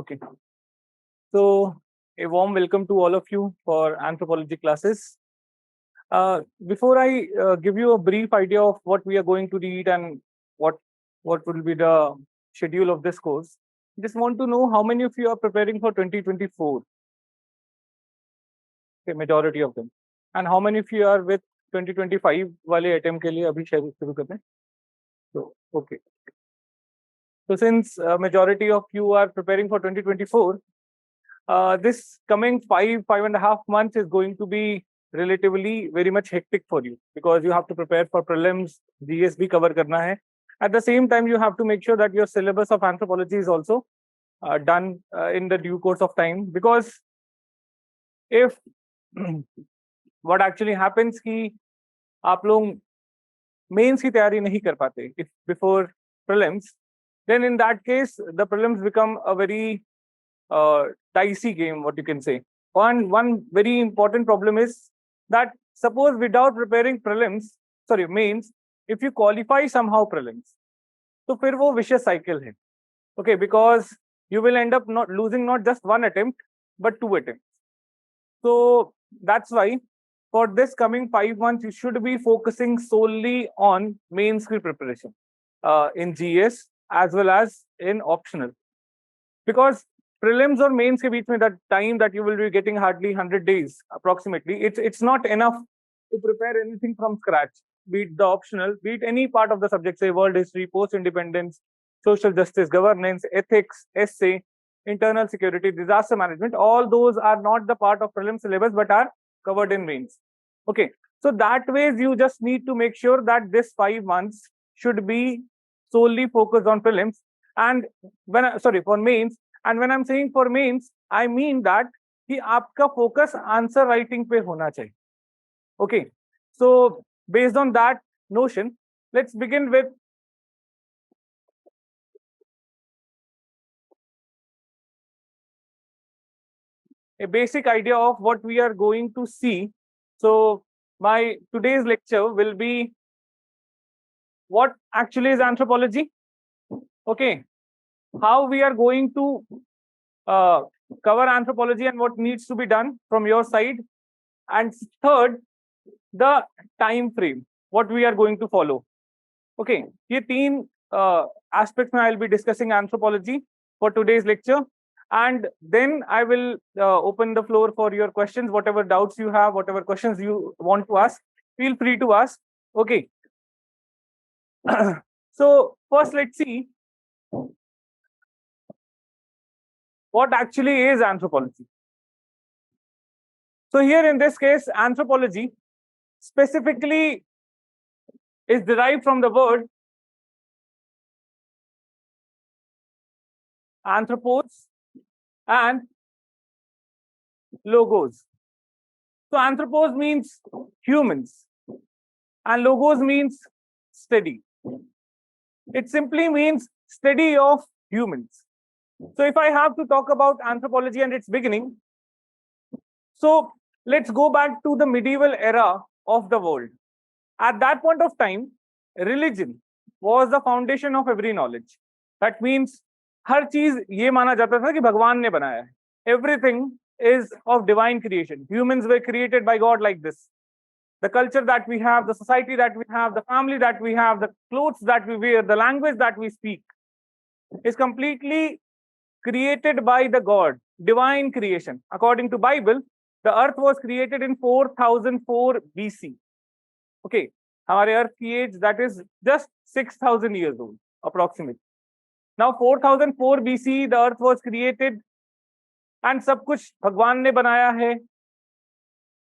Okay. So a warm welcome to all of you for anthropology classes. Before I give you a brief idea of what we are going to read and what will be the schedule of this course, just want to know how many of you are preparing for 2024. Okay, majority of them. And how many of you are with 2025 वाले attempt के लिए अभी शुरू करते हैं? So okay. So since majority of you are preparing for 2024, this coming 5.5 months is going to be relatively very much hectic for you because you have to prepare for prelims, GS भी cover करना है. At the same time, you have to make sure that your syllabus of anthropology is also done in the due course of time, because if what actually happens कि आप लोग mains की तैयारी नहीं कर पाते if before prelims, then in that case the prelims become a very dicey game, what you can say. One very important problem is that suppose without preparing mains, if you qualify somehow prelims, तो फिर वो vicious cycle है. Okay, because you will end up not losing not just one attempt but 2 attempts. So that's why for this coming 5 months you should be focusing solely on mains की preparation in GS as well as in optional, because prelims or mains ke beech mein that time that you will be getting hardly 100 days approximately, it's not enough to prepare anything from scratch, be it the optional, be it any part of the subject, say world history, post independence, social justice, governance, ethics, essay, internal security, disaster management. All those are not the part of prelim syllabus but are covered in mains. Okay, so that ways you just need to make sure that this 5 months should be solely focused on prelims, and for mains. And when I'm saying for mains, I mean that कि आपका focus answer writing पे होना चाहिए. Okay, so based on that notion, let's begin with a basic idea of what we are going to see. So my today's lecture will be what actually is anthropology. Okay, how we are going to cover anthropology and what needs to be done from your side, and third, the time frame, what we are going to follow. Okay, ये 3 aspects I'll be discussing anthropology for today's lecture, and then I will open the floor for your questions. Whatever doubts you have, whatever questions you want to ask, feel free to ask. Okay. So first, let's see what actually is anthropology. So here in this case, anthropology specifically is derived from the word anthropos and logos. So anthropos means humans and logos means study. It simply means study of humans. So if I have to talk about anthropology and its beginning, so let's go back to the medieval era of the world. At that point of time, religion was the foundation of every knowledge. That means हर चीज ये माना जाता था कि भगवान ने बनाया है. Everything is of divine creation. Humans were created by God like this. The culture that we have, the society that we have, the family that we have, the clothes that we wear, the language that we speak is completely created by the God, divine creation. According to Bible, the earth was created in 4004 BC. Okay, हमारे earth की age that is just 6,000 years old approximately. Now 4004 BC the earth was created and सब कुछ भगवान ने बनाया है.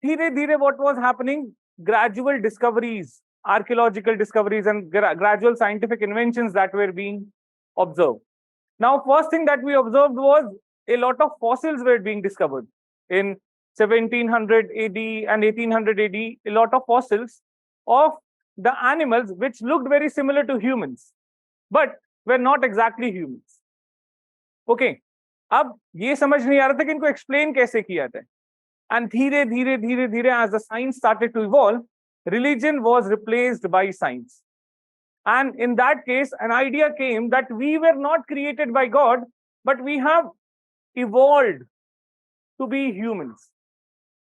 धीरे धीरे what was happening? Gradual discoveries, archaeological discoveries and gradual scientific inventions that were being observed. Now first thing that we observed was a lot of fossils were being discovered in 1700 AD and 1800 AD. A lot of fossils of the animals which looked very similar to humans but were not exactly humans. Okay, अब ये समझ नहीं आ रहा था कि इनको explain कैसे किया जाए. And धीरे धीरे धीरे धीरे as the science started to evolve, religion was replaced by science. And in that case, an idea came that we were not created by God, but we have evolved to be humans.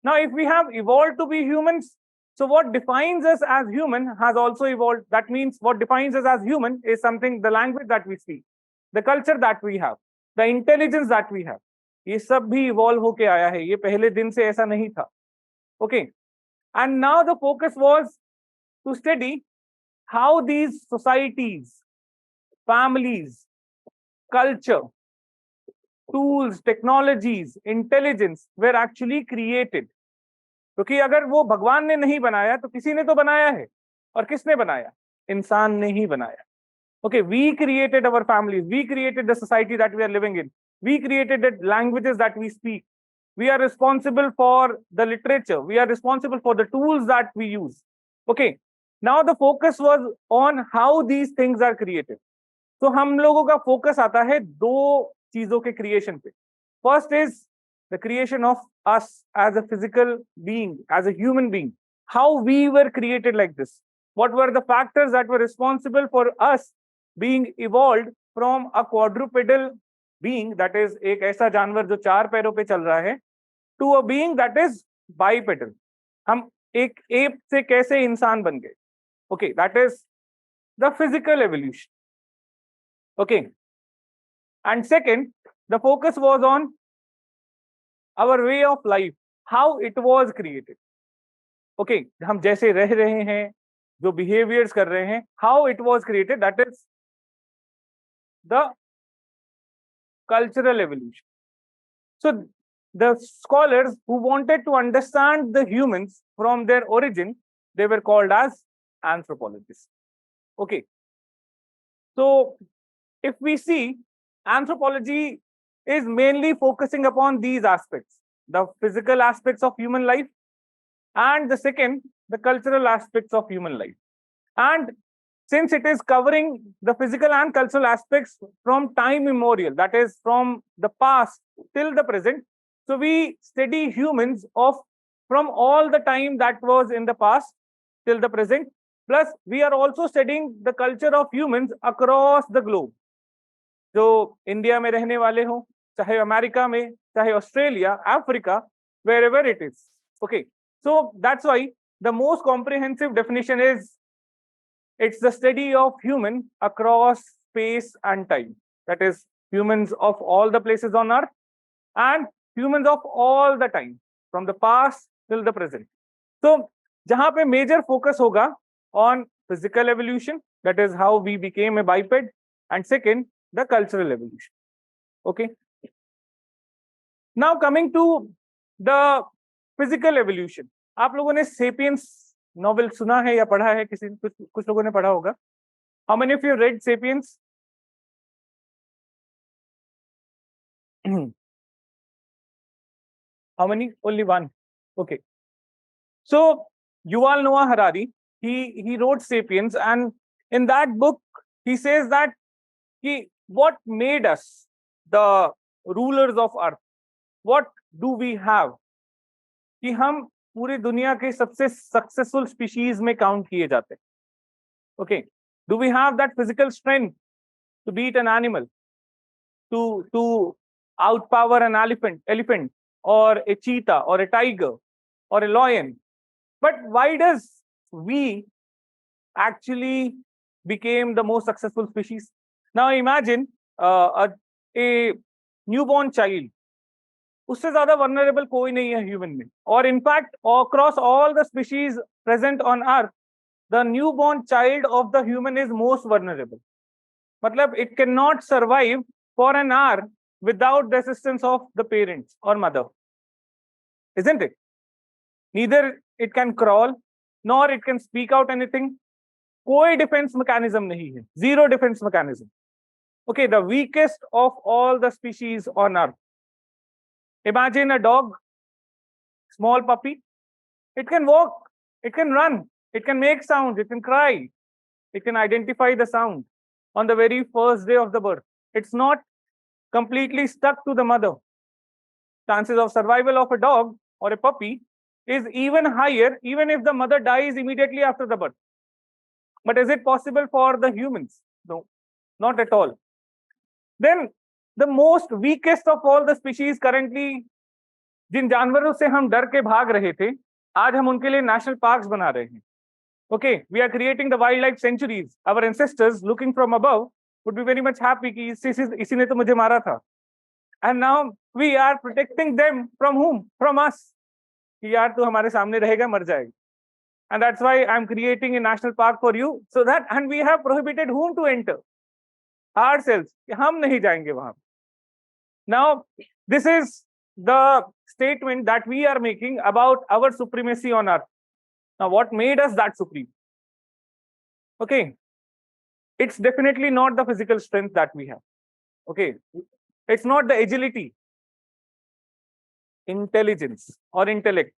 Now, if we have evolved to be humans, so what defines us as human has also evolved. That means what defines us as human is something, the language that we speak, the culture that we have, the intelligence that we have. ये सब भी evolve होके आया है, ये पहले दिन से ऐसा नहीं था. Okay, and now the focus was to study how these societies, families, culture, tools, technologies, intelligence were actually created. क्योंकि अगर वो भगवान ने नहीं बनाया तो किसी ने तो बनाया है, और किसने बनाया? इंसान ने ही बनाया. Okay, we created our families, we created the society that we are living in, we created the languages that we speak, we are responsible for the literature, we are responsible for the tools that we use. Okay, now the focus was on how these things are created. So हम लोगों का focus आता है दो चीजों के creation पे. First is the creation of us as a physical being, as a human being, how we were created like this. What were the factors that were responsible for us being evolved from a quadrupedal being, that is एक ऐसा जानवर जो चार पैरों पे चल रहा है, to a being that is bipedal. हम एक ape से कैसे इंसान बन गए? Okay, that is the physical evolution. Okay, and second, the focus was on our way of life, how it was created. Okay, हम जैसे रह रहे हैं, जो behaviors कर रहे हैं, how it was created, that is the cultural evolution. So the scholars who wanted to understand the humans from their origin, they were called as anthropologists. Okay, so if we see, anthropology is mainly focusing upon these aspects, the physical aspects of human life, and the second, the cultural aspects of human life. And since it is covering the physical and cultural aspects from time immemorial, that is from the past till the present, so we study humans from all the time that was in the past till the present, plus we are also studying the culture of humans across the globe. जो India में रहने वाले हो, चाहे America में, चाहे Australia, Africa, wherever it is. Okay, so that's why the most comprehensive definition is it's the study of human across space and time. That is humans of all the places on earth and humans of all the time from the past till the present. So जहां पे major focus होगा on physical evolution, that is how we became a biped, and second, the cultural evolution. Okay, now coming to the physical evolution, आप लोगों ने sapiens novel सुना है या पढ़ा है? किसी कुछ लोगों ने पढ़ा होगा. How many of you read sapiens? How many? Only one. Okay, so Yuval Noah Harari, he wrote Sapiens, and in that book he says that what made us the rulers of earth, what do we have, कि हम पूरी दुनिया के सबसे successful species में count किए जाते हैं. Okay, do we have that physical strength to beat an animal, to outpower an elephant or a cheetah or a tiger or a lion? But why does we actually became the most successful species? Now imagine a newborn child, उससे ज्यादा vulnerable कोई नहीं है human में, और in fact across all the species present on earth, the newborn child of the human is most vulnerable. मतलब it cannot survive for an hour without the assistance of the parents or mother, isn't it? Neither it can crawl nor it can speak out anything. कोई defense mechanism नहीं है, zero defense mechanism. Okay, the weakest of all the species on earth. Imagine a dog, small puppy. It can walk, it can run, it can make sounds, it can cry, it can identify the sound on the very first day of the birth. It's not completely stuck to the mother. Chances of survival of a dog or a puppy is even higher, even if the mother dies immediately after the birth. But is it possible for the humans? No, not at all. Then the most weakest of all the species currently, जिन जानवरों से हम डर के भाग रहे थे, आज हम उनके लिए नेशनल पार्क्स बना रहे हैं. Okay, we are creating the wildlife sanctuaries. Our ancestors looking from above would be very much happy कि इसी ने तो मुझे मारा था. And now we are protecting them from whom? From us. कि यार तू हमारे सामने रहेगा मर जाएगा. And that's why I'm creating a national park for you, so that, and we have prohibited whom to enter? Ourselves. कि हम नहीं जाएंगे वहां. Now this is the statement that we are making about our supremacy on earth. Now what made us that supreme? Okay, it's definitely not the physical strength that we have. Okay, it's not the agility, intelligence or intellect.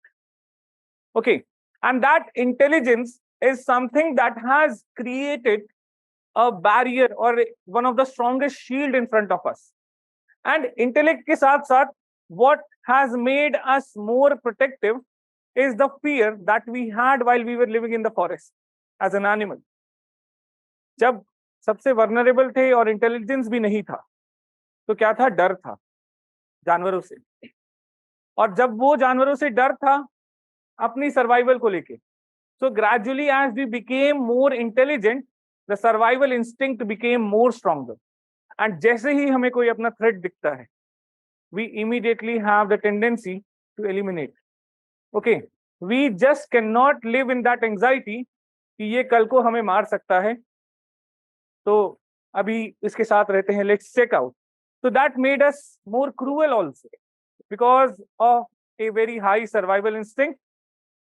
Okay, and that intelligence is something that has created a barrier or one of the strongest shield in front of us. And intellect ke saath saath, what has made us more protective is the fear that we had while we were living in the forest as an animal. जब सबसे vulnerable थे और intelligence भी नहीं था, तो क्या था? डर था जानवरों से. और जब वो जानवरों से डर था अपनी सर्वाइवल को लेके, so gradually as we became more intelligent, the survival instinct became more stronger. And जैसे ही हमें कोई अपना threat दिखता है, we immediately have the tendency to eliminate. Okay, we just cannot live in that anxiety कि ये कल को हमें मार सकता है, तो अभी इसके साथ रहते हैं, let's check out. So that made us more cruel also because of a very high survival instinct.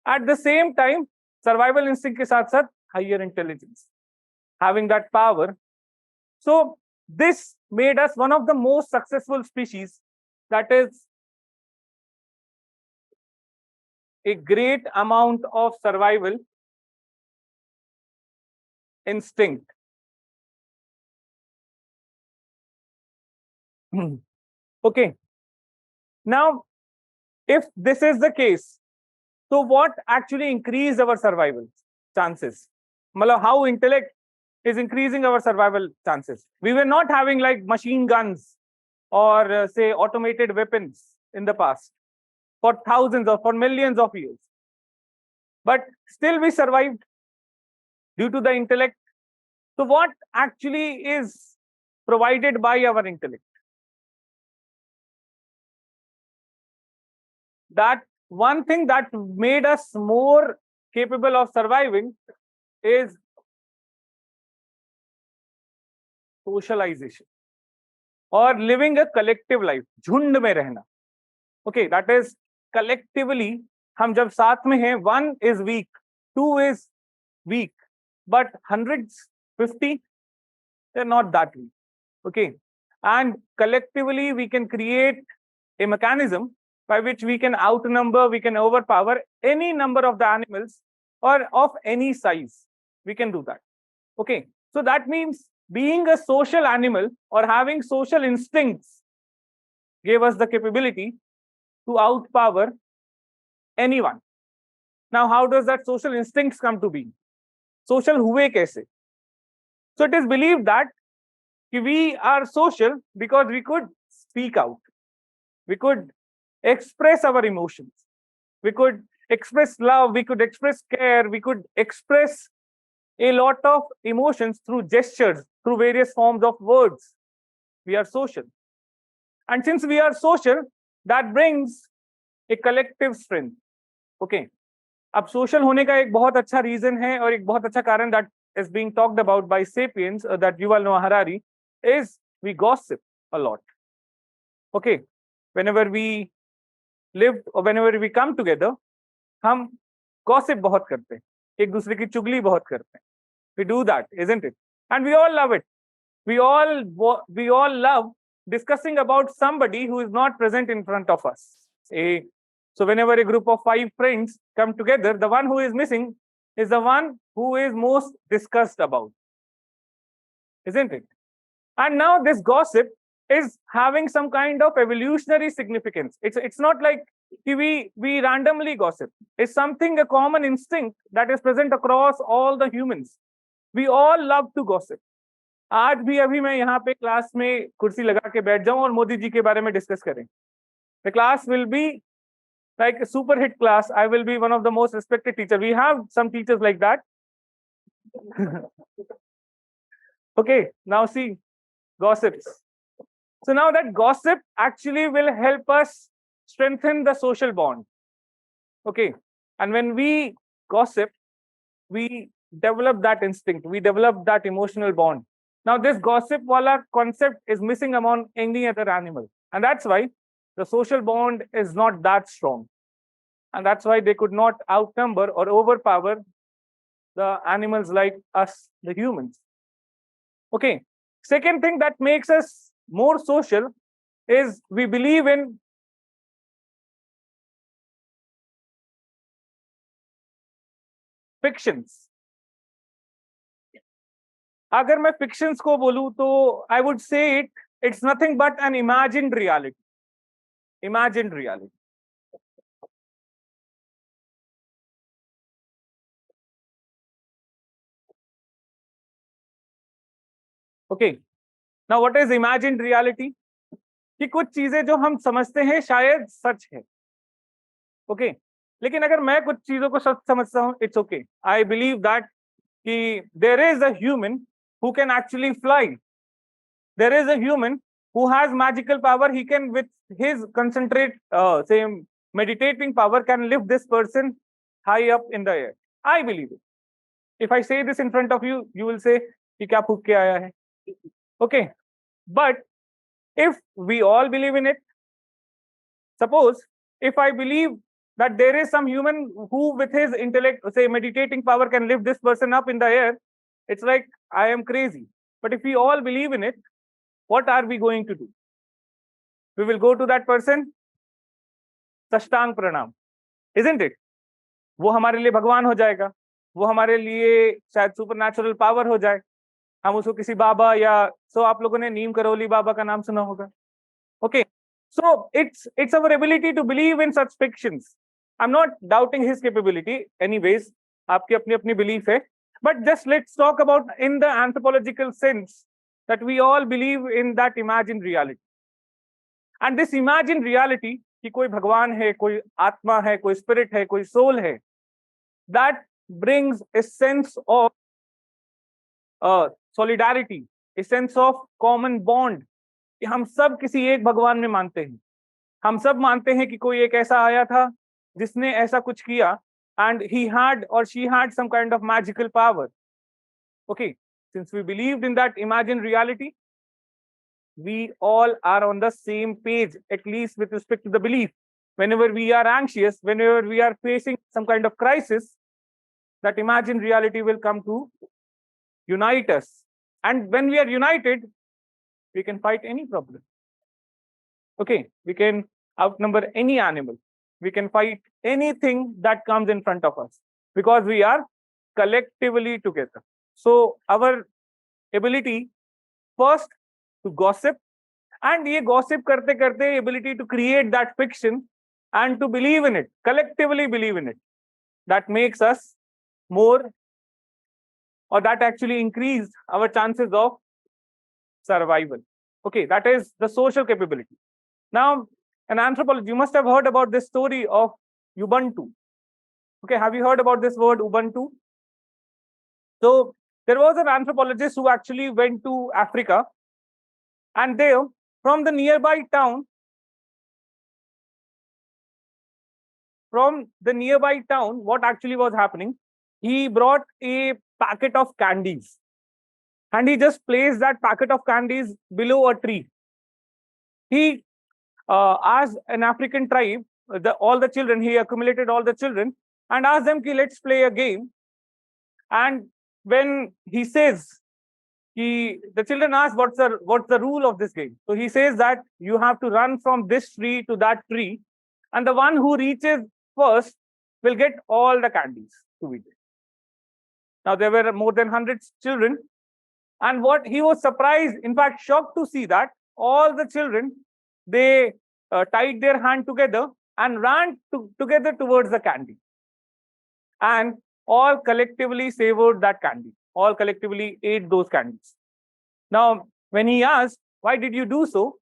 At the same time, survival instinct के साथ साथ higher intelligence, having that power. So this made us one of the most successful species, that is a great amount of survival instinct. Okay, now if this is the case, so what actually increased our survival chances? How intellect is increasing our survival chances? We were not having like machine guns or say automated weapons in the past for thousands or for millions of years, but still we survived due to the intellect. So what actually is provided by our intellect? That one thing that made us more capable of surviving is socialization or living a collective life. झुंड में रहना. Okay, that is collectively, हम जब साथ में हैं, one is weak, two is weak, but hundreds, 50, they're not that weak. Okay, and collectively we can create a mechanism by which we can outnumber, we can overpower any number of the animals or of any size. We can do that. Okay, so that means being a social animal or having social instincts gave us the capability to outpower anyone. Now, how does that social instincts come to be? Social हुए कैसे? So it is believed that we are social because we could speak out. We could express our emotions. We could express love. We could express care. We could express a lot of emotions through gestures, through various forms of words. We are social. And since we are social, that brings a collective strength. Okay. अब social होने का एक बहुत अच्छा reason है और एक बहुत अच्छा कारण that is being talked about by sapiens, that Yuval Noah Harari, is we gossip a lot. Okay. Whenever we live or whenever we come together, हम gossip बहुत करते हैं, एक दूसरे की चुगली बहुत करते हैं. We do that, isn't it? And we all love it. We all love discussing about somebody who is not present in front of us. So whenever a group of 5 friends come together, the one who is missing is the one who is most discussed about, isn't it? And now this gossip is having some kind of evolutionary significance. It's not like we randomly gossip. It's something, a common instinct that is present across all the humans. We all love to gossip. आज भी अभी मैं यहाँ पे class में कुर्सी लगा के बैठ जाऊं और मोदी जी के बारे में डिस्कस करें, the class will be like a super hit class. I will be one of the most respected teacher. We have some teachers like that. Okay, now see gossips. So now that gossip actually will help us strengthen the social bond. Okay, and when we gossip, we develop that instinct, we develop that emotional bond. Now this gossip wala concept is missing among any other animal, and that's why the social bond is not that strong. And that's why they could not outnumber or overpower the animals like us, the humans. Okay. Second thing that makes us more social is we believe in fictions. अगर मैं fictions को बोलूं तो I would say it's nothing but an imagined reality. Imagined reality. Okay. Now what is imagined reality? कि कुछ चीजें जो हम समझते हैं शायद सच है. Okay. लेकिन अगर मैं कुछ चीजों को सच समझता हूं, it's okay. I believe that कि there is a human who can actually fly. There is a human who has magical power. He can, with his concentrate, say, meditating power, can lift this person high up in the air. I believe it. If I say this in front of you, you will say, कि क्या फूक के आया है? Okay. But if we all believe in it, suppose if I believe that there is some human who with his intellect, say meditating power, can lift this person up in the air, it's like I am crazy. But if we all believe in it, what are we going to do? We will go to that person, साष्टांग प्रणाम, isn't it? वो हमारे लिए भगवान हो जाएगा, वो हमारे लिए शायद सुपरनैचुरल पावर हो जाए. हम उसको किसी बाबा या आप लोगों ने नीम करोली बाबा का नाम सुना होगा. Okay. So it's our ability to believe in such fictions. I'm not doubting his capability. Anyways, आपकी अपनी अपनी belief है. But just let's talk about in the anthropological sense that we all believe in that imagined reality. And this imagined reality कि कोई भगवान है, कोई आत्मा है, कोई spirit है, कोई soul है, that brings a sense of solidarity, a sense of common bond. कि हम सब किसी एक भगवान में मानते हैं. हम सब मानते हैं कि कोई एक ऐसा आया था जिसने ऐसा कुछ किया, and he had or she had some kind of magical power. Okay, since we believed in that imagined reality, we all are on the same page, at least with respect to the belief. Whenever we are anxious, whenever we are facing some kind of crisis, that imagined reality will come to unite us. And when we are united, we can fight any problem. Okay, we can outnumber any animal. We can fight anything that comes in front of us because we are collectively together. So our ability first to gossip, and ये gossip करते करते ability to create that fiction and to believe in it, collectively believe in it, that makes us more, or that actually increased our chances of survival. Okay, that is the social capability. Now, in anthropology, you must have heard about this story of Ubuntu. Okay, have you heard about this word Ubuntu? So there was an anthropologist who actually went to Africa, and there, from the nearby town, what actually was happening? He brought a packet of candies, and he just placed that packet of candies below a tree. He asked an African tribe, all the children, he accumulated all the children and asked them, let's play a game. And when he says, the children ask, what's the rule of this game? So he says that you have to run from this tree to that tree, and the one who reaches first will get all the candies to eat. Now there were more than 100 children, and what he was surprised, in fact shocked to see that all the children, they tied their hand together and ran together towards the candy, and all collectively savored that candy, all collectively ate those candies. Now, when he asked, why did you do so?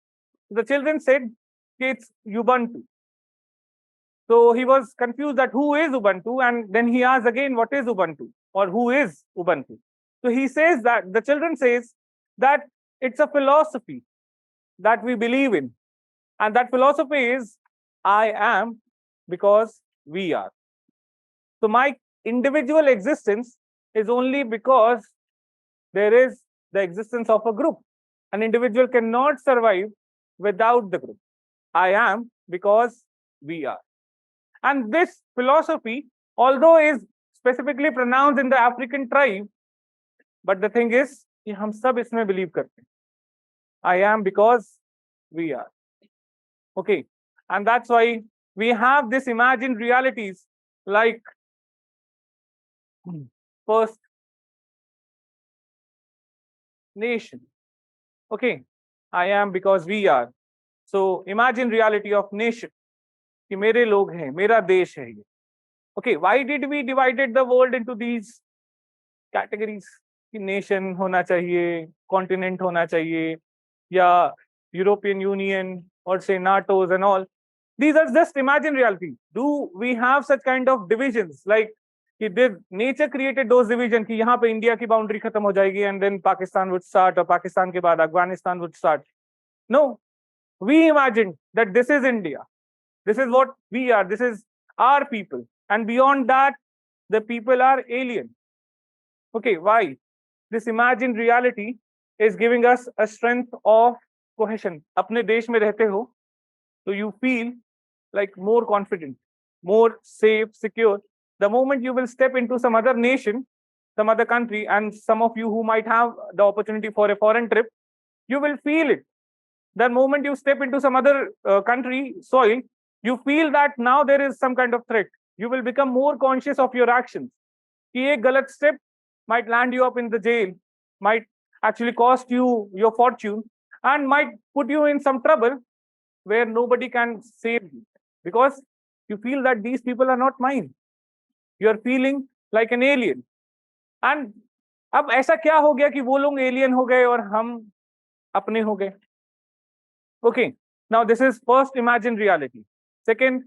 The children said, it's Ubuntu. So he was confused that who is Ubuntu? And then he asked again, what is Ubuntu? Or who is Ubuntu? So he says that, the children says that it's a philosophy that we believe in. And that philosophy is, I am because we are. So my individual existence is only because there is the existence of a group. An individual cannot survive without the group. I am because we are. And this philosophy, although is specifically pronounced in the African tribe, but the thing is, कि हम सब इसमें believe करते हैं. I am because we are. Okay, and that's why we have this imagined realities like first nation. Okay, I am because we are. So imagine reality of nation. कि मेरे लोग हैं, मेरा देश है ये. Okay, why did we divided the world into these categories? कि nation होना चाहिए, continent होना चाहिए, या European Union or say NATO's and all. These are just imagined reality. Do we have such kind of divisions like did nature created those divisions कि यहाँ पे India की बाउंड्री खत्म हो जाएगी and then Pakistan would start और पाकिस्तान के बाद Afghanistan would start? No, we imagined that this is India. This is what we are. This is our people. And beyond that, the people are alien. Okay, why? This imagined reality is giving us a strength of cohesion. अपने देश में रहते हो, so you feel like more confident, more safe, secure. The moment you will step into some other nation, some other country, and some of you who might have the opportunity for a foreign trip, you will feel it. The moment you step into some other country soil, you feel that now there is some kind of threat. You will become more conscious of your actions. कि एक गलत step might land you up in the jail, might actually cost you your fortune, and might put you in some trouble where nobody can save you, because you feel that these people are not mine. You are feeling like an alien. And अब ऐसा क्या हो गया कि वो लोग alien हो गए और हम अपने हो गए? Okay, now this is first imagined reality. Second,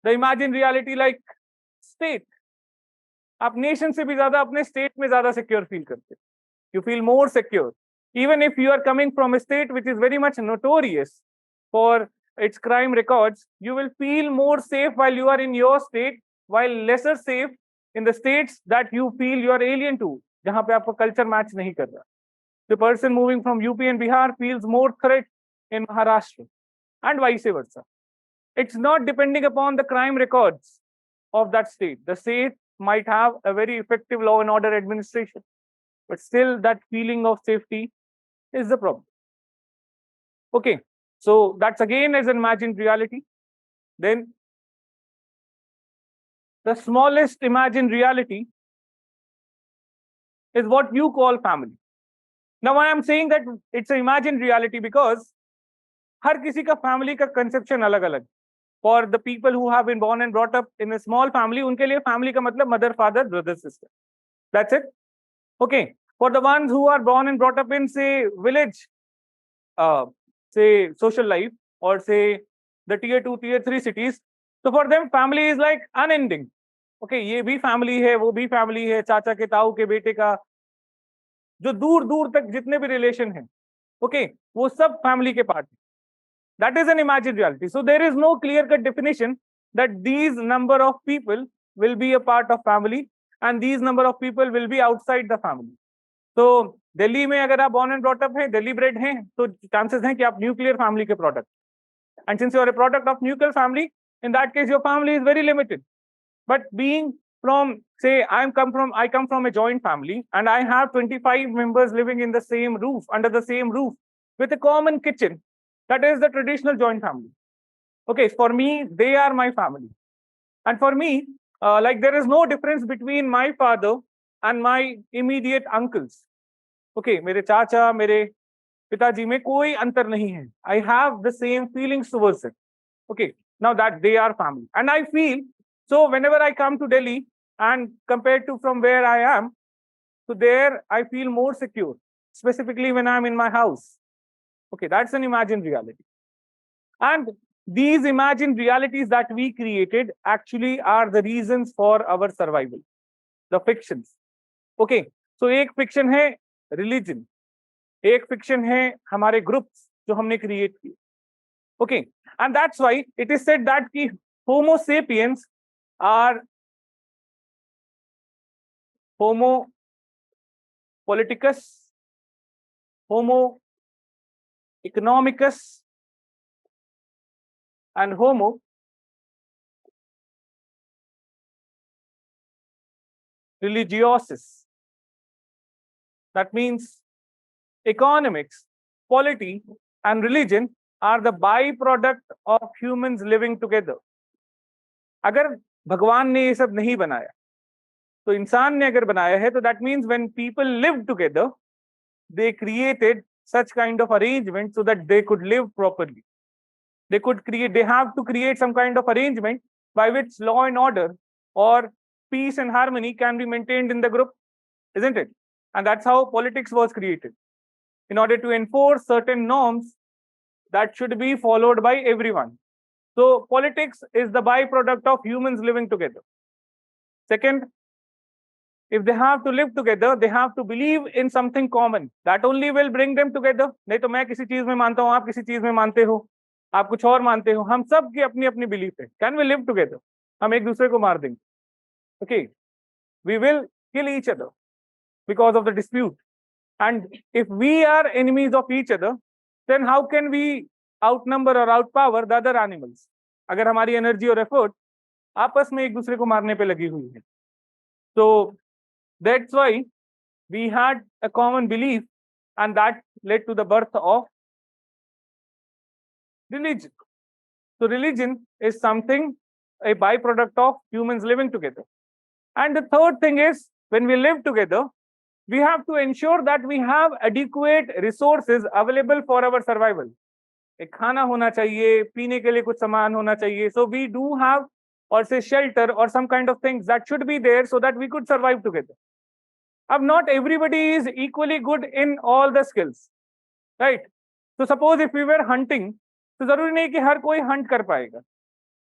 the imagined reality like state. आप nation से भी ज़्यादा अपने state में ज़्यादा secure feel करते. You feel more secure. Even if you are coming from a state which is very much notorious for its crime records, you will feel more safe while you are in your state, while lesser safe in the states that you feel you are alien to, जहाँ पे आपका culture match नहीं कर रहा. The person moving from UP and Bihar feels more threat in Maharashtra, and vice versa. It's not depending upon the crime records of that state. The state might have a very effective law and order administration, but still that feeling of safety is the problem. Okay, so that's again as an imagined reality. Then the smallest imagined reality is what you call family. Now I am saying that it's an imagined reality because हर किसी का family का conception अलग-अलग. For the people who have been born and brought up in a small family, उनके लिए family का मतलब mother, father, brother, sister. That's it. Okay. For the ones who are born and brought up in say village, say social life, or say the tier 2, tier 3 cities, so for them family is like unending. Okay, ये भी family है, वो भी family है, चाचा के ताऊ के बेटे का, जो दूर दूर तक जितने भी relation हैं, okay, वो सब family के part. That is an imagined reality. So there is no clear-cut definition that these number of people will be a part of family and these number of people will be outside the family. So Delhi में अगर आप born and brought up हैं, Delhi bred हैं, तो chances हैं कि आप nuclear family के product. And since you are a product of nuclear family, in that case your family is very limited. But being from, say, I come from a joint family and I have 25 members living in the same roof, under the same roof, with a common kitchen. That is the traditional joint family. Okay, for me, they are my family. And for me, like there is no difference between my father and my immediate uncles. Okay, मेरे चाचा, मेरे पिताजी में कोई अंतर नहीं है. I have the same feelings towards it. Okay, now that they are family. And I feel, so whenever I come to Delhi and compared to from where I am, so there I feel more secure. specifically when I'm in my house. Okay, that's an imagined reality. And these imagined realities that we created actually are the reasons for our survival, the fictions. Okay, so एक fiction है religion, एक fiction है हमारे groups जो हमने create किए. Okay, and that's why it is said that कि Homo sapiens are Homo politicus, Homo economicus, and Homo religiosus. That means economics, polity, and religion are the byproduct of humans living together. अगर भगवान ने ये सब नहीं बनाया, तो इंसान ने अगर बनाया है, तो that means when people live together, they created such kind of arrangement so that they could live properly. They have to create some kind of arrangement by which law and order or peace and harmony can be maintained in the group, isn't it? And that's how politics was created, in order to enforce certain norms that should be followed by everyone. So politics is the byproduct of humans living together. Second, if they have to live together, they have to believe in something common. That only will bring them together. नहीं तो मैं किसी चीज में मानता हूँ, आप किसी चीज में मानते हो, आप कुछ और मानते हो, हम सब की अपनी अपनी बिलीफ है. Can we live together? हम एक दूसरे को मार देंगे. Okay, we will kill each other because of the dispute. And if we are enemies of each other, then how can we outnumber or outpower the other animals? अगर हमारी energy और effort आपस में एक दूसरे को मारने पे लगी हुई है. So that's why we had a common belief, and that led to the birth of religion. So religion is something, a byproduct of humans living together. And the third thing is, when we live together, we have to ensure that we have adequate resources available for our survival. एक खाना होना चाहिए, पीने के लिए कुछ सामान होना चाहिए. So we do have, or say, shelter or some kind of things that should be there so that we could survive together. अब not everybody is equally good in all the skills, right? So suppose if we were hunting, तो जरूरी नहीं कि हर कोई hunt कर पाएगा.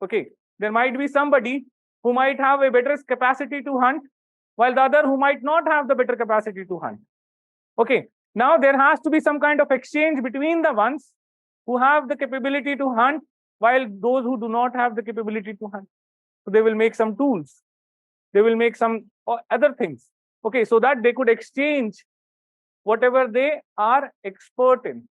Okay, there might be somebody who might have a better capacity to hunt, while the other who might not have the better capacity to hunt. Okay, now there has to be some kind of exchange between the ones who have the capability to hunt, while those who do not have the capability to hunt. So they will make some tools, they will make some other things, okay, so that they could exchange whatever they are expert in.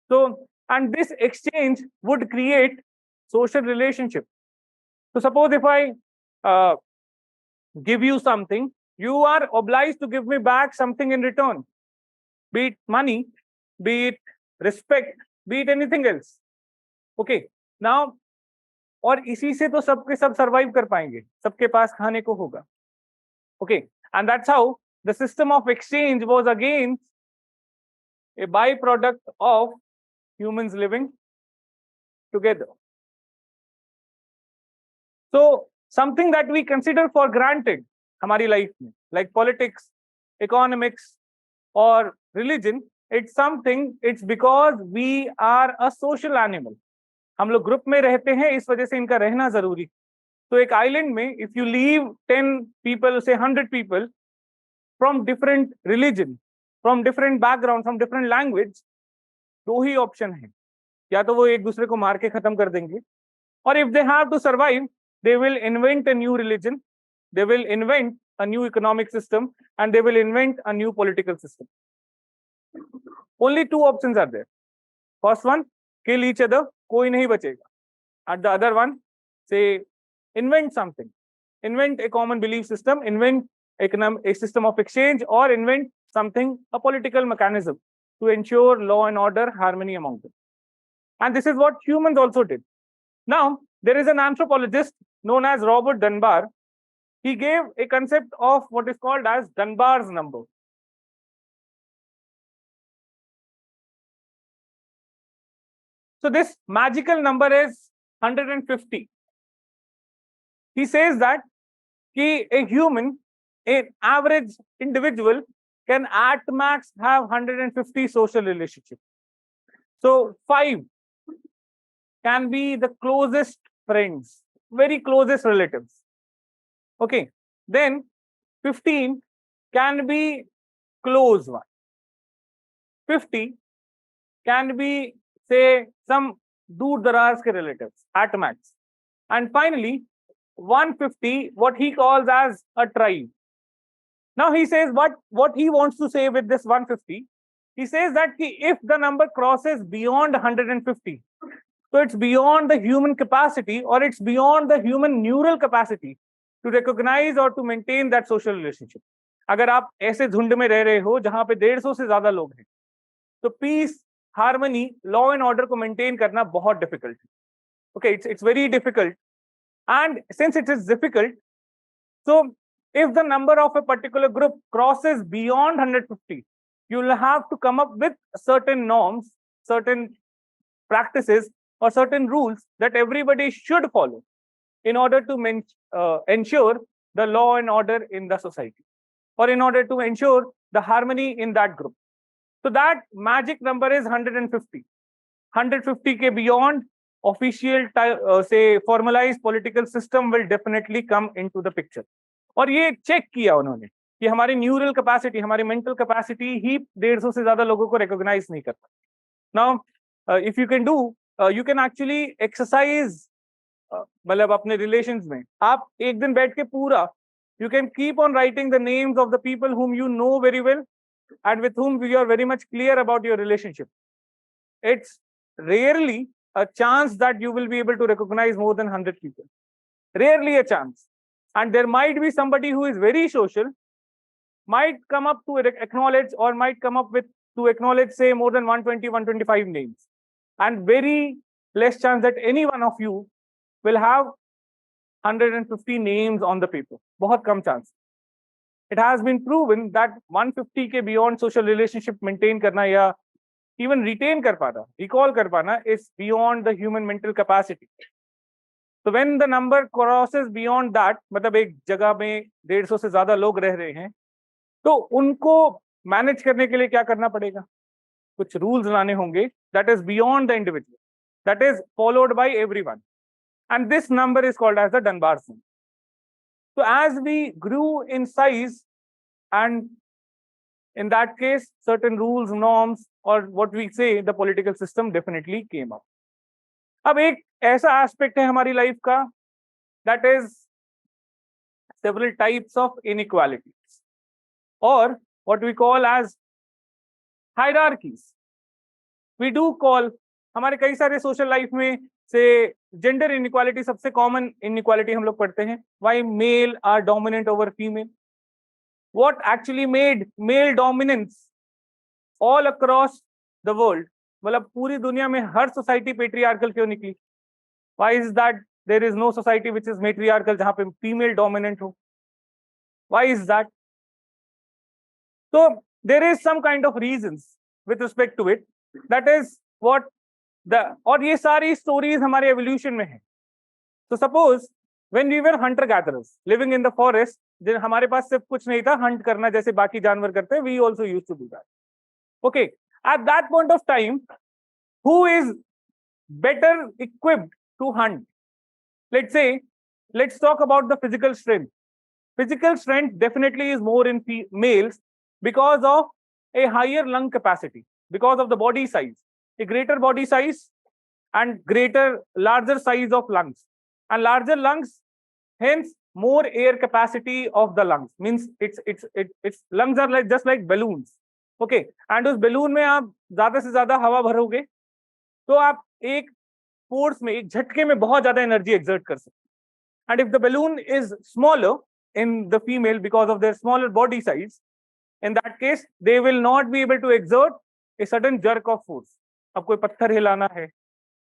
So, and this exchange would create social relationship. So suppose if I give you something, you are obliged to give me back something in return, be it money, be it respect, be it anything else. Okay, now, और इसी से तो सबके सब survive कर पाएंगे, सबके पास खाने को होगा. Okay, and that's how the system of exchange was again a byproduct of humans living together. So something that we consider for granted हमारी लाइफ में, like politics, economics, or religion, it's something, it's because we are a social animal. हम लोग group में रहते हैं, इस वजह से इनका रहना जरूरी. तो एक आइलैंड में if you leave 10 people, say 100 people from different religion, from different background, from different language, दो ही ऑप्शन है, या तो वो एक दूसरे को मार के खत्म कर देंगे, or if they have to survive, they will invent a new religion, they will invent a new economic system, and they will invent a new political system. Only two options are there. First one, kill each other, कोई नहीं बचेगा. And the other one, say, invent something, invent a common belief system, invent a system of exchange, or invent something, a political mechanism to ensure law and order, harmony among them. And this is what humans also did. Now, there is an anthropologist known as Robert Dunbar. He gave a concept of what is called as Dunbar's number. So this magical number is 150. He says that a human, an average individual, can at max have 150 social relationships. So 5 can be the closest friends, very closest relatives. Okay. Then 15 can be close one. 50 can be, say, some dur daraz ke relatives at max. And finally, 150, what he calls as a tribe. Now he says what he wants to say with this 150. He says that if the number crosses beyond 150, so it's beyond the human capacity, or it's beyond the human neural capacity to recognize or to maintain that social relationship. अगर आप ऐसे झुंड में रह रहे हो जहां पे 150 से ज्यादा लोग हैं, तो peace, harmony, law and order को मेंटेन करना बहुत डिफिकल्ट है. Okay, it's very difficult. And since it is difficult, so if the number of a particular group crosses beyond 150, you'll have to come up with certain norms, certain practices, or certain rules that everybody should follow in order to ensure the law and order in the society, or in order to ensure the harmony in that group. So that magic number is 150. 150 ke beyond, official say formalized political system will definitely come into the picture. और ये check किया उन्होंने कि हमारी neural capacity, हमारी mental capacity ही 150 से ज्यादा लोगों को रिकॉग्नाइज नहीं करता. Now if you can do, you can actually exercise, मतलब अपने रिलेशंस में आप एक दिन बैठ के पूरा, you can keep on writing the names of the people whom you know very well and with whom you are very much clear about your relationship. It's rarely a chance that you will be able to recognize more than 100 people. Rarely a chance. And there might be somebody who is very social, might come up to acknowledge, or might come up with to acknowledge, say, more than 120, 125 names. And very less chance that any one of you will have 150 names on the paper. बहुत कम chance. It has been proven that 150 के beyond social relationship maintain करना या even retain कर पाना, recall कर पाना is beyond the human mental capacity. So when the number crosses beyond that, मतलब एक जगह में 150 से ज्यादा लोग रह रहे हैं, तो उनको मैनेज करने के लिए क्या करना पड़ेगा? कुछ रूल्स लाने होंगे that is beyond the individual, that is followed by everyone. And this number is called as the Dunbar zone. So as we grew in size, and in that case, certain rules, norms, or what we say, the political system definitely came up. अब एक ऐसा aspect है हमारी life का, that is several types of inequalities, or what we call as hierarchies. We do call, हमारे कई सारे social life में से जेंडर इनइक्वालिटी सबसे कॉमन इनइक्वालिटी हम लोग पढ़ते हैं. Why male are dominant over female? What actually made male dominance all across the world? मतलब पूरी दुनिया में हर सोसाइटी पेट्रियार्कल क्यों निकली? Why is that there is no society which is matriarchal जहां पे female dominant हो? Why is that? So there is some kind of reasons with respect to it. That is what the, और ये सारी stories हमारे evolution में है. So suppose when we were hunter gatherers living in the forest, जिन हमारे पास सिर्फ कुछ नहीं था hunt करना जैसे बाकी जानवर करते हैं, we also used to do that. Okay, at that point of time, who is better equipped to hunt? Let's say, let's talk about the physical strength. Physical strength definitely is more in males because of a higher lung capacity, because of the body size, a greater body size and larger size of lungs, and larger lungs, hence more air capacity of the lungs. Means its lungs are like just like balloons. Okay, and उस balloon में आप ज्यादा से ज्यादा हवा भरोगे तो आप एक फोर्स में, एक झटके में बहुत ज्यादा एनर्जी एक्सर्ट कर सकते. And if the balloon is smaller in the female because of their smaller body size, in that case they will not be able to exert a sudden jerk of force. अब कोई पत्थर हिलाना है,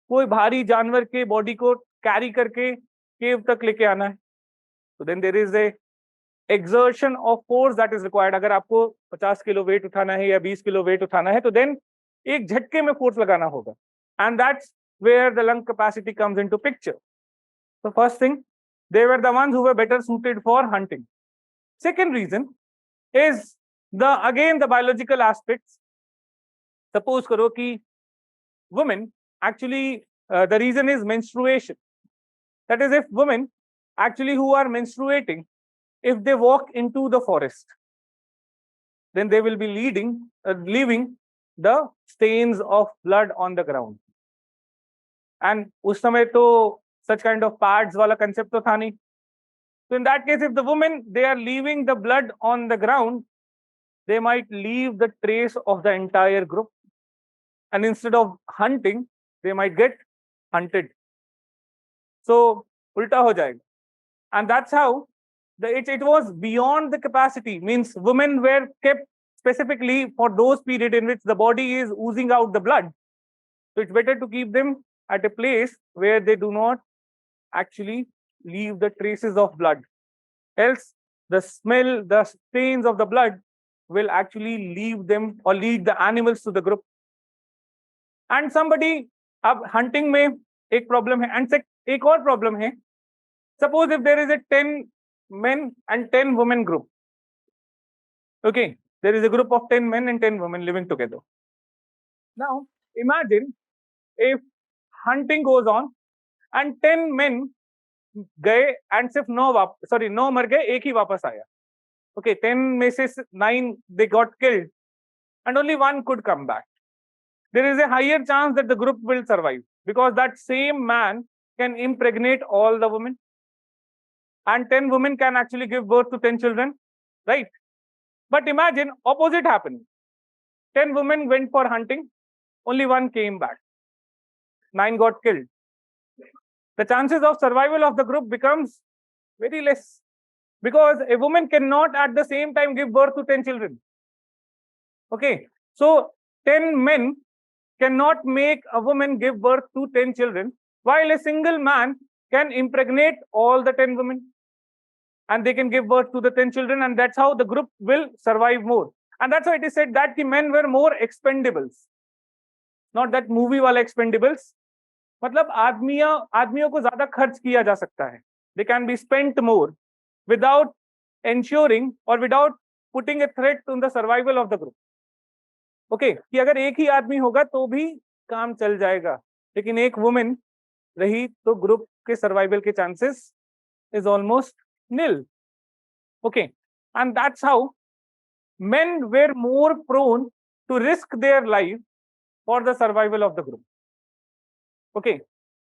कोई भारी जानवर के बॉडी को कैरी करके केव तक लेके आना है, तो then there is a exertion of force that is required. अगर आपको 50 किलो वेट उठाना है या 20 किलो वेट उठाना है, तो then एक झटके में फोर्स लगाना होगा. And that's where the lung capacity comes into picture. So first thing, they were the ones who were better suited for hunting. Second reason is Again the biological aspects. Suppose करो कि women actually the reason is menstruation. That is, if women actually who are menstruating, if they walk into the forest, then they will be leaving the stains of blood on the ground. And उस समय तो such kind of pads वाला concept तो था नहीं. So in that case, if the women they are leaving the blood on the ground, they might leave the trace of the entire group, and instead of hunting, they might get hunted. So ulta ho jayega. And that's how it was beyond the capacity. Means women were kept specifically for those period in which the body is oozing out the blood. So it's better to keep them at a place where they do not actually leave the traces of blood. Else, the smell, the stains of the blood will actually leave them or lead the animals to the group. And somebody, अब hunting में एक problem है, and एक और problem है. Suppose if there is a 10 men and 10 women group. Okay, there is a group of 10 men and 10 women living together. Now, imagine if hunting goes on and 10 men गए and सिर्फ 9 मर गए, एक ही वापस आया. Okay, 10 में से 9 they got killed and only 1 could come back. There is a higher chance that the group will survive because that same man can impregnate all the women, and 10 women can actually give birth to 10 children, right? But imagine opposite happening. 10 women went for hunting, only 1 came back. 9 got killed. The chances of survival of the group becomes very less because a woman cannot at the same time give birth to 10 children. Okay, so 10 men cannot make a woman give birth to 10 children, while a single man can impregnate all the 10 women and they can give birth to the 10 children, and that's how the group will survive more. And that's why it is said that the men were more expendables, not that movie wala expendables. मतलब आदमियों को ज्यादा खर्च किया जा सकता है. They can be spent more without ensuring or without putting a threat on the survival of the group. Okay, कि अगर एक ही आदमी होगा तो भी काम चल जाएगा, लेकिन एक वुमेन रही तो ग्रुप के सर्वाइवल के chances is almost nil. Okay, and that's how men were more prone to risk their life for the survival of the group. Okay,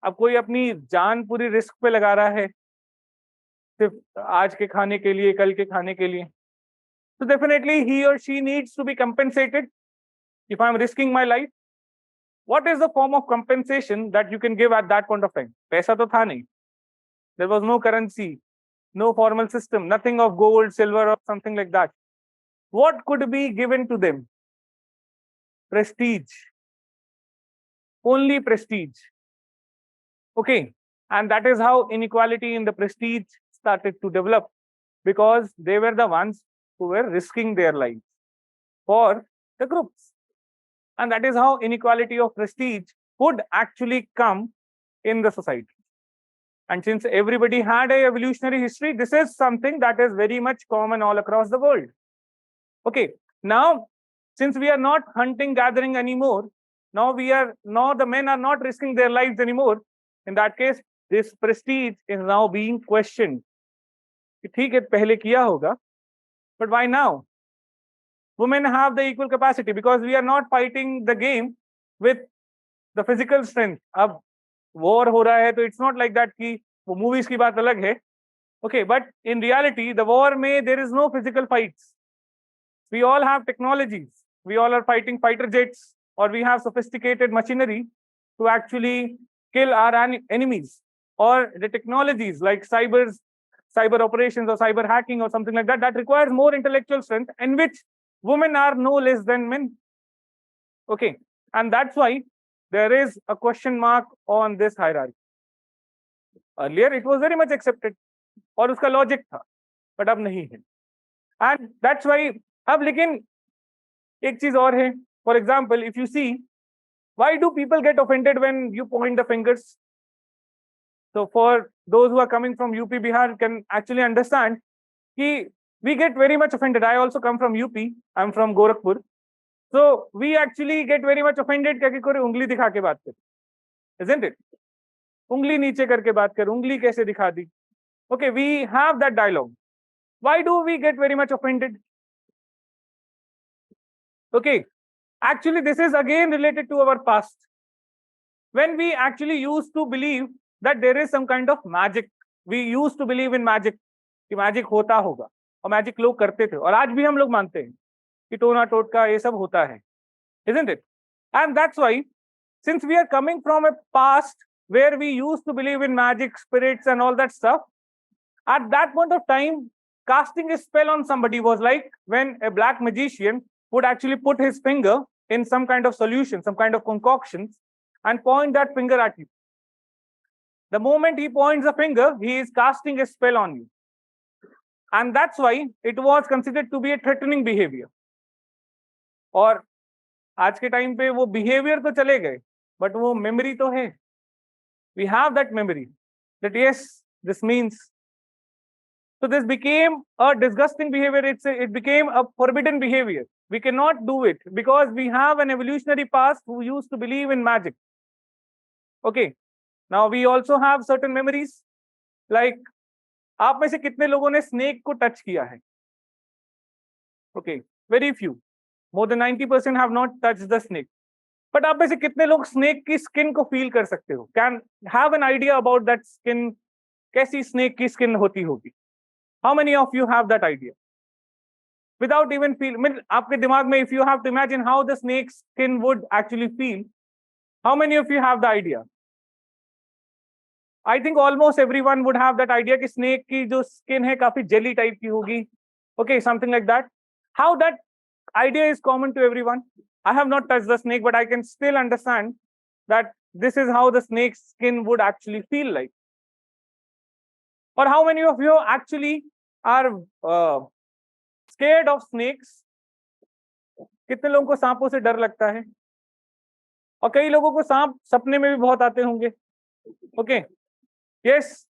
अब कोई अपनी जान पूरी रिस्क पे लगा रहा है सिर्फ आज के खाने के लिए, कल के खाने के लिए, so definitely he or she needs to be compensated. If I'm risking my life, what is the form of compensation that you can give at that point of time? पैसा तो था नहीं. There was no currency, no formal system, nothing of gold, silver, or something like that. What could be given to them? Prestige. Only prestige. Okay, and that is how inequality in the prestige started to develop, because they were the ones who were risking their lives for the groups. And that is how inequality of prestige would actually come in the society. And since everybody had a evolutionary history, this is something that is very much common all across the world. Okay, now since we are not hunting, gathering anymore, now the men are not risking their lives anymore. In that case, this prestige is now being questioned. ठीक है, पहले किया होगा, but why now? Women have the equal capacity because we are not fighting the game with the physical strength. अब war हो रहा है तो it's not like that कि वो movies की बात अलग है. Okay, but in reality, the war में there is no physical fights. We all have technologies. We all are fighting fighter jets, or we have sophisticated machinery to actually kill our enemies, or the technologies like cyber operations or cyber hacking or something like that, that requires more intellectual strength, in which women are no less than men. Okay, and that's why there is a question mark on this hierarchy. Earlier it was very much accepted और उसका logic था, but अब नहीं है. And that's why अब लेकिन एक चीज और है. For example, if you see, why do people get offended when you point the fingers? So for those who are coming from UP Bihar can actually understand कि we get very much offended. I also come from UP. I'm from Gorakhpur. So we actually get very much offended क्या कि कोई उंगली दिखा के बात करे, isn't it? उंगली नीचे करके बात कर, उंगली कैसे दिखा दी? Okay, we have that dialogue. Why do we get very much offended? Okay, actually this is again related to our past. When we actually used to believe that there is some kind of magic, we used to believe in magic, कि magic होता होगा और magic लोग करते थे और आज भी हम लोग मानते हैं कि टोना टोटका ये सब होता है, isn't it? And that's why, since we are coming from a past where we used to believe in magic, spirits and all that stuff, at that point of time, casting a spell on somebody was like when a black magician would actually put his finger in some kind of solution, some kind of concoctions, and point that finger at you. The moment he points a finger, he is casting a spell on you. And that's why it was considered to be a threatening behavior. और आज के time पे वो behavior तो चले गए, but वो memory तो है. We have that memory that yes, this means. So this became a disgusting behavior. It became a forbidden behavior. We cannot do it because we have an evolutionary past who used to believe in magic. Okay. Now we also have certain memories, like आप में से कितने लोगों ने snake को touch किया है? Okay, very few. More than 90% have not touched the snake. But आप में से कितने लोग स्नेक की स्किन को फील कर सकते हो? Can have an idea about that skin? कैसी स्नेक की स्किन होती होगी? How many of you have that idea? Without even feel, आपके दिमाग में, if you have to imagine how the snake's skin would actually feel, how many of you have the idea? I think almost everyone would have that idea कि snake की जो skin है काफी jelly type की होगी. Okay, something like that. How that idea is common to everyone. I have not touched the snake, but I can still understand that this is how the snake's skin would actually feel like. Or how many of you actually are scared of snakes? कितने लोगों को सांपों से डर लगता है? और कई लोगों को सांप सपने में भी बहुत आते होंगे. Okay. Yes.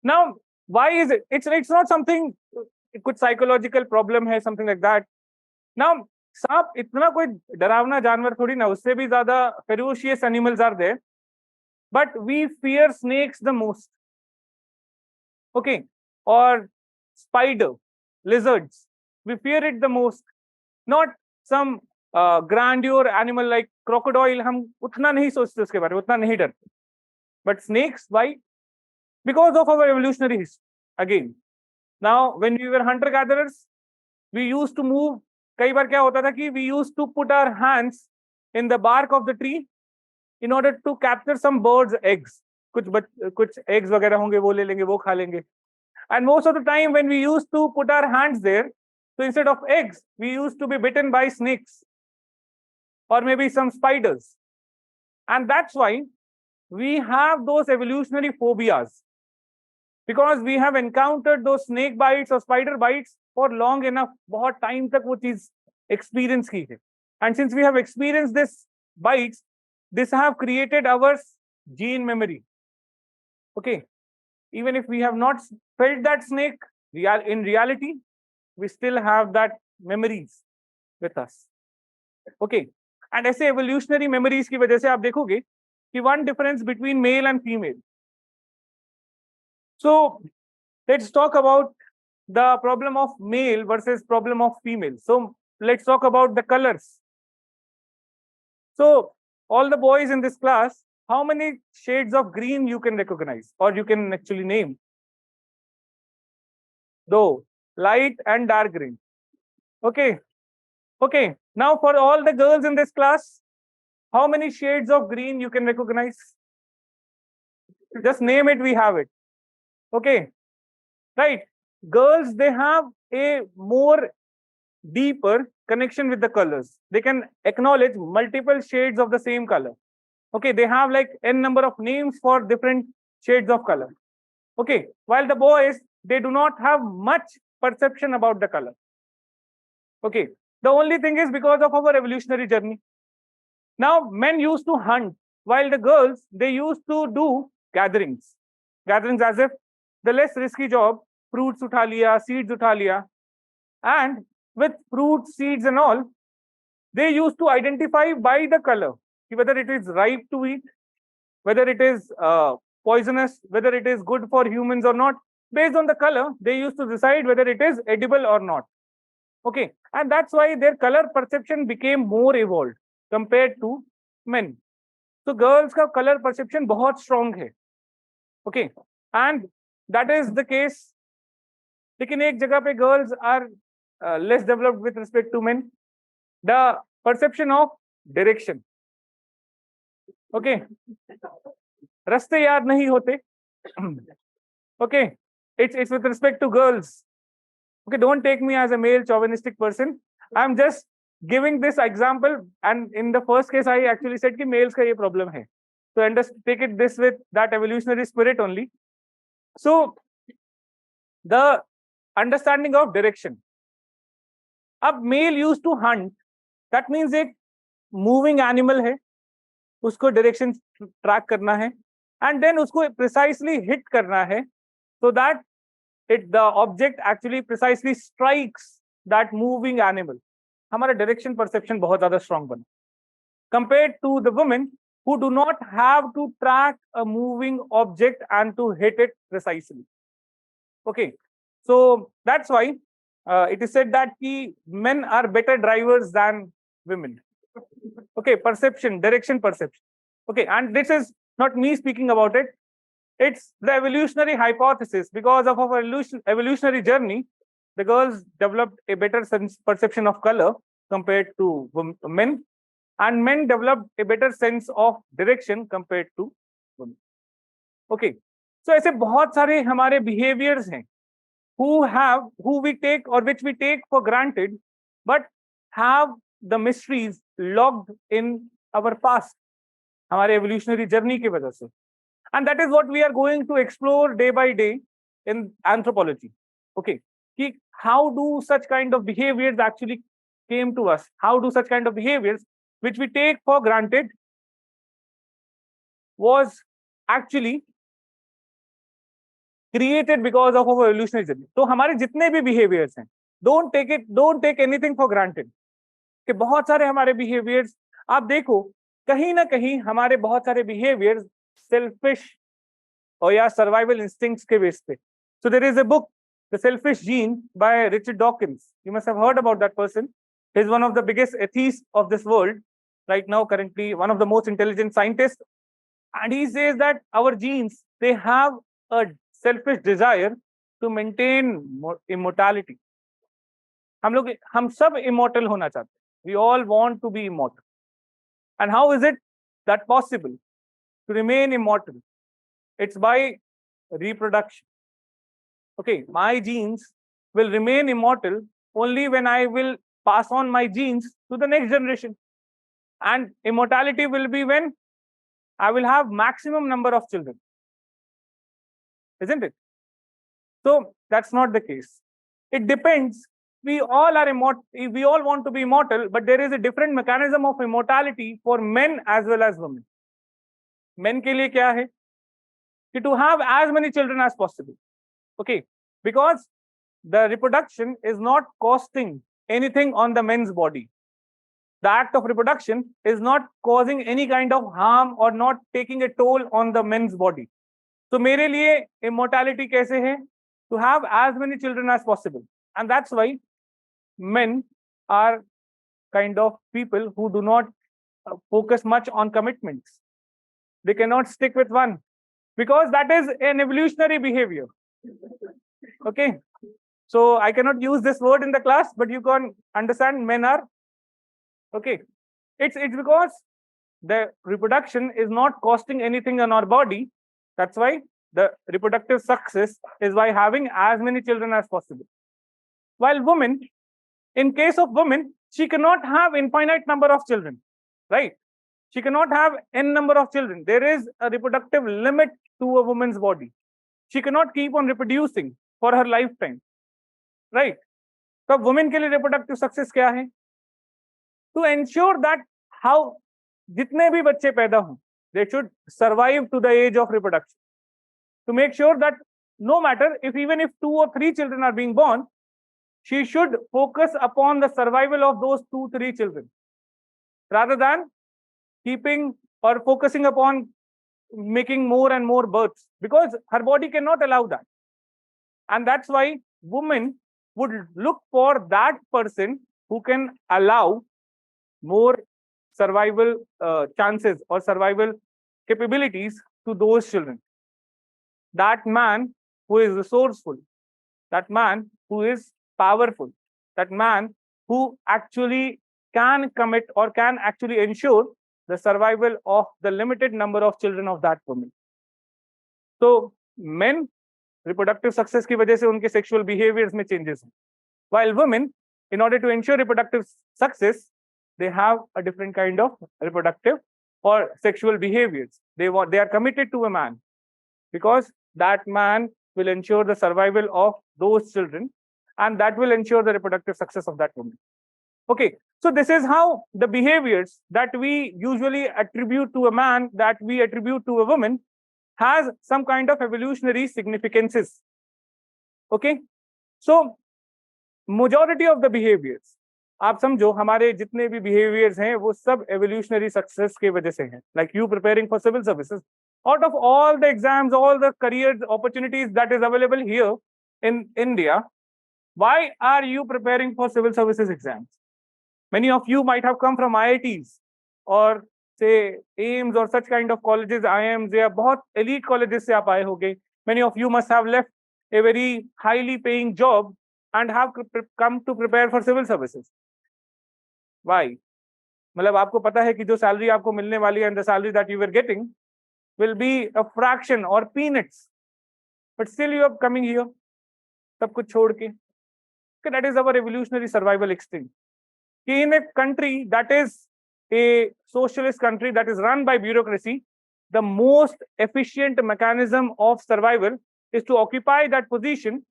Now, why is it? It's not something, कुछ psychological problem है, something like that. Now, सांप इतना कोई डरावना जानवर थोड़ी ना, उससे भी ज्यादा ferocious animals are there. But we fear snakes the most. Okay. Or spider, lizards. We fear it the most. Not some grandeur animal like crocodile. हम उतना नहीं सोचते उसके बारे में, उतना नहीं डरते. But snakes, why? Because of our evolutionary history. Again, now when we were hunter gatherers, we used to move. कई बार क्या होता था कि we used to put our hands in the bark of the tree in order to capture some birds' eggs. कुछ eggs वगैरह होंगे, वो ले लेंगे, वो खा लेंगे. And most of the time when we used to put our hands there, so instead of eggs, we used to be bitten by snakes or maybe some spiders. And that's why we have those evolutionary phobias, because we have encountered those snake bites or spider bites for long enough. बहुत time तक वो चीज experience की है. And since we have experienced this bites, this have created our gene memory. Okay. Even if we have not felt that snake, in reality, we still have that memories with us. Okay. And ऐसे evolutionary memories की वजह से आप देखोगे कि one difference between male and female. So let's talk about the problem of male versus problem of female. So let's talk about the colors. So all the boys in this class, how many shades of green you can recognize or you can actually name? Though light and dark green. Okay. Okay. Now for all the girls in this class, how many shades of green you can recognize? Just name it, we have it. Okay. Right. Girls, they have a more deeper connection with the colors. They can acknowledge multiple shades of the same color. Okay, they have like n number of names for different shades of color. Okay, while the boys, they do not have much perception about the color. Okay, the only thing is because of our evolutionary journey. Now, men used to hunt, while the girls, they used to do gatherings. Gatherings as if the less risky job, fruits utha liya, seeds utha liya. And with fruits, seeds and all, they used to identify by the color, whether it is ripe to eat, whether it is poisonous, whether it is good for humans or not. Based on the color, they used to decide whether it is edible or not. Okay, and that's why their color perception became more evolved compared to men. So girls का color perception बहुत strong है. Okay, and that is the case. लेकिन एक जगह पे girls are less developed with respect to men. The perception of direction. Okay, रास्ते याद नहीं होते. Okay, it's with respect to girls. Okay, don't take me as a male chauvinistic person. I'm just giving this example, and in the first case, I actually said कि males का ये problem है. So take it this with that evolutionary spirit only. So the understanding of direction. अब male used to hunt. That means एक moving animal है, उसको direction track करना है, and then उसको precisely hit करना है, so that the object actually precisely strikes that moving animal. हमारा direction perception बहुत ज़्यादा strong बना. Compared to the women who do not have to track a moving object and to hit it precisely. Okay, so that's why it is said that men are better drivers than women. Okay, perception, direction perception. Okay, and this is not me speaking about it. It's the evolutionary hypothesis. Because of our evolutionary journey, the girls developed a better perception of color compared to men, and men developed a better sense of direction compared to women. Okay, so ऐसे बहुत सारे हमारे behaviors हैं who we take or which we take for granted, but have the mysteries logged in our past, हमारे evolutionary journey की वजह से. And that is what we are going to explore day by day in anthropology. Okay, how do such kind of behaviors actually came to us? How do such kind of behaviors, which we take for granted, was actually created because of our evolutionary journey? तो हमारे जितने भी behaviors हैं, don't take anything for granted. कि बहुत सारे हमारे behaviors, आप देखो कहीं ना कहीं हमारे बहुत सारे behaviors selfish or survival instincts के base पे. So there is a book, The Selfish Gene, by Richard Dawkins. You must have heard about that person. He's one of the biggest atheists of this world right now, currently one of the most intelligent scientists. And he says that our genes, they have a selfish desire to maintain immortality. हम सब immortal होना चाहते हैं. We all want to be immortal. And how is it that possible to remain immortal? It's by reproduction. Okay, my genes will remain immortal only when I will pass on my genes to the next generation. And immortality will be when I will have maximum number of children. Isn't it? So that's not the case. It depends. We all are immortal. We all want to be immortal, but there is a different mechanism of immortality for men as well as women. Men के लिए क्या है? To have as many children as possible. Okay, because the reproduction is not costing anything on the men's body. The act of reproduction is not causing any kind of harm or not taking a toll on the men's body. So मेरे लिए immortality कैसे है? To have as many children as possible. And that's why men are kind of people who do not focus much on commitments. They cannot stick with one, because that is an evolutionary behavior. Okay, so I cannot use this word in the class, but you can understand men are. Okay, it's because the reproduction is not costing anything on our body. That's why the reproductive success is by having as many children as possible. While women, in case of women, she cannot have infinite number of children, right? She cannot have n number of children. There is a reproductive limit to a woman's body. She cannot keep on reproducing for her lifetime, right? So women के लिए reproductive success क्या है? To ensure that how जितने भी बच्चे पैदा हों, they should survive to the age of reproduction. To make sure that no matter even if 2 or 3 children are being born, she should focus upon the survival of those 2-3 children rather than keeping or focusing upon making more and more births, because her body cannot allow that. And that's why women would look for that person who can allow more survival chances or survival capabilities to those children. That man who is resourceful, that man who is powerful, that man who actually can commit or can actually ensure the survival of the limited number of children of that woman. So men reproductive success की वजह से उनके sexual behaviors में changes हैं, while women, in order to ensure reproductive success, they have a different kind of reproductive or sexual behaviors. They are committed to a man because that man will ensure the survival of those children, and that will ensure the reproductive success of that woman. Okay, so this is how the behaviors that we usually attribute to a man, that we attribute to a woman, has some kind of evolutionary significances. Okay, so majority of the behaviors, आप समझो हमारे जितने भी behaviors हैं वो सब evolutionary success के वजह से हैं. Like you preparing for civil services, out of all the exams, all the career opportunities that is available here in India, why are you preparing for civil services exams? Many of you might have come from IITs or say AIMS or such kind of colleges, IIMs या बहुत elite colleges से आप आए होंगे. Many of you must have left a very highly paying job and have come to prepare for civil services. Why? मतलब आपको पता है कि जो salary आपको मिलने वाली है and the salary that you were getting will be a fraction or peanuts, but still you are coming here, सब कुछ छोड़ के. Okay, that is our evolutionary survival instinct. In a country that is a socialist country that is run by bureaucracy, the most efficient mechanism of survival is to occupy that position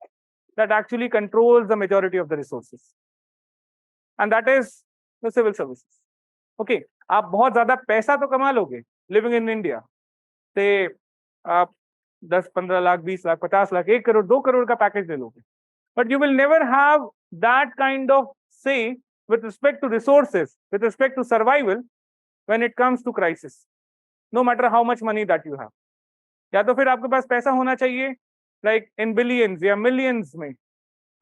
that actually controls the majority of the resources, and that is the civil services. Okay, आप बहुत ज्यादा पैसा तो कमा लोगे living in India, से आप 10-15 लाख 20 लाख 50 लाख 1 करोड़ 2 करोड़ का पैकेज ले लोगे, but you will never have that kind of say with respect to resources, with respect to survival when it comes to crisis, no matter how much money that you have. या तो फिर आपके पास पैसा होना चाहिए like in billions या millions में.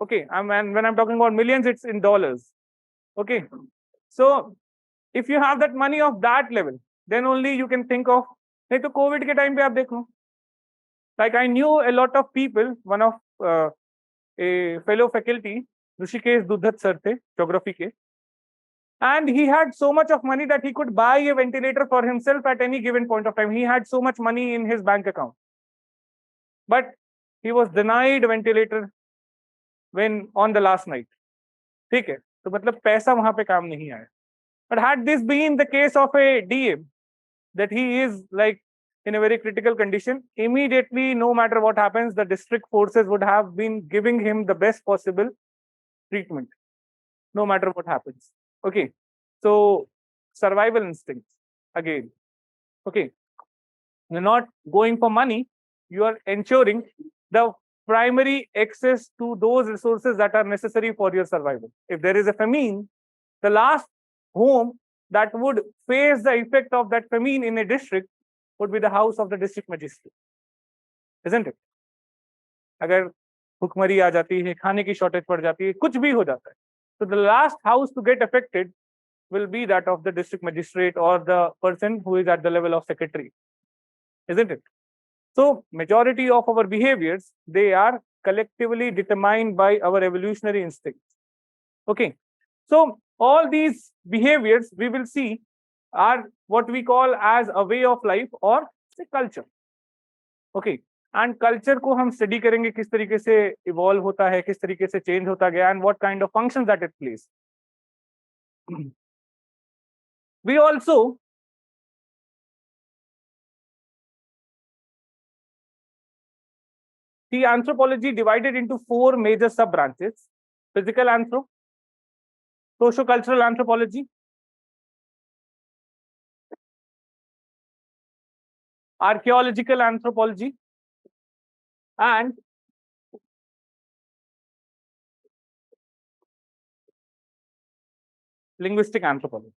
Okay, and when I'm talking about millions, it's in dollars. Okay, so if you have that money of that level, then only you can think of. नहीं तो कोविड के time पे आप देखो, like I knew a lot of people, one of a fellow faculty, Rishikesh Duddhat sir थे geography के, and he had so much of money that he could buy a ventilator for himself at any given point of time. He had so much money in his bank account, but he was denied ventilator when on the last night. ठीक है, तो मतलब पैसा वहां पे काम नहीं आया. But had this been the case of a DM, that he is like in a very critical condition, immediately, no matter what happens, the district forces would have been giving him the best possible treatment, no matter what happens. Okay, so survival instincts again. Okay, you're not going for money, you are ensuring the primary access to those resources that are necessary for your survival. If there is a famine, the last home that would face the effect of that famine in a district would be the house of the district magistrate, isn't it? अगर भुखमरी आ जाती है, खाने की shortage पड़ जाती है, कुछ भी हो जाता है, so the last house to get affected will be that of the district magistrate or the person who is at the level of secretary, isn't it? So majority of our behaviors, they are collectively determined by our evolutionary instincts. Okay, so all these behaviors we will see are what we call as a way of life or say culture. Okay, and culture को हम study करेंगे किस तरीके से evolve होता है, किस तरीके से change होता गया, and what kind of functions that it plays. We also see anthropology divided into 4 major sub branches: physical anthro, socio-cultural anthropology, archaeological anthropology, and linguistic anthropology.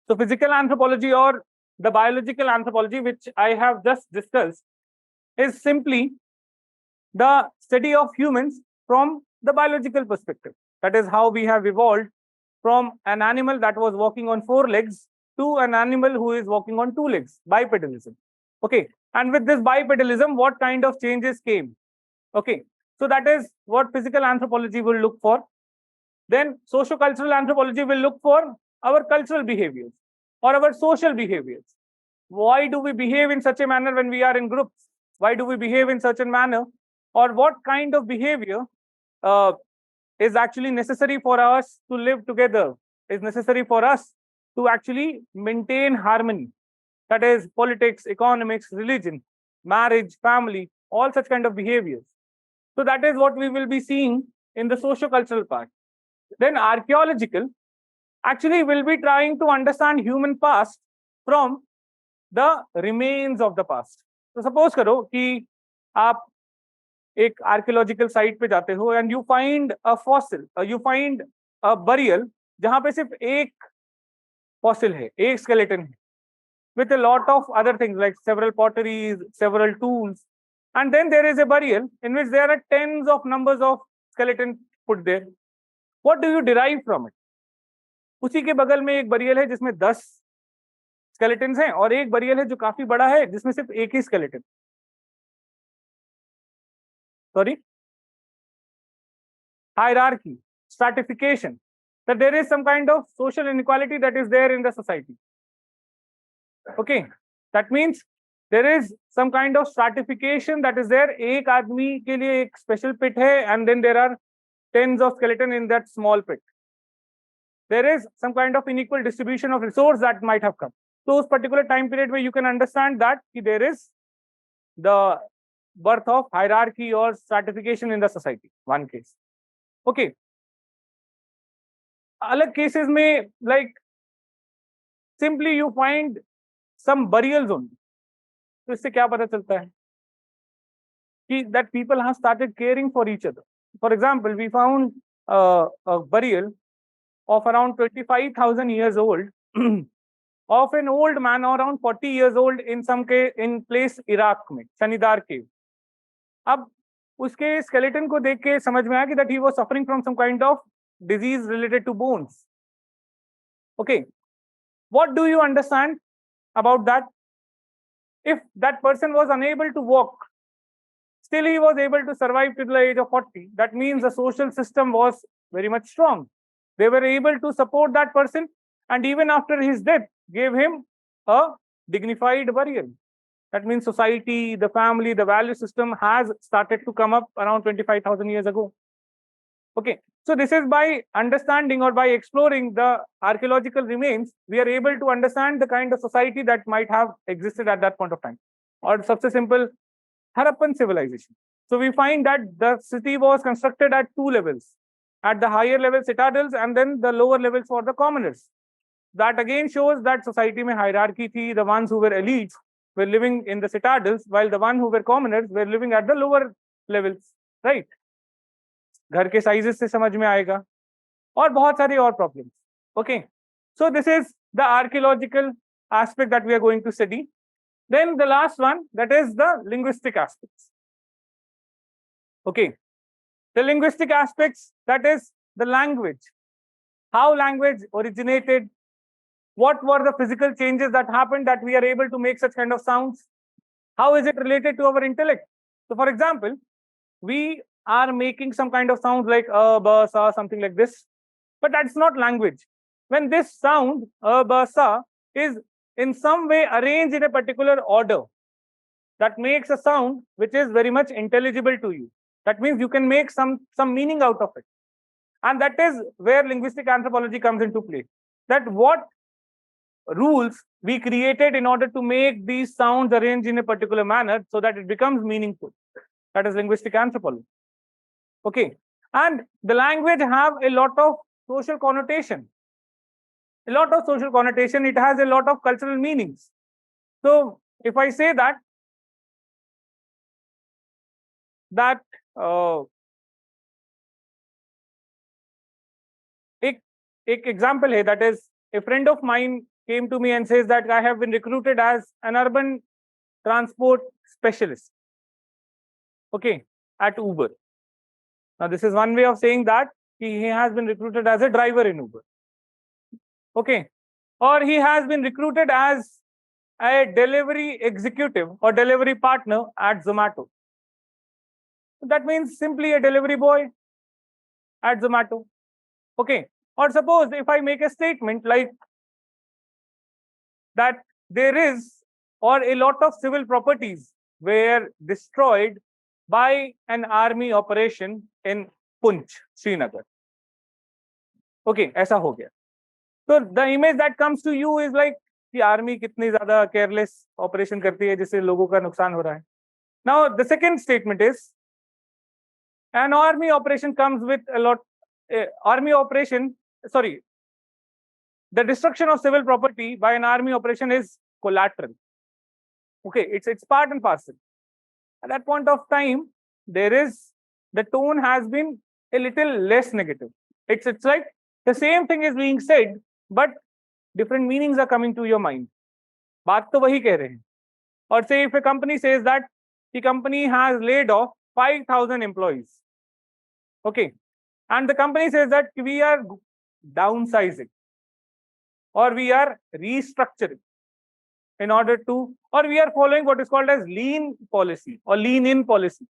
So physical anthropology or the biological anthropology, which I have just discussed, is simply the study of humans from the biological perspective. That is how we have evolved from an animal that was walking on 4 legs to an animal who is walking on 2 legs, bipedalism. Okay, and with this bipedalism, what kind of changes came? Okay, so that is what physical anthropology will look for. Then socio-cultural anthropology will look for our cultural behaviors or our social behaviors. Why do we behave in such a manner when we are in groups? Why do we behave in such a manner? Or what kind of behavior is actually necessary for us to live together, is necessary for us to actually maintain harmony? That is politics, economics, religion, marriage, family, all such kind of behaviors. So that is what we will be seeing in the socio-cultural part. Then archaeological actually will be trying to understand human past from the remains of the past. So suppose करो कि आप एक archaeological site पे जाते हो and you find a fossil, you find a burial जहाँ पे सिर्फ एक fossil है, एक skeleton है, with a lot of other things like several potteries, several tools, and then there is a burial in which there are tens of numbers of skeletons put there. What do you derive from it? उसी के बगल में एक burial है जिसमें 10 skeletons हैं और एक बरियल है जो काफी बड़ा है जिसमें सिर्फ एक ही skeleton. Sorry? Hierarchy, stratification, that there is some kind of social inequality that is there in the society. Okay, that means there is some kind of stratification that is there. एक आदमी के लिए एक special pit है and then there are tens of skeleton in that small pit. There is some kind of unequal distribution of resource that might have come. So उस particular time period where you can understand that there is the birth of hierarchy or stratification in the society. One case. Okay. अलग cases में like simply you find some burials only. तो इससे क्या पता चलता है कि that people have started caring for each other. For example, we found a burial of around 25,000 years old of an old man around 40 years old in place Iraq में शनिदार cave. अब उसके skeleton को देख के समझ में आया कि that he was suffering from some kind of disease related to bones. Okay, what do you understand about that? If that person was unable to walk, still he was able to survive till the age of 40. That means the social system was very much strong. They were able to support that person, and even after his death, gave him a dignified burial. That means society, the family, the value system has started to come up around 25,000 years ago. Okay, so this is by understanding or by exploring the archaeological remains, we are able to understand the kind of society that might have existed at that point of time. Or सबसे simple, Harappan civilization. So we find that the city was constructed at 2 levels. At the higher level citadels and then the lower levels for the commoners. That again shows that society में hierarchy थी. The ones who were elites were living in the citadels, while the ones who were commoners were living at the lower levels, right? घर के sizes से समझ में आएगा और बहुत सारी और problems. Okay, so this is the archaeological aspect that we are going to study. Then the last one, that is the linguistic aspects. Okay. The linguistic aspects, that is the language, how language originated, what were the physical changes that happened that we are able to make such kind of sounds, how is it related to our intellect? So for example, we are making some kind of sounds like ba, sa, something like this, but that's not language. When this sound, ba, sa, is in some way arranged in a particular order, that makes a sound which is very much intelligible to you. That means you can make some meaning out of it. And that is where linguistic anthropology comes into play. That what rules we created in order to make these sounds arranged in a particular manner so that it becomes meaningful. That is linguistic anthropology. Okay. And the language have a lot of social connotation. A lot of social connotation, it has a lot of cultural meanings. So if I say that एक एक example है, that is a friend of mine came to me and says that I have been recruited as an urban transport specialist, okay, at Uber. Now this is one way of saying that he has been recruited as a driver in Uber, okay, or he has been recruited as a delivery executive or delivery partner at Zomato. That means simply a delivery boy at Zomato, okay. Or suppose if I make a statement like that there is or a lot of civil properties were destroyed by an army operation in Punch, Srinagar. Okay, ऐसा हो गया. So the image that comes to you is like कि army कितनी ज्यादा careless operation करती है जिससे लोगों का नुकसान हो रहा है. Now the second statement is an army operation comes with a lot the destruction of civil property by an army operation is collateral. Okay, it's part and parcel. At that point of time, the tone has been a little less negative. It's like the same thing is being said, but different meanings are coming to your mind. बात तो वही कह रहे हैं. Or say if a company says that the company has laid off 5,000 employees, okay, and the company says that we are downsizing or we are restructuring in order to, or we are following what is called as lean policy or lean in policy.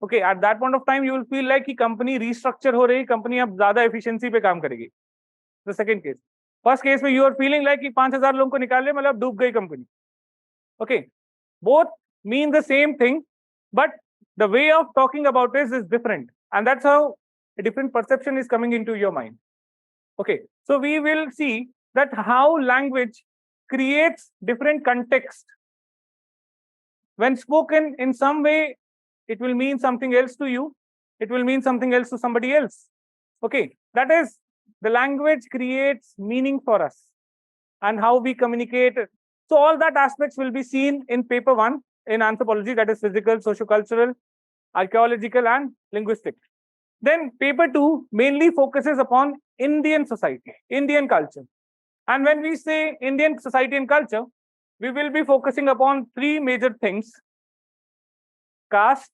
Okay, at that point of time you will feel like कि company restructure हो रही, company अब ज़्यादा efficiency पे काम करेगी. The second case. First case में you are feeling like कि 5,000 लोगों को निकाले मतलब डूब गई company. Okay, both mean the same thing, but the way of talking about it is different, and that's how a different perception is coming into your mind. Okay, so we will see that how language creates different context. When spoken in some way, it will mean something else to you. It will mean something else to somebody else. Okay, that is, the language creates meaning for us and how we communicate. So all that aspects will be seen in paper 1 in anthropology, that is physical, sociocultural, archaeological, and linguistic. Then paper 2 mainly focuses upon Indian society, Indian culture. And when we say Indian society and culture, we will be focusing upon 3 major things: caste,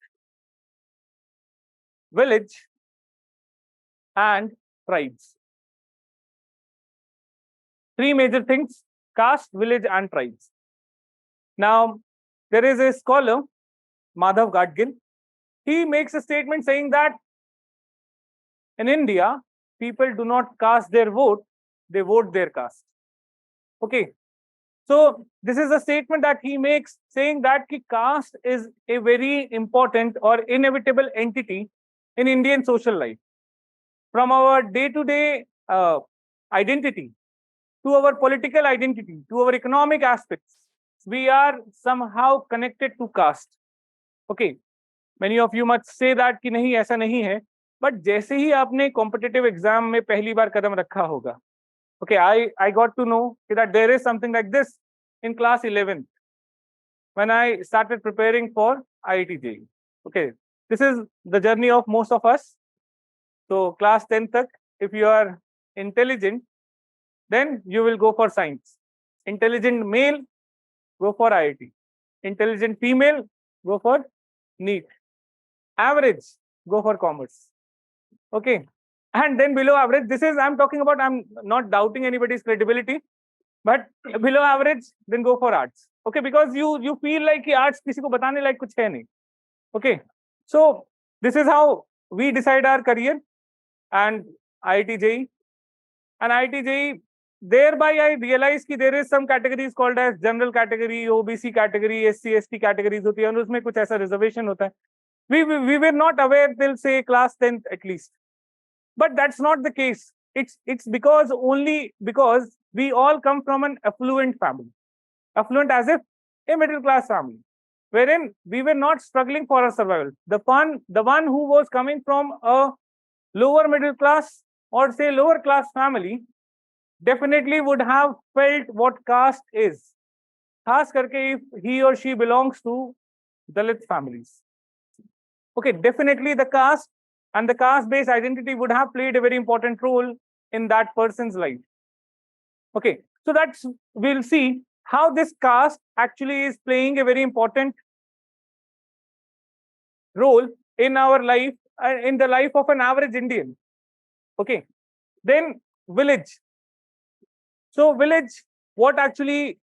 village, and tribes. 3 major things: caste, village, and tribes. Now, there is a scholar, Madhav Gadgil. He makes a statement saying that in India, people do not cast their vote, they vote their caste. Okay. So this is a statement that he makes saying that caste is a very important or inevitable entity in Indian social life. From our day-to-day identity to our political identity to our economic aspects, we are somehow connected to caste. Okay, many of you must say that कि नहीं ऐसा नहीं है, but जैसे ही आपने competitive exam में पहली बार कदम रखा होगा, okay, I got to know that there is something like this in class 11th when I started preparing for IIT JEE. Okay, this is the journey of most of us. So class 10th tak, if you are intelligent, then you will go for science. Intelligent male, go for IIT. Intelligent female, go for NEET. Average, go for commerce. Okay, and then below average, this is I'm talking about, I'm not doubting anybody's credibility, but below average, then go for arts. Okay, because you feel like कि arts किसी को बताने like कुछ है नहीं. Okay, so this is how we decide our career and IIT JEE. And IIT JEE, thereby I realized कि there is some categories called as general category, OBC category, SC ST categories होती है और उसमें कुछ ऐसा reservation होता है. We were not aware till say class 10th at least, but that's not the case. It's because only because we all come from an affluent family, affluent as if a middle class family, wherein we were not struggling for our survival. The one who was coming from a lower middle class or say lower class family definitely would have felt what caste is, खास करके if he or she belongs to Dalit families. Okay, definitely the caste and the caste-based identity would have played a very important role in that person's life. Okay, so we'll see how this caste actually is playing a very important role in our life, in the life of an average Indian. Okay, then village. So village, what actually,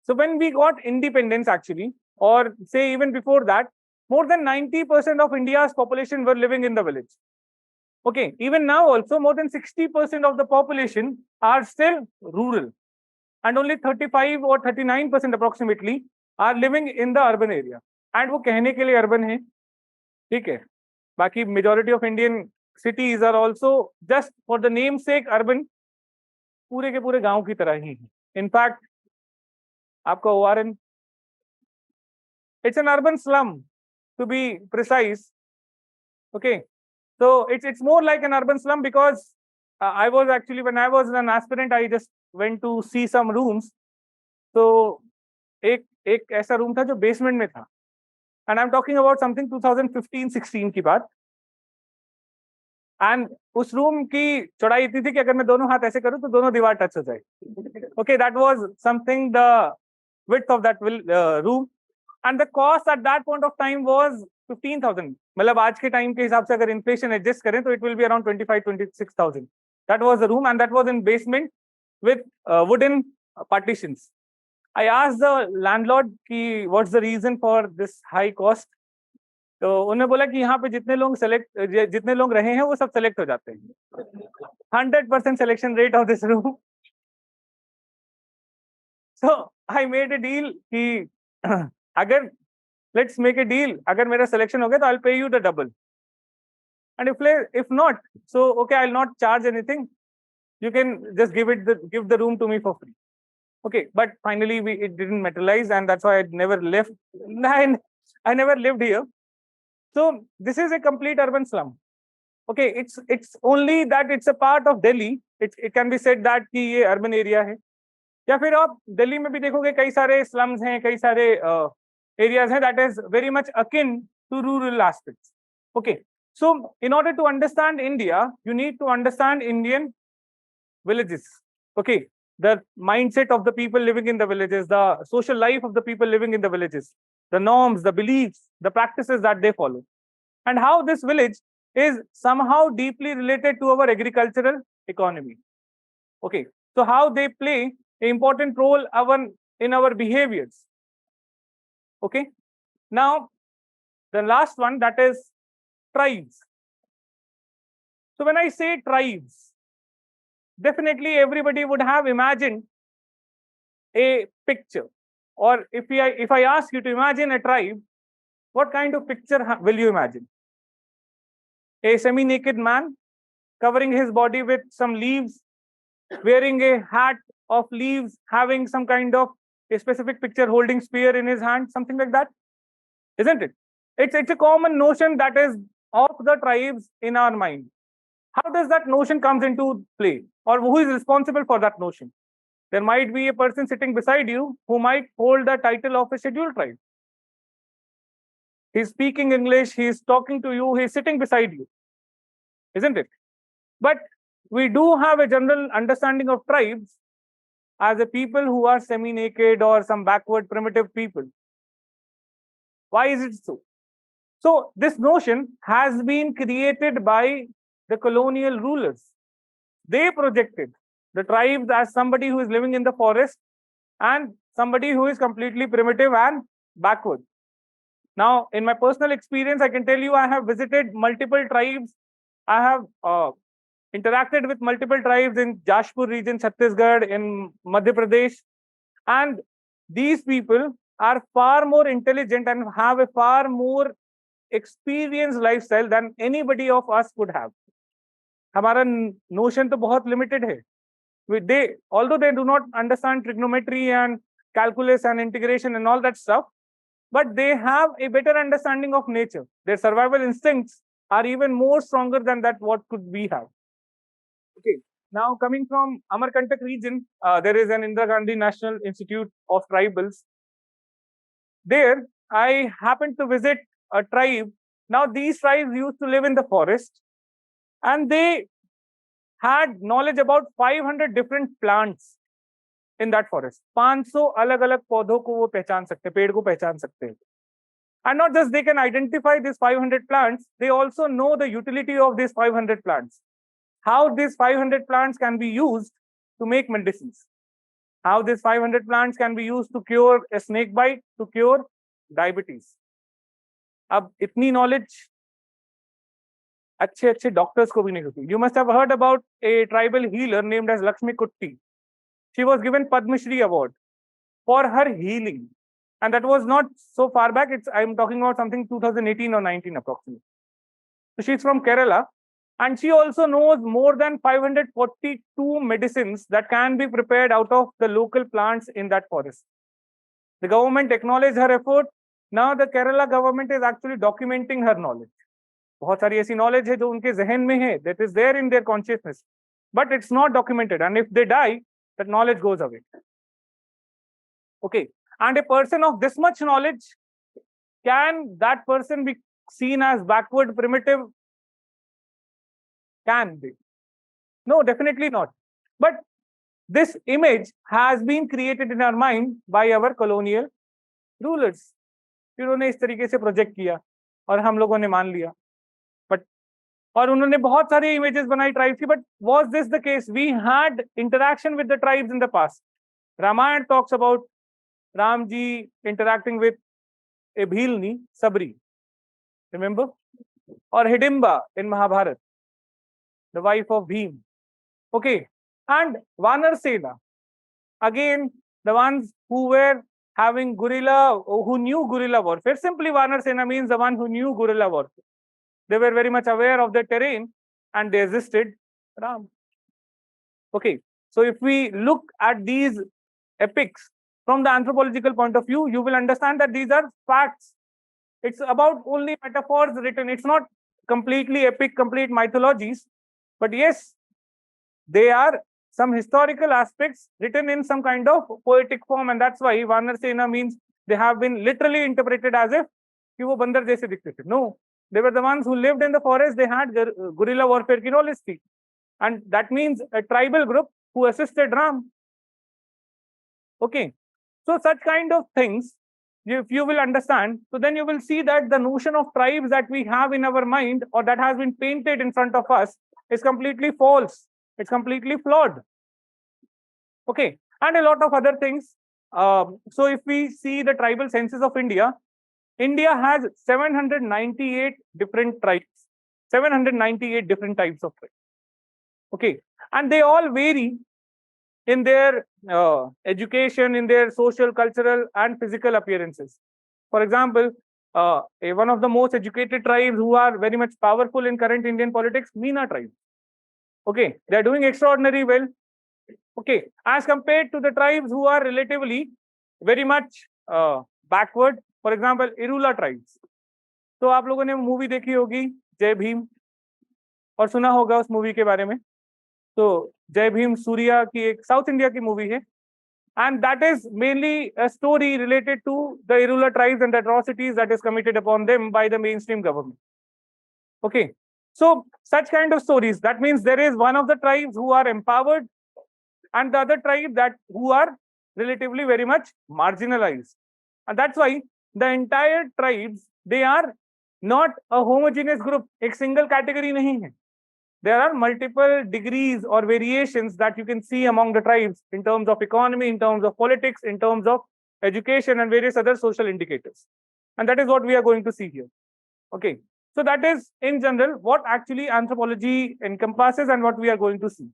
so when we got independence actually, or say even before that, more than 90% of India's population were living in the village. Okay, even now also more than 60% of the population are still rural, and only 35 or 39% approximately are living in the urban area. And वो कहने के लिए urban है, ठीक है? बाकी majority of Indian cities are also just for the namesake urban, पूरे के पूरे गांव की तरह ही है. In fact, आपका ORN, it's an urban slum to be precise. Okay, so it's more like an urban slum because I was actually, when I was an aspirant, I just went to see some rooms. So एक ऐसा room था जो basement में था, and I'm talking about something 2015-16 की बात. And उस room की चौड़ाई इतनी थी कि अगर मैं दोनों हाथ ऐसे करूं तो दोनों दीवार टच हो जाए. Okay, that was something, the width of that room, and the cost at that point of time was 15,000. मतलब आज के टाइम के हिसाब से अगर इन्फ्लेशन एडजस्ट करें तो it will be around 25-26,000. That was the room, and that was in basement with wooden partitions. I asked the landlord कि what's the reason for this high cost. तो उन्होंने बोला कि यहाँ पे जितने लोग रहे हैं वो सब सेलेक्ट हो जाते हैं. 100% selection rate of this room. So I made a deal कि अगर let's make a deal, अगर मेरा selection हो गया तो I'll pay you the double. And if not, so okay, I'll not charge anything. You can just give the room to me for free. Okay, but finally it didn't materialize, and that's why I never left. I never lived here. So this is a complete urban slum. Okay, it's only that it's a part of Delhi. It can be said that कि ये urban area है. या फिर आप दिल्ली में भी देखोगे कई सारे slums हैं, कई सारे areas हैं that is very much akin to rural aspects. Okay, so in order to understand India, you need to understand Indian villages. Okay, the mindset of the people living in the villages, the social life of the people living in the villages, the norms, the beliefs, the practices that they follow, and how this village is somehow deeply related to our agricultural economy. Okay, so how they play an important role in our behaviors. Okay, now the last one, that is tribes. So when I say tribes, definitely everybody would have imagined a picture, or if I ask you to imagine a tribe, what kind of picture will you imagine? A semi-naked man covering his body with some leaves, wearing a hat of leaves, having some kind of a specific picture, holding spear in his hand, something like that, isn't it? It's a common notion that is of the tribes in our mind. How does that notion comes into play, or who is responsible for that notion? There might be a person sitting beside you who might hold the title of a scheduled tribe. He's speaking English, he's talking to you, he's sitting beside you, isn't it? But we do have a general understanding of tribes as a people who are semi-naked or some backward primitive people. Why is it so? So this notion has been created by the colonial rulers. They projected the tribes as somebody who is living in the forest and somebody who is completely primitive and backward. Now, in my personal experience, I can tell you I have visited multiple tribes. I have interacted with multiple tribes in Jashpur region, Chhattisgarh, in Madhya Pradesh. And these people are far more intelligent and have a far more experienced lifestyle than anybody of us could have. हमारा notion तो बहुत limited है. Although they do not understand trigonometry and calculus and integration and all that stuff, but they have a better understanding of nature. Their survival instincts are even more stronger than that what could we have. Okay, now coming from Amarkantak region, there is an Indira Gandhi National Institute of Tribals. There, I happened to visit a tribe. Now, these tribes used to live in the forest, and they had knowledge about 500 different plants in that forest. 500 अलग-अलग पौधों को वो पहचान सकते हैं, पेड़ को पहचान सकते हैं. And not just they can identify these 500 plants, they also know the utility of these 500 plants. How these 500 plants can be used to make medicines. How these 500 plants can be used to cure a snake bite, to cure diabetes. अब इतनी knowledge अच्छे doctors को भी नहीं होती. You must have heard about a tribal healer named as 𝐂𝐭𝐿. She was given Padma Shri award for her healing. And that was not so far back. I'm talking about something 2018 or 19 approximately. So she's from Kerala. And she also knows more than 542 medicines that can be prepared out of the local plants in that forest. The government acknowledged her effort. Now the Kerala government is actually documenting her knowledge. बहुत सारी ऐसी knowledge है जो उनके जहन में है, that is there in their consciousness, but it's not documented. And if they die, that knowledge goes away. Okay. And a person of this much knowledge, can that person be seen as backward, primitive? Can be. No, definitely not. But this image has been created in our mind by our colonial rulers. उन्होंने इस तरीके से project किया और हम लोगों ने मान लिया. But और उन्होंने बहुत सारी images बनाई tribes की. But was this the case? We had interaction with the tribes in the past. Ramayana talks about Ramji interacting with a bhilni, Sabri. Remember? Or Hidimba in Mahabharata, the wife of Bhim. Okay. And Vanar Sena. Again, the ones who were having guerrilla, who knew guerrilla warfare. Simply Vanar Sena means the one who knew guerrilla warfare. They were very much aware of the terrain and they assisted Ram. Okay. So if we look at these epics from the anthropological point of view, you will understand that these are facts. It's about only metaphors written. It's not completely epic, complete mythologies. But yes, they are some historical aspects written in some kind of poetic form. And that's why Vanar Sena means they have been literally interpreted as if कि वो बंदर जैसे दिखते थे. No, they were the ones who lived in the forest. They had guerrilla warfare की knowledge थी. And that means a tribal group who assisted Ram. Okay. So such kind of things, if you will understand, so then you will see that the notion of tribes that we have in our mind or that has been painted in front of us is completely false. It's completely flawed. Okay. And a lot of other things. So if we see the tribal census of India, India has 798 different tribes, 798 different types of tribes. Okay. And they all vary in their education, in their social, cultural, and physical appearances. For example, one of the most educated tribes who are very much powerful in current Indian politics, Meena tribe. Okay, they are doing extraordinarily well. Okay, as compared to the tribes who are relatively very much backward. For example, Irula tribes. तो आप लोगों ने movie देखी होगी जय भीम और सुना होगा उस मूवी के बारे में. तो जय भीम सूर्या की एक साउथ इंडिया की मूवी है. And that is mainly a story related to the Irula tribes and the atrocities that is committed upon them by the mainstream government. Okay. So such kind of stories, that means there is one of the tribes who are empowered and the other tribe that who are relatively very much marginalized. And that's why the entire tribes, they are not a homogeneous group. एक single category नहीं है. There are multiple degrees or variations that you can see among the tribes in terms of economy, in terms of politics, in terms of education and various other social indicators. And that is what we are going to see here. Okay. So that is in general what actually anthropology encompasses and what we are going to see.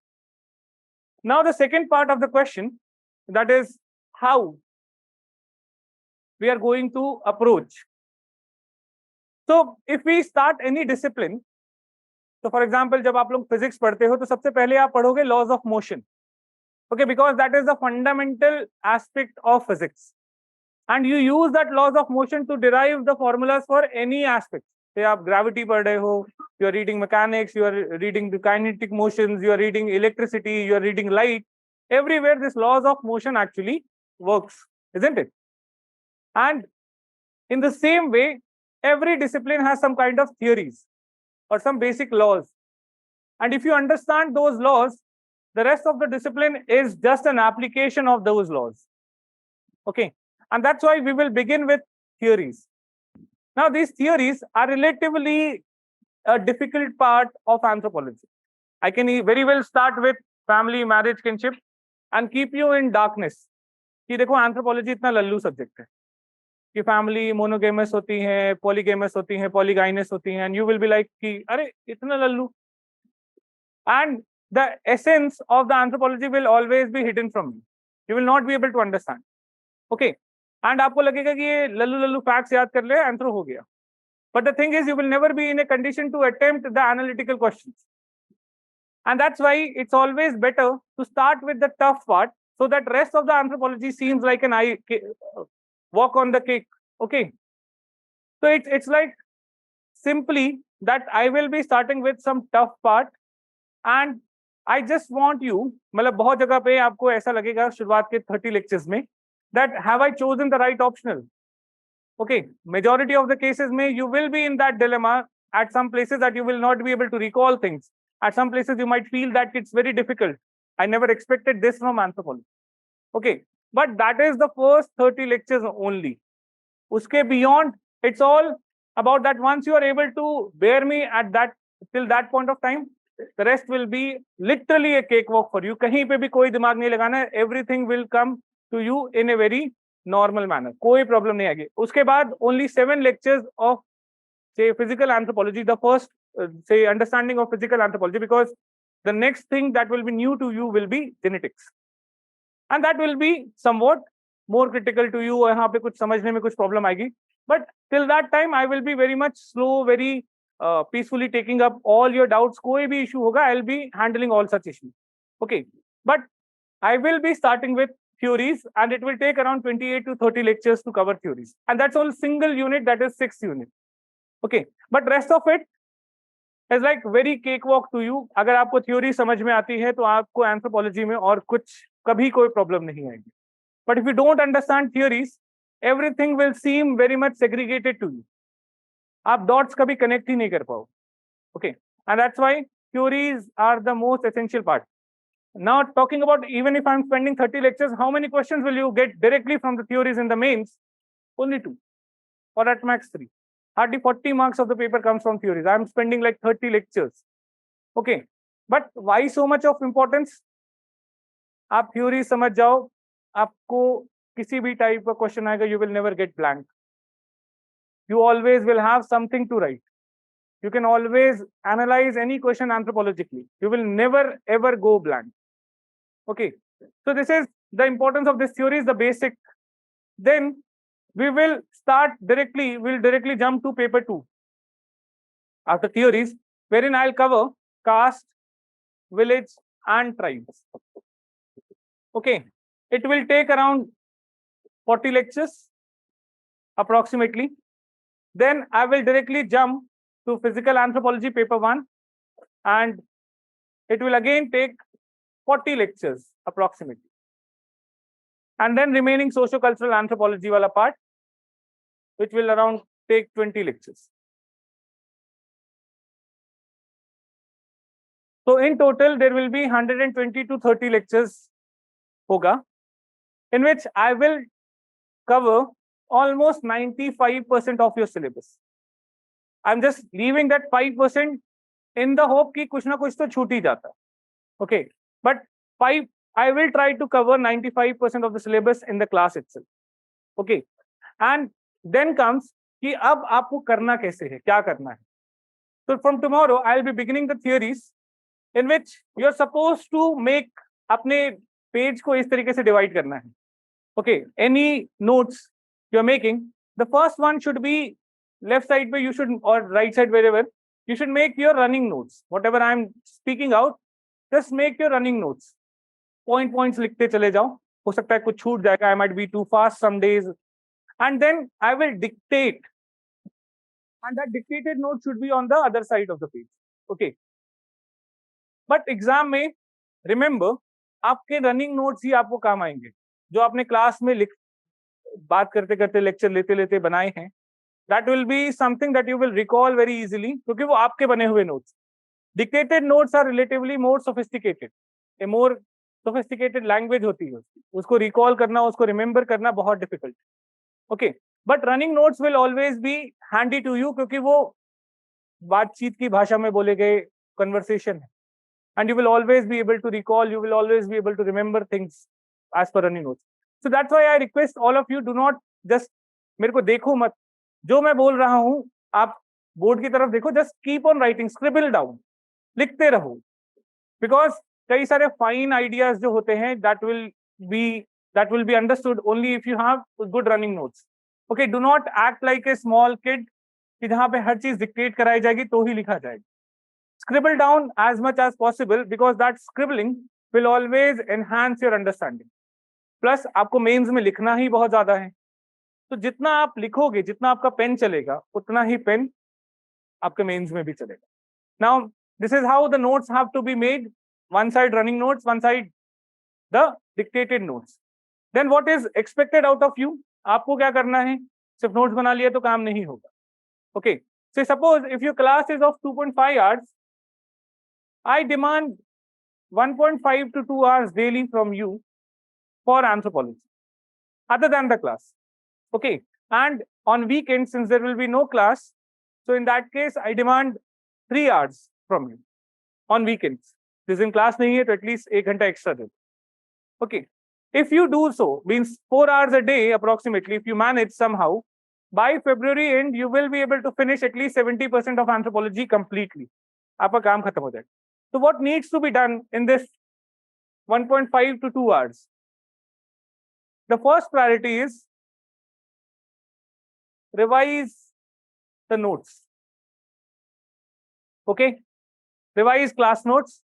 Now the second part of the question, that is how we are going to approach. So if we start any discipline, so for example, जब आप लोग physics पढ़ते हो तो सबसे पहले आप पढ़ोगे laws of motion. Okay, because that is the fundamental aspect of physics. And you use that laws of motion to derive the formulas for any aspect. Say आप gravity पढ़ रहे हो, you are reading mechanics, you are reading the kinetic motions, you are reading electricity, you are reading light. Everywhere this laws of motion actually works, isn't it? And in the same way, every discipline has some kind of theories or some basic laws. And if you understand those laws, the rest of the discipline is just an application of those laws. Okay, and that's why we will begin with theories. Now, these theories are relatively a difficult part of anthropology. I can very well start with family, marriage, kinship, and keep you in darkness. कि देखो anthropology इतना Lallu subject है कि family monogamous होती है, पॉलीगेमस होती है, पॉलीगाइनस होती हैं, and you will be like कि अरे इतना Lallu. And the essence of the anthropology will always be hidden from you. You will not be able to understand. Okay, and आपको लगेगा कि ये लल्लू facts याद कर ले, anthro हो गया. But the thing is, you will never be in a condition to attempt the analytical questions. And that's why it's always better to start with the tough part, so that rest of the anthropology seems like an walk on the cake. Okay. So it's like simply that I will be starting with some tough part, and I just want you, मतलब बहुत जगह पे आपको ऐसा लगेगा शुरुआत के 30 lectures में, that have I chosen the right optional? Okay, majority of the cases may you will be in that dilemma at some places that you will not be able to recall things. At some places you might feel that it's very difficult. I never expected this from anthropology. Okay, but that is the first 30 lectures only. Uske beyond, it's all about that once you are able to bear me at that till that point of time, the rest will be literally a cakewalk for you. Kahin pe bhi koi dimag nahi lagana hai, everything will come to you in a very normal manner. Koi problem nahi aage. Uske baad only 7 lectures of say physical anthropology, the first say understanding of physical anthropology, because the next thing that will be new to you will be genetics, and that will be somewhat more critical to you. Yahan pe kuch samajhne mein kuch problem aayegi, but till that time I will be very much slow, very peacefully taking up all your doubts. Koi bhi issue hoga, I'll be handling all such issues. Okay, but I will be starting with theories, and it will take around 28 to 30 lectures to cover theories, and that's all single unit, that is 6 unit. Okay, but rest of it is like very cakewalk to you. अगर आपको theory समझ में आती है तो आपको anthropology में और कुछ कभी कोई problem नहीं आएगी. But if you don't understand theories, everything will seem very much segregated to you. आप dots कभी connect ही नहीं कर पाओ. Okay, and that's why theories are the most essential part. Now, talking about even if I'm spending 30 lectures, how many questions will you get directly from the theories in the mains? Only 2, or at max 3. Hardly 40 marks of the paper comes from theories. I'm spending like 30 lectures. Okay, but why so much of importance? आप theory समझ जाओ, आपको किसी भी type का question आएगा, you will never get blank. You always will have something to write. You can always analyze any question anthropologically. You will never ever go blank. Okay, so this is the importance of this theory, is the basic. Then we will start directly, we'll directly jump to paper 2 after theories, wherein I'll cover caste, village, and tribes. Okay, it will take around 40 lectures approximately. Then I will directly jump to physical anthropology paper 1, and it will again take 40 lectures approximately. And then remaining socio-cultural anthropology wala part, which will around take 20 lectures. So in total, there will be 120 to 30 lectures hoga, in which I will cover almost 95% of your syllabus. I'm just leaving that 5% in the hope कि कुछ ना कुछ तो छूट ही जाता. Okay, but I will try to cover 95% of the syllabus in the class itself. Okay, and then comes कि अब आपको करना कैसे है, क्या करना है. So from tomorrow I'll be beginning the theories, in which you're supposed to make अपने पेज को इस तरीके से डिवाइड करना है. Okay, any notes you're making, the first one should be left side where you should, or right side, wherever you should make your running notes. Whatever I'm speaking out, just make your running notes. Points लिखते चले जाओ. हो सकता है कुछ छूट जाएगा. I might be too fast some days, and then I will dictate, and that dictated note should be on the other side of the page. Okay, but exam में remember आपके running notes ही आपको काम आएंगे, जो आपने class में बात करते करते लेक्चर लेते लेते बनाए हैं. That will be something that you will recall very easily, क्योंकि वो आपके बने हुए notes. Dictated notes are relatively more sophisticated, a more sophisticated language होती है उसको रिकॉल करना, उसको रिमेंबर करना बहुत difficult. Okay, but running notes will always be handy to you, क्योंकि वो बातचीत की भाषा में बोले गए कन्वर्सेशन है, and you will always be able to recall, you will always be able to remember things as per running notes. So that's why I request all of you, do not just मेरे को देखो मत, जो मैं बोल रहा हूं आप बोर्ड की तरफ देखो, just keep on writing, scribble down, लिखते रहो, because कई सारे fine ideas जो होते हैं that will be understood only if you have good running notes. Okay, do not act like a small kid कि जहां पे हर चीज डिक्टेट कराई जाएगी तो ही लिखा जाएगा। Scribble down as much as possible, because that scribbling will always enhance your understanding. Plus आपको मेंस में लिखना ही बहुत ज्यादा है, तो जितना आप लिखोगे, जितना आपका पेन चलेगा, उतना ही पेन आपके मेंस में भी चलेगा। Now this is how the notes have to be made, one side running notes, one side the dictated notes. Then what is expected out of you? आपको क्या करना है? सिर्फ नोट्स बना लिया तो काम नहीं होगा। Okay, so suppose if your class is of 2.5 hours, I demand 1.5 to 2 hours daily from you for anthropology, other than the class. Okay, and on weekends, since there will be no class, so in that case, I demand 3 hours from you on weekends. This in class nahi hai, to at least 1 घंटा extra do. Okay, if you do so, means 4 hours a day approximately, if you manage somehow, by February end, you will be able to finish at least 70% of anthropology completely. आपका काम खत्म हो जाएगा। So what needs to be done in this 1.5 to 2 hours? The first priority is revise the notes. Okay, revise class notes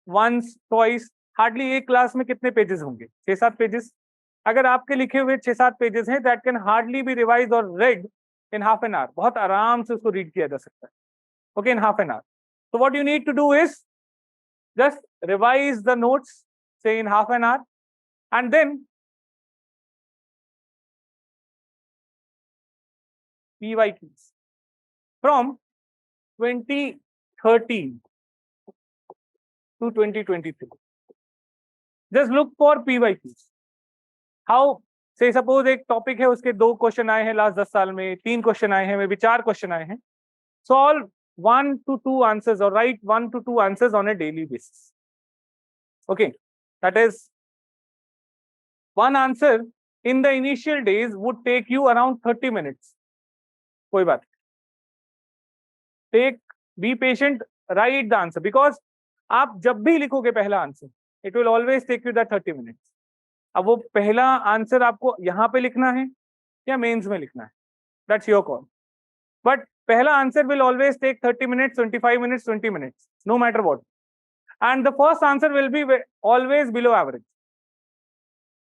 once, twice. Hardly एक class में कितने pages होंगे? 6-7 pages. अगर आपके लिखे हुए 6-7 पेजेस हैं, that can hardly be revised or read in half an hour. बहुत आराम से उसको रीड किया जा सकता है। Okay, in half an hour. So what you need to do is just revise the notes, say in half an hour, and then PYQs from 2013 to 2023. Just look for PYQs. How, say suppose एक topic है, उसके 2 question आए हैं last 10 साल में, 3 question आए हैं, may be 4 question आए हैं, solve 1 to 2 answers or write 1 to 2 answers on a daily basis. Okay, that is, one answer in the initial days would take you around 30 minutes. कोई बात, be patient, write the answer, because आप जब भी लिखोगे पहला answer, it will always take you that 30 minutes. अब वो पहला आंसर आपको यहाँ पे लिखना है या मेंस में लिखना है, that's your call. But पहला answer will always take 30 minutes, 25 minutes, 20 minutes, no matter what. And the first answer will be always below average.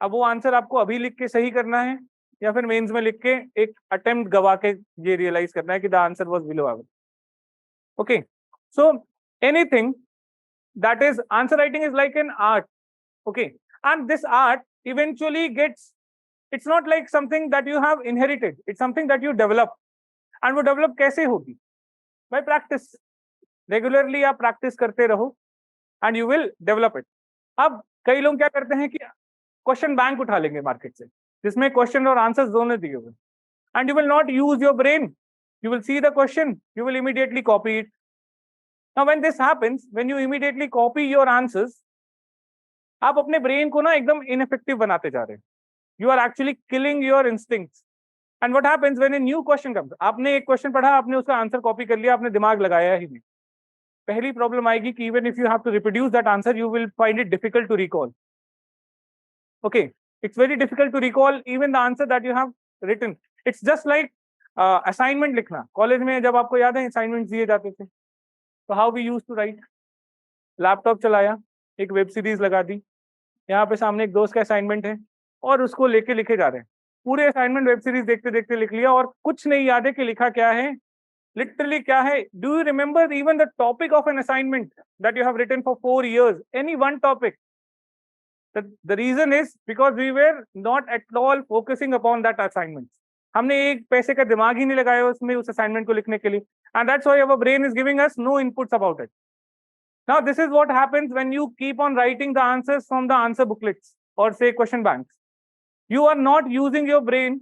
अब वो आंसर आपको अभी लिख के सही करना है या फिर मेंस में लिख के एक अटेम्प्ट गवा के ये रियलाइज करना है कि the answer was below average. Okay, so anything that is, answer writing is like an art. Okay, and this art eventually gets, it's not like something that you have inherited, it's something that you develop. And वो develop कैसे होगी? By practice. Regularly आप practice करते रहो and you will develop it. अब कई लोग क्या करते हैं कि क्वेश्चन बैंक उठा लेंगे मार्केट से, जिसमें क्वेश्चन और आंसर्स दोनों दिए हुए, and you will not use your brain. You will see the question, you will immediately copy it. Now when this happens, when you immediately copy your answers, आप अपने ब्रेन को ना एकदम ineffective बनाते जा रहे हैं. You are actually killing your instincts. And what happens when a new question comes? आपने एक क्वेश्चन पढ़ा, आपने उसका आंसर कॉपी कर लिया, आपने दिमाग लगाया ही नहीं. पहली प्रॉब्लम आएगी कि even if you have to reproduce that answer, you will find it difficult to recall. Okay, it's very difficult to recall even the answer that you have written. It's just like assignment लिखना. College में जब आपको याद है assignments दिए जाते थे, तो how we used to write? Laptop चलाया, एक वेब सीरीज लगा दी, यहाँ पे सामने एक दोस्त का असाइनमेंट है और उसको लेके लिखे जा रहे हैं. पूरे असाइनमेंट वेब सीरीज देखते देखते लिख लिया और कुछ नहीं याद है कि लिखा क्या है, लिटरली क्या है. Do you remember even the topic of an assignment that you have written for 4 years? Any one topic? The reason is because we were not at all focusing upon that assignment. हमने एक पैसे का दिमाग ही नहीं लगाया उसमें, उस assignment को लिखने के लिए, and that's why our brain is giving us no inputs about it. Now, this is what happens when you keep on writing the answers from the answer booklets or say question banks. You are not using your brain.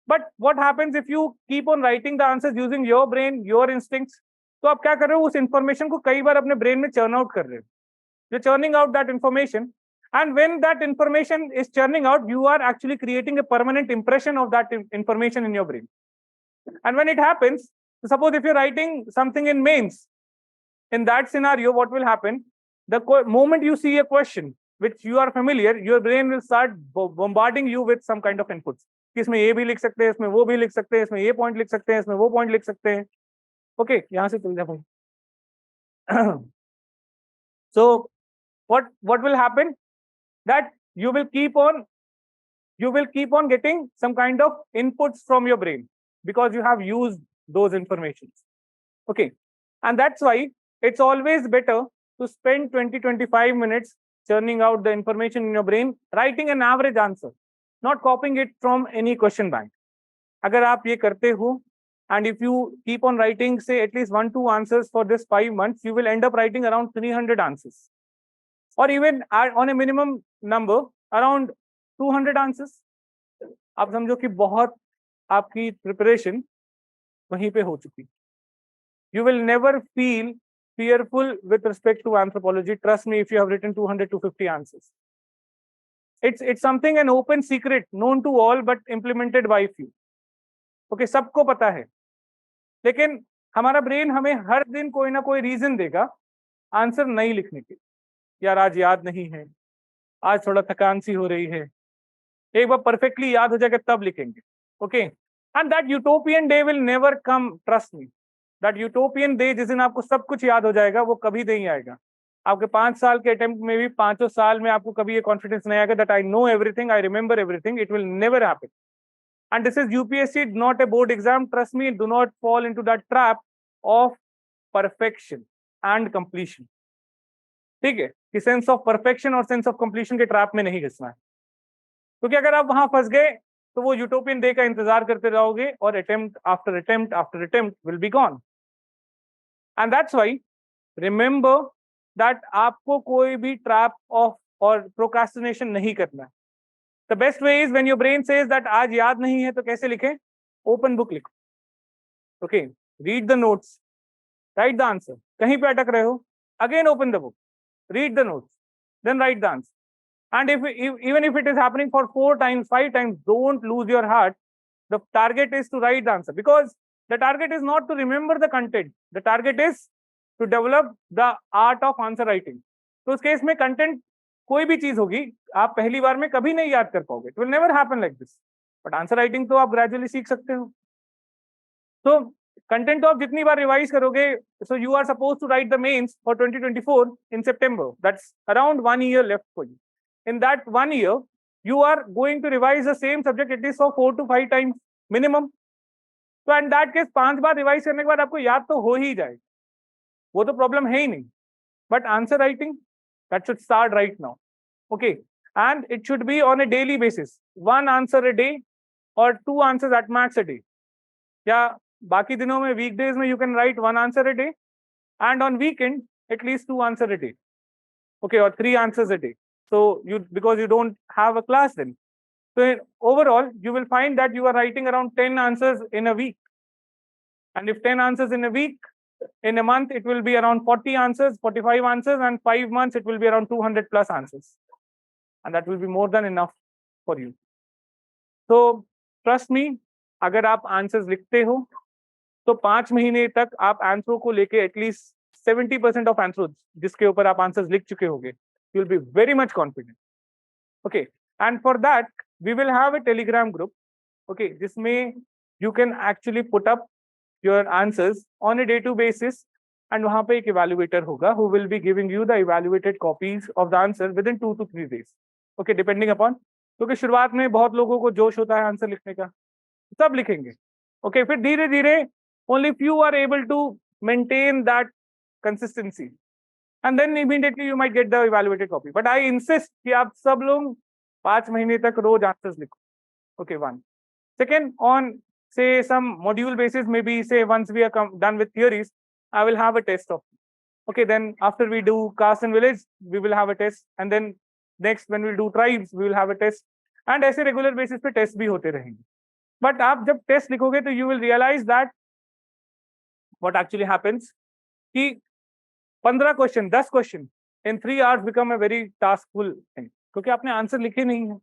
But what happens if you keep on writing the answers using your brain, your instincts? तो आप क्या कर रहे हो? उस information को कई बार अपने brain में churn out कर रहे हो. You're churning out that information, and when that information is churning out, you are actually creating a permanent impression of that information in your brain. And when it happens, suppose if you're writing something in mains, in that scenario, what will happen? The moment you see a question which you are familiar, your brain will start bombarding you with some kind of inputs. कि इसमें ये भी लिख सकते हैं, इसमें वो भी लिख सकते हैं, इसमें ये पॉइंट लिख सकते हैं, इसमें वो पॉइंट लिख सकते हैं. ओके, यहां से चल जाओ. So what will happen? That you will keep on getting some kind of inputs from your brain because you have used those informations. Okay, and that's why it's always better to spend 20-25 minutes churning out the information in your brain, writing an average answer, not copying it from any question bank. अगर आप ये करते हो, and if you keep on writing, say at least 1-2 answers for this 5 months, you will end up writing around 300 answers, or even on a minimum number around 200 answers. आप समझो कि बहुत आपकी प्रिपरेशन वहीं पे हो चुकी. You will never feel fearful with respect to anthropology. Trust me, if you have written 200-250 answers. It's something, an open secret known to all but implemented by few. Okay, सबको पता है, लेकिन हमारा ब्रेन हमें हर दिन कोई ना कोई रीजन देगा आंसर नहीं लिखने के. यार आज याद नहीं है, आज थोड़ा थकान सी हो रही है, एक बार परफेक्टली याद हो जाएगा तब लिखेंगे. Okay, and that utopian day will never come. Trust me, that utopian day जिस दिन आपको सब कुछ याद हो जाएगा वो कभी नहीं आएगा. आपके 5 साल के अटेम्प्ट में भी 5 साल में आपको कभी ये कॉन्फिडेंस नहीं आएगा that I know everything, I remember everything. It will never happen. And this is UPSC, not a board exam. Trust me, do not fall into that trap of perfection and completion. ठीक है, कि sense of perfection और sense of completion के trap में नहीं घुसना है, क्योंकि अगर आप वहां फंस गए तो वो यूटोपियन डे का इंतजार करते रहोगे और attempt after attempt after attempt will be gone. And that's why remember that आपको कोई भी ट्रैप ऑफ और प्रोक्रास्टिनेशन नहीं करना है. The best way is when your brain says that आज याद नहीं है तो कैसे लिखें? Open book लिखो. Okay, read the notes, write the answer. कहीं पे अटक रहे हो, again open the book, read the notes, then write the answer. And even if it is happening for 4 times, 5 times, don't lose your heart. The target is to write the answer, because the target is not to remember the content. The target is to develop the art of answer writing. तो उस case में content कोई भी चीज होगी आप पहली बार में कभी नहीं याद कर पाओगे. It will never happen like this. But answer writing तो आप ग्रेजुअली सीख सकते हो. तो कंटेंट तो आप जितनी बार रिवाइज करोगे, so you are suppose to write the mains for 2024 in September. That's around 1 year left for you. In that 1 year you are going to revise the same subject at least for 4 to 5 times minimum. तो in that case 5 bar revise करने के बाद आपको याद तो हो ही जाएगा, वो तो प्रॉब्लम है ही नहीं. But answer writing, that should start right now. Okay, and it should be on a daily basis. 1 answer a day or 2 answers at max a day. या बाकी दिनों में weekdays में you can write 1 answer a day, and on weekend at least 2 answer a day. Okay, or 3 answers a day. So because you don't have a class then. So overall you will find that you are writing around 10 answers in a week. And if 10 answers in a week, in a month, it will be around 40 answers, 45 answers, and 5 months, it will be around 200 plus answers. And that will be more than enough for you. So, trust me, अगर आप answers लिखते हो, तो 5 महीने तक आप आंसरों को लेके at least 70% of answers जिसके ऊपर आप answers लिख चुके होंगे, you will be very much confident. Okay, and for that, we will have a Telegram group. Okay, जिसमें you can actually put up your answers on a day-to-day basis, and वहां पे एक evaluator होगा who will be giving you the evaluated copies of the answer within 2 to 3 days. Okay, depending upon, क्योंकि शुरुआत में बहुत लोगों को जोश होता है आंसर लिखने का, सब लिखेंगे. Okay, फिर धीरे धीरे only few are able to maintain that consistency, and then immediately you might get the evaluated copy. But I insist कि आप सब लोग 5 महीने तक रोज आंसर्स लिखो. Okay, 1. Second, on say some module basis, maybe say once we are done with theories, I will have a test of Okay, then after we do caste and village, we will have a test, and then next when we do tribes, we will have a test, and ऐसे regular basis पे test भी होते रहेंगे. But आप जब test लिखोगे तो you will realize that what actually happens कि 15 question 10 question in 3 hours become a very taskful thing, क्योंकि आपने आंसर लिखे नहीं है.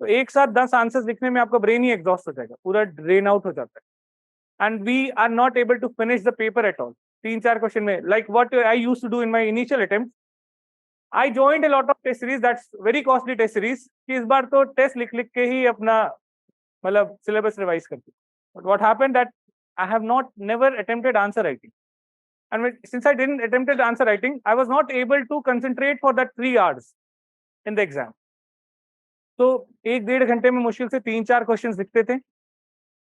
तो एक साथ 10 आंसर्स लिखने में आपका ब्रेन ही एग्जॉस्ट हो जाएगा, पूरा ड्रेन आउट हो जाता है, and we are not able to finish the paper at all. 3-4 question में, like what I used to do in my initial attempt, I joined a lot of test series, that's very costly test series, कि इस बार तो test लिख लिख के ही अपना मतलब syllabus revise करती. But what happened that I have not never attempted answer writing, and since I didn't attempted answer writing, I was not able to concentrate for that 3 hours in the exam. तो 1-1.5 घंटे में मुश्किल से 3-4 questions लिखते थे,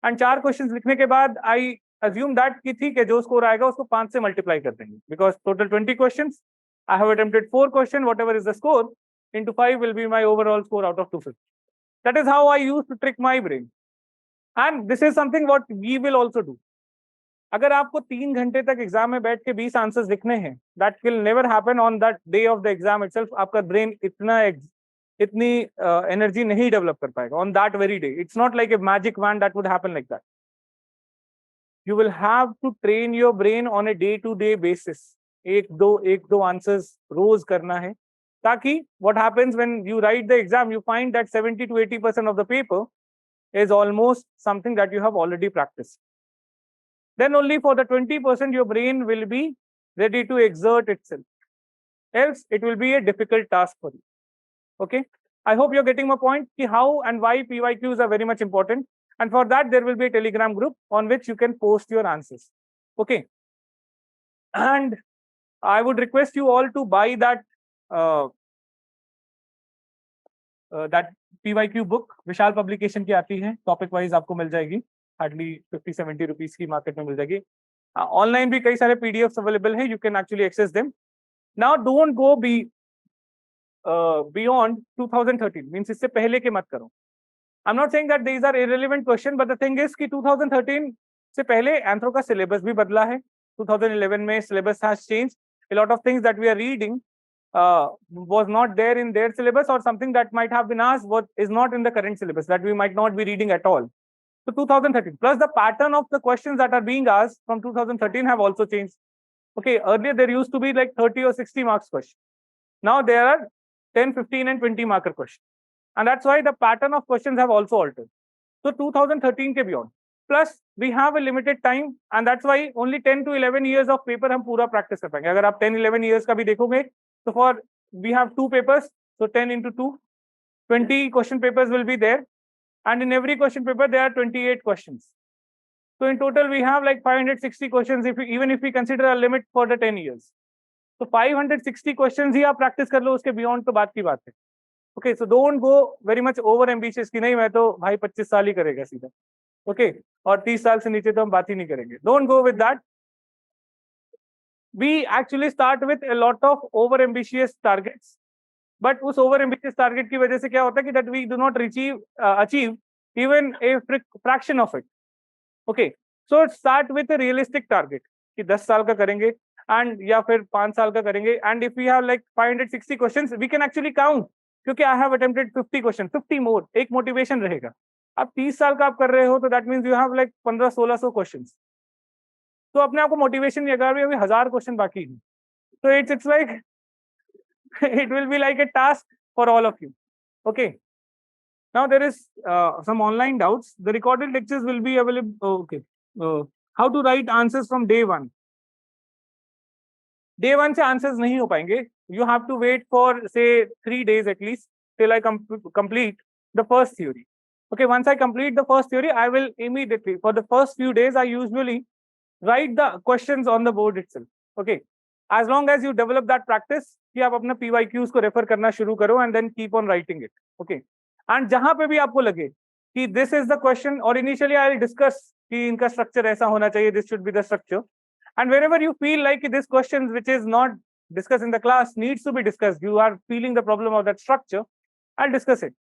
and 4 questions लिखने के बाद आई अज्यूम दैट कि ठीक है, जो स्कोर आएगा उसको 5 से मल्टीप्लाई कर देंगे, because total 20 questions, I have attempted 4 question, whatever is the score into 5 will be my overall score out of 250. That is how I used to trick my brain, and this is something what we will also do. अगर आपको 3 घंटे तक exam में बैठ के 20 answers लिखने हैं, that will never happen on that day of the exam itself. आपका ब्रेन इतनी एनर्जी नहीं डेवलप कर पाएगा on that very day. It's not like a magic wand that would happen like that. You will have to train your brain on a day to day basis. एक दो answers रोज करना है, ताकि what happens when you write the exam, you find that 70 to 80% of the paper is almost something that you have already practiced. Then only for the 20% your brain will be ready to exert itself. Else it will be a difficult task for you. Okay, I hope you're getting my point, ki how and why PYQs are very much important, and for that there will be a Telegram group on which you can post your answers. Okay, and I would request you all to buy that that PYQ book. Vishal publication की आती है, topic wise आपको मिल जाएगी, hardly 50-70 rupees की market में मिल जाएगी. Online भी कई सारे पीडीएफ्स अवेलेबल है, you can actually access them. Now don't go beyond 2013, means इससे पहले के मत करो. I am not saying that these are irrelevant question, but the thing is कि 2013 से पहले एंथ्रो का सिलेबस भी बदला है. 2011 में syllabus has changed. A lot of things that we are reading was not there in their syllabus, or something that might have been asked what is not in the current syllabus that we might not be reading at all. So 2013 plus the pattern of the questions that are being asked from 2013 have also changed. Okay, earlier there used to be like 30 or 60 marks question. Now there are 10, 15 and 20 marker questions, and that's why the pattern of questions have also altered. So 2013 ke beyond, plus we have a limited time, and that's why only 10 to 11 years of paper हम पूरा practice कर पाएंगे. अगर आप 10-11 years का भी देखोगे, so for we have 2 papers, so 10 into 2, 20 question papers will be there, and in every question paper there are 28 questions. So in total we have like 560 questions, even if we consider a limit for the 10 years. So 560 questions ही आप practice कर लो, उसके beyond तो बात की बात है. Okay, so don't go very much over ambitious कि नहीं मैं तो भाई 25 साल ही करेगा सीधा. Okay, और 30 साल से नीचे तो हम बात ही नहीं करेंगे. Don't go with that. We actually start with a lot of over ambitious targets, but उस over ambitious target की वजह से क्या होता है कि that we do not achieve even a fraction of it. Okay, so start with a realistic target कि 10 साल का करेंगे, and या फिर 5 साल का करेंगे, and if we have like 560 questions we can actually count, क्योंकि I have attempted 50 questions, 50 more, एक motivation रहेगा. अब 30 साल का आप कर रहे हो तो that means you have like 1500-1600 questions. तो अपने आप को मोटिवेशन नहीं, अगर अभी 1000 क्वेश्चन बाकी है, तो it's like it will be like a task for all of you. Okay, now there is some online doubts. The recorded lectures will be available. Okay, how to write answers from day 1. Day 1 से answers नहीं हो पाएंगे. You have to wait for say 3 days at least till I complete the first theory. Okay, once I complete the first theory, I will immediately, for the first few days I usually write the questions on the board itself. Okay, as long as you develop that practice कि आप अपना PYQs को refer करना शुरू करो and then keep on writing it. Okay, and जहां पे भी आपको लगे कि this is the question, or initially I will discuss कि इनका structure ऐसा होना चाहिए, this should be the structure, and whenever you feel like this question which is not discussed in the class needs to be discussed, you are feeling the problem of that structure, I'll discuss it.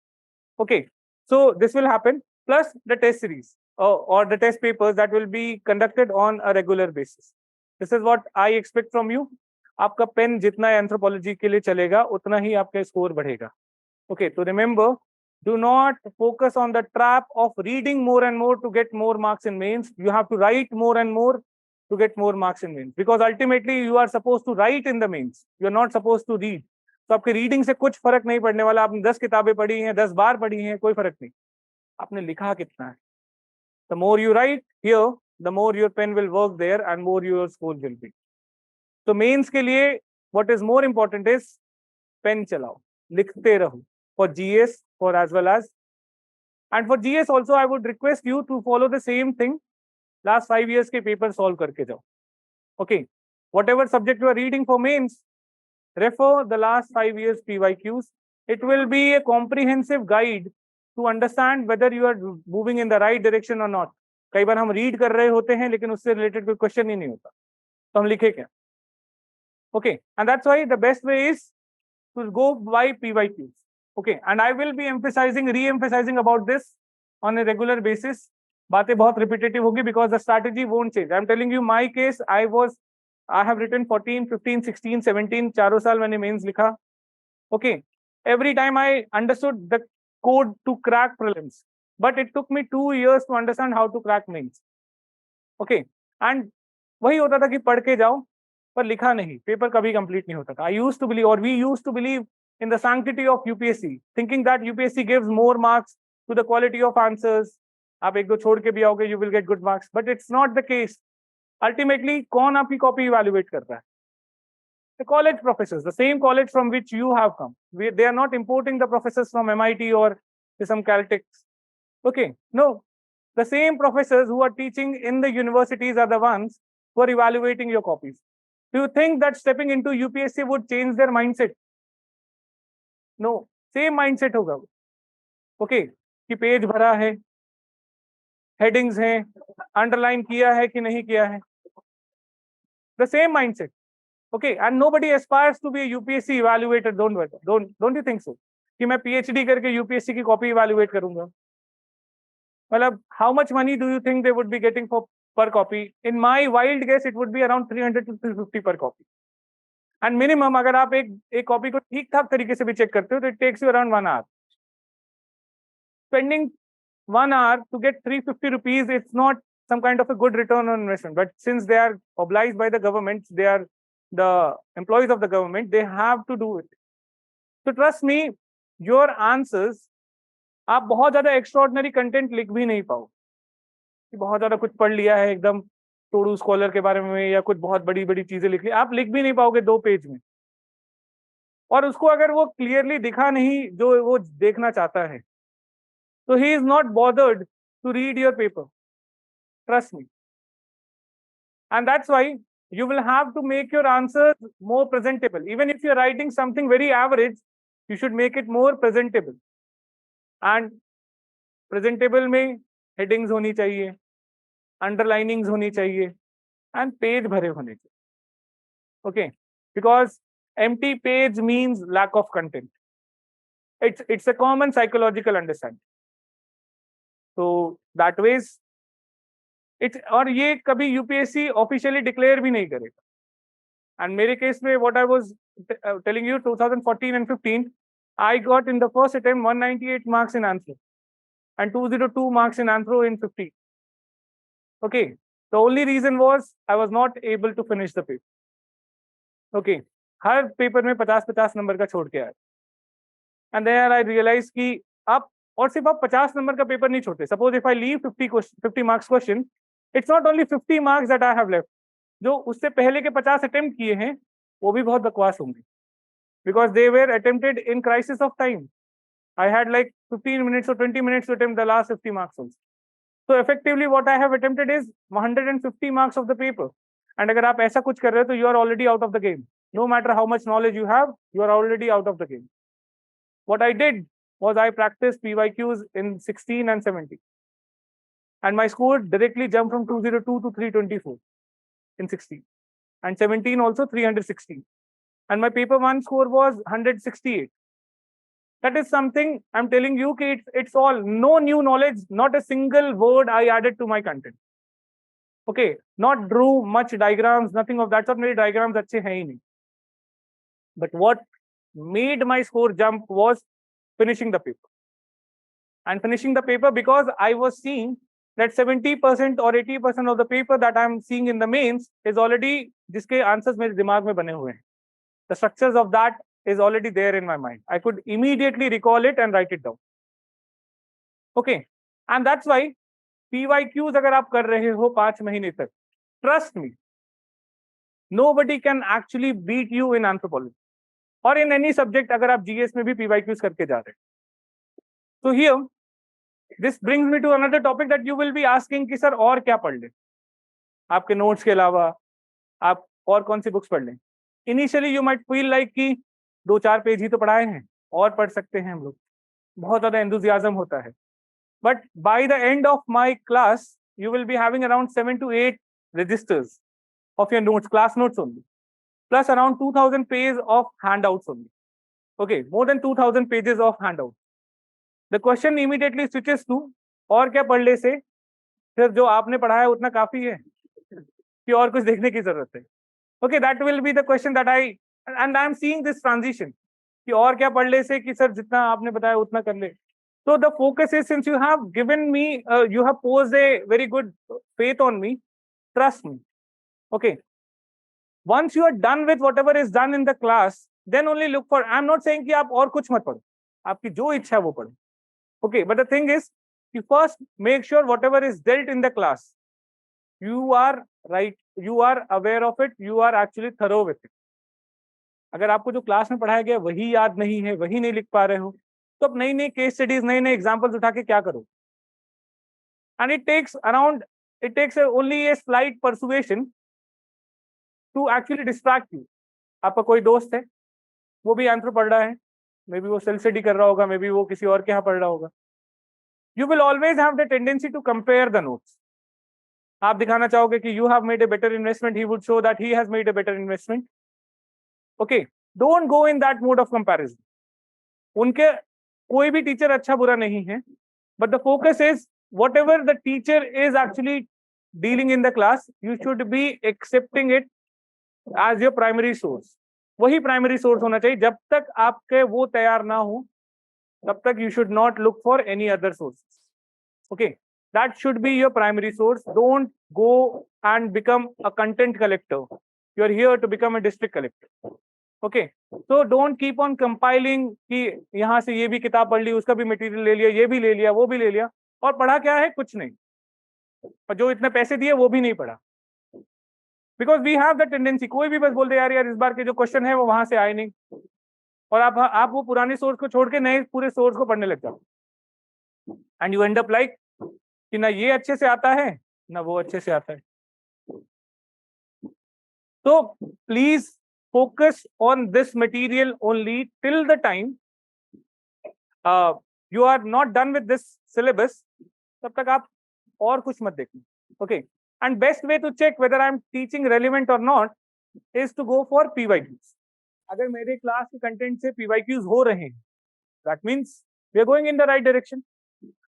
Okay, so this will happen, plus the test series or the test papers that will be conducted on a regular basis. This is what I expect from you. आपका pen जितना anthropology के लिए चलेगा उतना ही आपका score बढ़ेगा. Okay, तो remember, do not focus on the trap of reading more and more to get more marks in mains. You have to write more and more to get more marks in mains, because ultimately you are supposed to write in the mains. You are not supposed to read. तो आपके reading से कुछ फर्क नहीं पड़ने वाला. आपने 10 किताबें पढ़ी हैं, 10 बार पढ़ी हैं, कोई फर्क नहीं. आपने लिखा कितना है. The more you write here, the more your pen will work there and more your score will be. तो मेंस के लिए what is more important is pen चलाओ, लिखते रहो. For GS, for as well as, and for GS also I would request you to follow the same thing. Last 5 years के paper solve करके जाओ. Okay, whatever subject you are reading for mains, refer the last 5 years PYQs. It will be a comprehensive guide to understand whether you are moving in the right direction or not. कई बार हम read कर रहे होते हैं लेकिन उससे related कोई question ही नहीं होता, तो हम लिखे क्या. Okay, and that's why the best way is to go by PYQs. Okay, and I will be re-emphasizing about this on a regular basis. बातें बहुत repetitive होगी because the strategy won't change. I'm telling you my case. I have written 14, 15, 16, 17 चारों साल मैंने mains लिखा. Okay, every time I understood the code to crack prelims, but it took me 2 years to understand how to crack mains. Okay, and वही होता था कि पढ़ के जाओ पर लिखा नहीं, पेपर कभी कंप्लीट नहीं होता था. I used to believe, or we used to believe, in the sanctity of UPSC, thinking that UPSC gives more marks to the quality of answers. आप एक दो छोड़ के भी आओगे, you will get good marks, but it's not the case. Ultimately, कौन आपकी copy evaluate करता है? The college professors, the same college from which you have come. They are not importing the professors from MIT or some Caltech. Okay, no. The same professors who are teaching in the universities are the ones who are evaluating your copies. Do you think that stepping into UPSC would change their mindset? No, same mindset होगा. Okay, कि page भरा है, headings हैं, underline किया है कि नहीं किया है. The same mindset. Okay, and nobody aspires to be a UPSC evaluator. Don't you think so? कि मैं PhD करके UPSC की कॉपी evaluate करूंगा. मतलब how much money do you think they would be getting for per copy? In my wild guess, it would be around 300 to 350 per copy. And minimum अगर आप एक copy को ठीक ठाक तरीके से भी चेक करते हो तो it takes you around 1 hour. Spending 1 hour to get 350 rupees, it's not some kind of a good return on investment. But since they are obliged by the government, they are the employees of the government, they have to do it. So trust me, your answers, आप बहुत ज्यादा extraordinary content लिख भी नहीं पाओ कि बहुत ज्यादा कुछ पढ़ लिया है एकदम टोडू स्कॉलर के बारे में या कुछ बहुत बड़ी बड़ी चीजें लिख ली, आप लिख भी नहीं पाओगे 2 पेज में. और उसको अगर वो क्लियरली दिखा नहीं जो वो देखना चाहता है, so he is not bothered to read your paper. Trust me. And that's why you will have to make your answers more presentable. Even if you're writing something very average, you should make it more presentable. And presentable में headings होनी चाहिए, underlinings होनी चाहिए, and page भरे होने चाहिए. Okay, because empty page means lack of content. It's a common psychological understanding. So that ways it's, और ये कभी UPSC ऑफिशियली डिक्लेयर भी नहीं करेगा. And मेरे केस में what I was telling you, 2014 and 15, I got in the first attempt 198 marks in Anthro and 202 marks in Anthro in 15. Okay, the only reason was I was not able to finish the paper. Okay, her paper में 50-50 number का छोड़ के आया. And then I realized कि आप और सिर्फ आप 50 नंबर का पेपर नहीं छोड़ते. Suppose if I leave 50 marks question, it's not only 50 marks that I have left. जो उससे पहले के 50 अटेम्प्ट किए हैं वो भी बहुत बकवास होंगे, because they were attempted in crisis of time. I had like 15 minutes or 20 minutes to attempt the last 50 marks also. So effectively what I have attempted is 150 marks of the paper. And अगर आप ऐसा कुछ कर रहे हो तो you are already out of the game. No matter how much knowledge you have, you are already out of the game. What I did was I practiced PYQs in 16 and 17. And my score directly jumped from 202 to 324 in 16. And 17 also 316. And my paper 1 score was 168. That is something I'm telling you, it's all no new knowledge, not a single word I added to my content. Okay, not drew much diagrams, nothing of that sort. मेरे diagrams अच्छे हैं ही नहीं. But what made my score jump was finishing the paper. And finishing the paper because I was seeing that 70% or 80% of the paper that I'm seeing in the mains is already, जिसके answers मेरे दिमाग में बने हुए हैं. The structures of that is already there in my mind. I could immediately recall it and write it down. Okay, and that's why PYQs अगर आप कर रहे हो 5 महीने तक, trust me, nobody can actually beat you in anthropology or in any subject अगर आप GS में भी PYQs करके जा रहे हैं. So here, this brings me to another topic that you will be asking कि सर और क्या पढ़ लें, आपके नोट्स के अलावा आप और कौन सी बुक्स पढ़ लें. Initially you might feel like कि 2-4 पेज ही तो पढ़ाए हैं, और पढ़ सकते हैं हम लोग, बहुत ज्यादा एंथुसियाज्म होता है. But by the end of my class you will be having around 7 to 8 registers of your notes, class notes only, plus around 2000 pages of handouts only. Okay, more than 2000 pages of handouts. The question immediately switches to और क्या पढ़ ले से, फिर जो आपने पढ़ा है उतना काफी है कि और कुछ देखने की जरूरत है. Okay, that will be the question that I am seeing this transition कि और क्या पढ़ ले से कि सर जितना आपने बताया उतना कर ले. So the focus is, since you have given me, you have posed a very good faith on me, trust me. Okay, once you are done with whatever is done in the class, then only look for, I am not saying कि आप और कुछ मत पढ़ो, आपकी जो इच्छा है वो पढ़ो. Okay, but the thing is, you first make sure whatever is dealt in the class, you are right, you are aware of it, you are actually thorough with it. अगर आपको जो क्लास में पढ़ाया गया वही याद नहीं है, वही नहीं लिख पा रहे हो, तो अब नई नई केस स्टडीज, नए नए एग्जांपल्स उठा के क्या करो. And it takes only a slight persuasion to actually distract you. आपका कोई दोस्त है, वो भी एंथ्रो पढ़ रहा है, मे बी वो सेल्फ स्टडी कर रहा होगा, मे बी वो किसी और के यहाँ पढ़ रहा होगा. You will always have the tendency to compare the notes. आप दिखाना चाहोगे कि you have made a better investment, he would show that he has made a better investment. Okay, don't go in that mode of comparison. उनके कोई भी teacher अच्छा बुरा नहीं है, but the focus is whatever the teacher is actually dealing in the class, you should be accepting it as your primary source. वही primary source होना चाहिए. जब तक आपके वो तैयार ना हो तब तक you should not look for any other sources. Okay, that should be your primary source. Don't go and become a content collector. You are here to become a district collector. Okay, so don't keep on compiling कि यहाँ से ये भी किताब पढ़ ली, उसका भी material ले लिया, ये भी ले लिया, वो भी ले लिया, और पढ़ा क्या है, कुछ नहीं, और जो इतने पैसे दिए वो भी नहीं पढ़ा. Because we have the tendency, कोई भी बस बोल दे यार इस बार के जो क्वेश्चन है वो वहां से आए नहीं, और आप वो पुराने सोर्स को छोड़ के नए पूरे सोर्स को पढ़ने लग जाओ. And you and up like कि ना ये अच्छे से आता है ना वो अच्छे से आता है. तो please focus on this material only till the time you are not done with this syllabus. तब तक आप और कुछ मत देखना. Okay, and best way to check whether I am teaching relevant or not is to go for PYQs. अगर मेरे class के कंटेंट से PYQs हो रहे हैं, that means we are going in the right direction.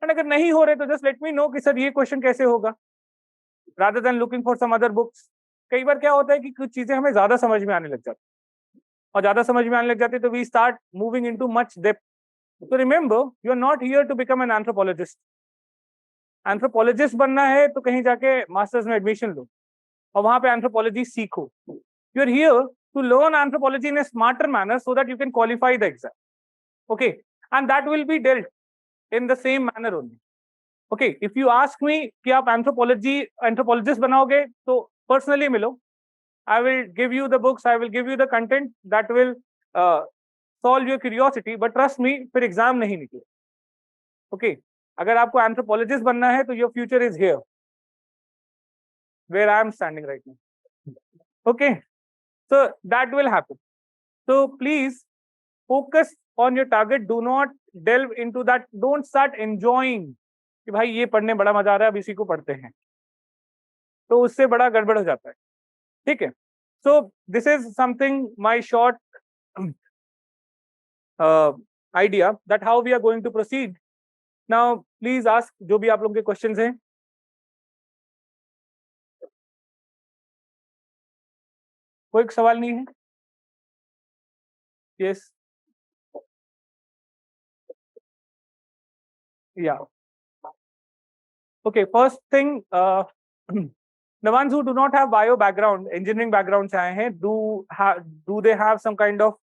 And अगर नहीं हो रहे तो just let me know कि सर ये क्वेश्चन कैसे होगा, rather than looking for some other books. कई बार क्या होता है कि कुछ चीजें हमें ज्यादा समझ में आने लग जाती, और ज्यादा समझ में आने लग जाती तो we start moving into much depth. तो remember, you are not here to become an anthropologist. Anthropologist बनना है तो कहीं जाके मास्टर्स में एडमिशन लो और वहां पे एंथ्रोपोलॉजी सीखो. You are here to learn anthropology in a smarter manner so that you can qualify the exam. Okay, and that will be dealt in the same manner only. Okay, if you ask me कि आप anthropologist बनाओगे तो personally मिलो. I will give you the books, I will give you the content that will solve your curiosity, but trust me, फिर exam नहीं निकले. Okay, अगर आपको एंथ्रोपोलॉजिस्ट बनना है तो your future is here, where I am standing right now. Okay, so that will happen. So please focus on your target. Do not delve into that. Don't start enjoying कि भाई ये पढ़ने बड़ा मजा आ रहा है, अब इसी को पढ़ते हैं, तो उससे बड़ा गड़बड़ हो जाता है. ठीक है. So this is something, my short idea that how we are going to proceed. Now please ask जो भी आप लोगों के questions हैं. कोई सवाल नहीं है? Yes. Yeah. Okay. First thing, the ones who do not have bio background, engineering background से आए हैं, do they have some kind of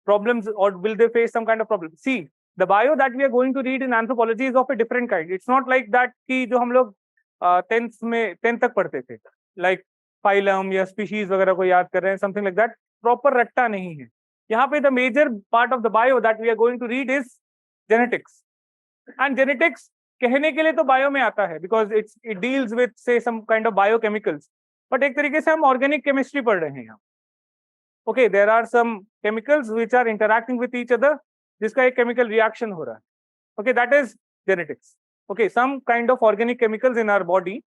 problems, or will they face some kind of problem? See, the bio that we are going to read in anthropology is of a different kind. It's not like that कि जो हम लोग 10th तक पढ़ते थे, like phylum या species वगैरह को याद कर रहे हैं, something like that. Proper रट्टा नहीं है. यहाँ पे the major part of the bio that we are going to read is genetics. And genetics कहने के लिए तो bio में आता है, because it deals with say some kind of biochemicals. But एक तरीके से हम organic chemistry पढ़ रहे हैं यहाँ. Okay, there are some chemicals which are interacting with each other, जिसका एक chemical reaction हो रहा है. Okay, that is genetics. Okay, some kind of organic chemicals in our body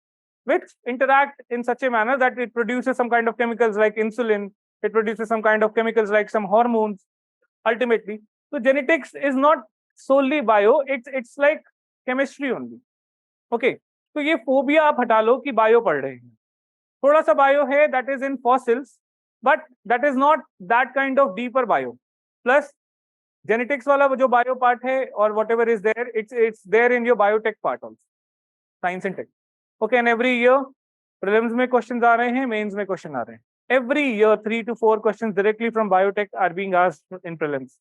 which interact in such a manner that it produces some kind of chemicals like insulin, it produces some kind of chemicals like some hormones, ultimately. So genetics is not solely bio, it's like chemistry only. Okay, तो ये phobia आप हटा लो कि bio पढ़ रहे हैं. थोड़ा सा bio है, that is in fossils, but that is not that kind of deeper bio. Plus genetics वाला जो bio part है or whatever is there, it's there in your biotech part also, science and tech. Okay, and every year prelims में questions आ रहे हैं, mains में question आ रहे हैं. Every year 3 to 4 questions directly from biotech are being asked in prelims.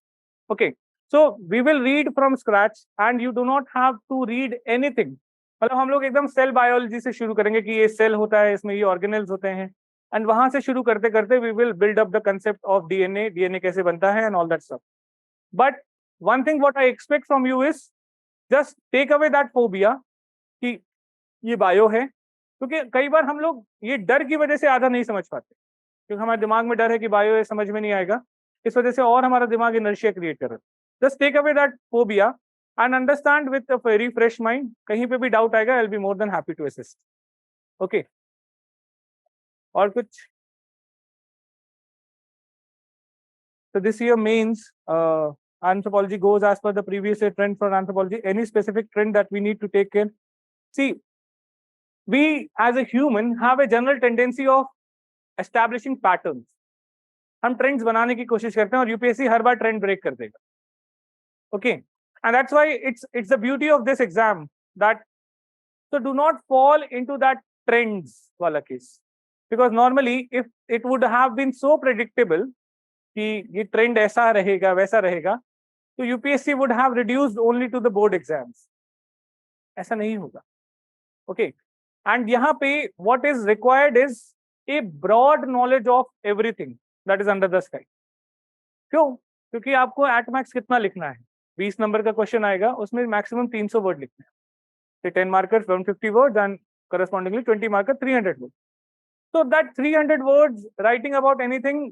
Okay, so we will read from scratch and you do not have to read anything. मतलब हम लोग एकदम सेल बायोलॉजी से शुरू करेंगे कि ये सेल होता है, इसमें ये ऑर्गेनेल्स होते हैं, एंड वहां से शुरू करते करते we will build up the concept of DNA कैसे बनता है and all that stuff. But one thing what I expect from you is just take away that phobia कि ये बायो है, क्योंकि कई बार हम लोग ये डर की वजह से आधा नहीं समझ पाते, क्योंकि हमारे दिमाग में डर है कि बायो है, समझ में नहीं आएगा, इस वजह से और हमारा दिमाग इनर्शिया क्रिएट कर रहा है. Just take away that phobia and understand with a very fresh mind. कहीं पे भी डाउट आएगा, I'll be more than happy to assist. Okay. और कुछ? So this year means anthropology goes as per the previous year trend for anthropology. Any specific trend that we need to take in? See, we as a human have a general tendency of establishing patterns. हम trends बनाने की कोशिश करते हैं और UPSC हर बार trend break कर देगा. Okay. And that's why it's the beauty of this exam that so do not fall into that trends wala case, because normally if it would have been so predictable कि ये trend ऐसा रहेगा वैसा रहेगा, तो UPSC would have reduced only to the board exams. ऐसा नहीं होगा. Okay, and यहाँ पे what is required is a broad knowledge of everything that is under the sky. क्यों? क्योंकि आपको at max कितना लिखना है? 20 नंबर का क्वेश्चन आएगा, उसमें मैक्सिमम 300 वर्ड लिखने हैं. 10 marker 150 words and correspondingly 20 marker 300 word. So that 300 words writing about anything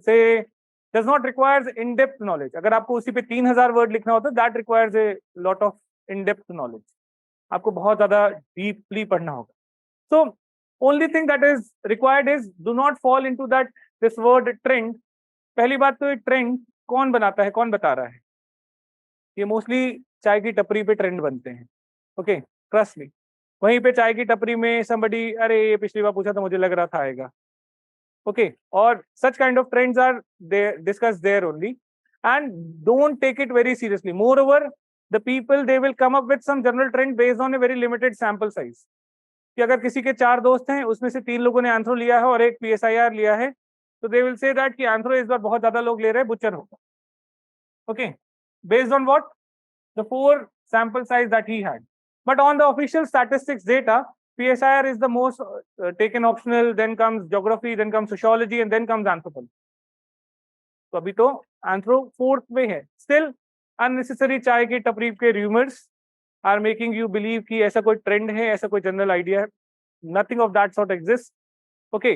say does not requires in depth knowledge. अगर आपको उसी पे 3000 वर्ड लिखना होता है, that requires a lot of in depth knowledge. आपको बहुत ज्यादा डीपली पढ़ना होगा. So only thing that is required is do not fall into that this word trend. पहली बात तो ये ट्रेंड कौन बनाता है, कौन बता रहा है? ये मोस्टली चाय की टपरी पे ट्रेंड बनते हैं. Okay, trust me. वहीं पे चाय की टपरी में somebody, अरे ये पिछली बार पूछा था, मुझे लग रहा था आएगा. ओके, और such kind of trends are there discussed there only, and don't take it very seriously. Moreover, the people they will come up with some general trend based on a very limited sample size. कि अगर किसी के 4 दोस्त हैं, उसमें से 3 लोगों ने एंथ्रो लिया है और एक PSIR लिया है, तो they will say that कि एंथ्रो इस बार बहुत ज्यादा लोग ले रहे हैं, बुच्चर होगा. Okay, based on what? The 4 sample size that he had. But on the official statistics data, PSIR is the most taken optional, then comes geography, then comes sociology, and then comes anthropology. तो अभी तो anthro 4th में है. Still unnecessary चाय के टपरी के rumors are making you believe कि ऐसा कोई trend है, ऐसा कोई general idea है. Nothing of that sort exists. Okay,